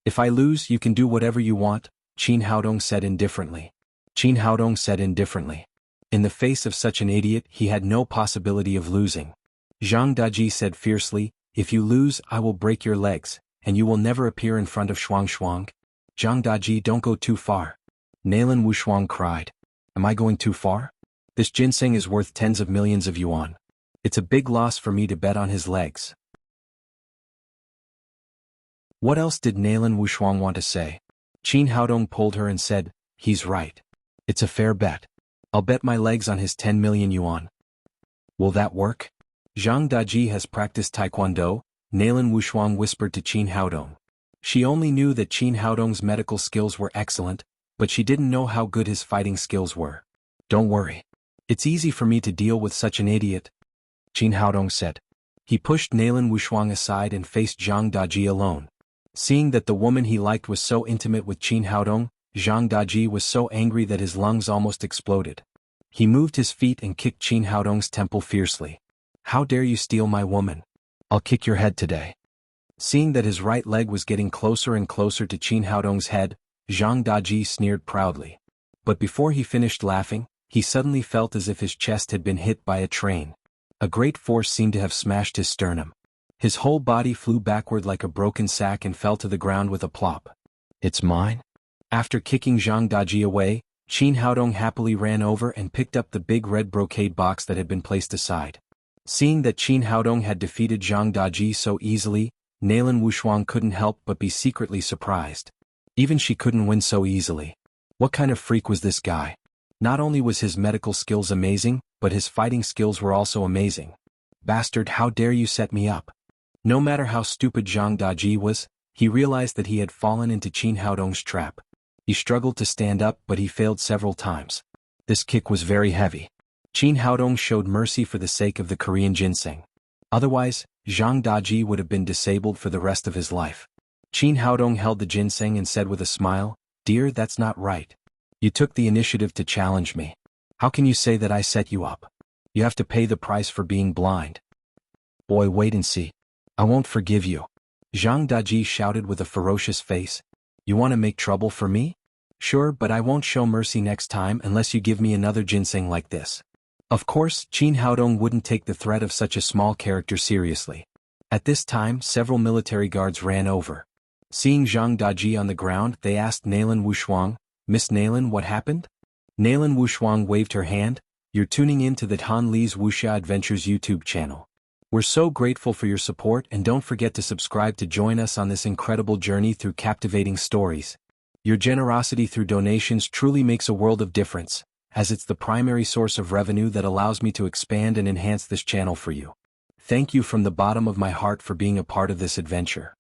A: "If I lose, you can do whatever you want," Qin Haodong said indifferently. Qin Haodong said indifferently. In the face of such an idiot, he had no possibility of losing. Zhang Daji said fiercely, "If you lose, I will break your legs, and you will never appear in front of Shuang. Zhang Daji, don't go too far." Nalan Wushuang cried. "Am I going too far? This ginseng is worth tens of millions of yuan. It's a big loss for me to bet on his legs." What else did Nalan Wushuang want to say? Qin Haodong pulled her and said, "He's right. It's a fair bet. I'll bet my legs on his 10 million yuan. Will that work?" "Zhang Daji has practiced taekwondo," Nalan Wushuang whispered to Qin Haodong. She only knew that Qin Haodong's medical skills were excellent, but she didn't know how good his fighting skills were. "Don't worry. It's easy for me to deal with such an idiot," Qin Haodong said. He pushed Nalan Wushuang aside and faced Zhang Daji alone. Seeing that the woman he liked was so intimate with Qin Haodong, Zhang Daji was so angry that his lungs almost exploded. He moved his feet and kicked Qin Haodong's temple fiercely. "How dare you steal my woman? I'll kick your head today." Seeing that his right leg was getting closer and closer to Qin Haodong's head, Zhang Daji sneered proudly. But before he finished laughing, he suddenly felt as if his chest had been hit by a train. A great force seemed to have smashed his sternum. His whole body flew backward like a broken sack and fell to the ground with a plop. "It's mine?" After kicking Zhang Daji away, Qin Haodong happily ran over and picked up the big red brocade box that had been placed aside. Seeing that Qin Haodong had defeated Zhang Daji so easily, Nalan Wushuang couldn't help but be secretly surprised. Even she couldn't win so easily. What kind of freak was this guy? Not only was his medical skills amazing, but his fighting skills were also amazing. "Bastard, how dare you set me up?" No matter how stupid Zhang Daji was, he realized that he had fallen into Qin Haodong's trap. He struggled to stand up, but he failed several times. This kick was very heavy. Qin Haodong showed mercy for the sake of the Korean ginseng. Otherwise, Zhang Daji would have been disabled for the rest of his life. Qin Haodong held the ginseng and said with a smile, "Dear, that's not right. You took the initiative to challenge me. How can you say that I set you up? You have to pay the price for being blind." "Boy, wait and see. I won't forgive you," Zhang Daji shouted with a ferocious face. "You want to make trouble for me? Sure, but I won't show mercy next time unless you give me another ginseng like this." Of course, Qin Haodong wouldn't take the threat of such a small character seriously. At this time, several military guards ran over. Seeing Zhang Daji on the ground, they asked Nalan Wushuang, "Miss Nalan, what happened?" Nalan Wushuang waved her hand, "You're tuning in to the Han Li's Wuxia Adventures YouTube channel. We're so grateful for your support, and don't forget to subscribe to join us on this incredible journey through captivating stories. Your generosity through donations truly makes a world of difference, as it's the primary source of revenue that allows me to expand and enhance this channel for you. Thank you from the bottom of my heart for being a part of this adventure.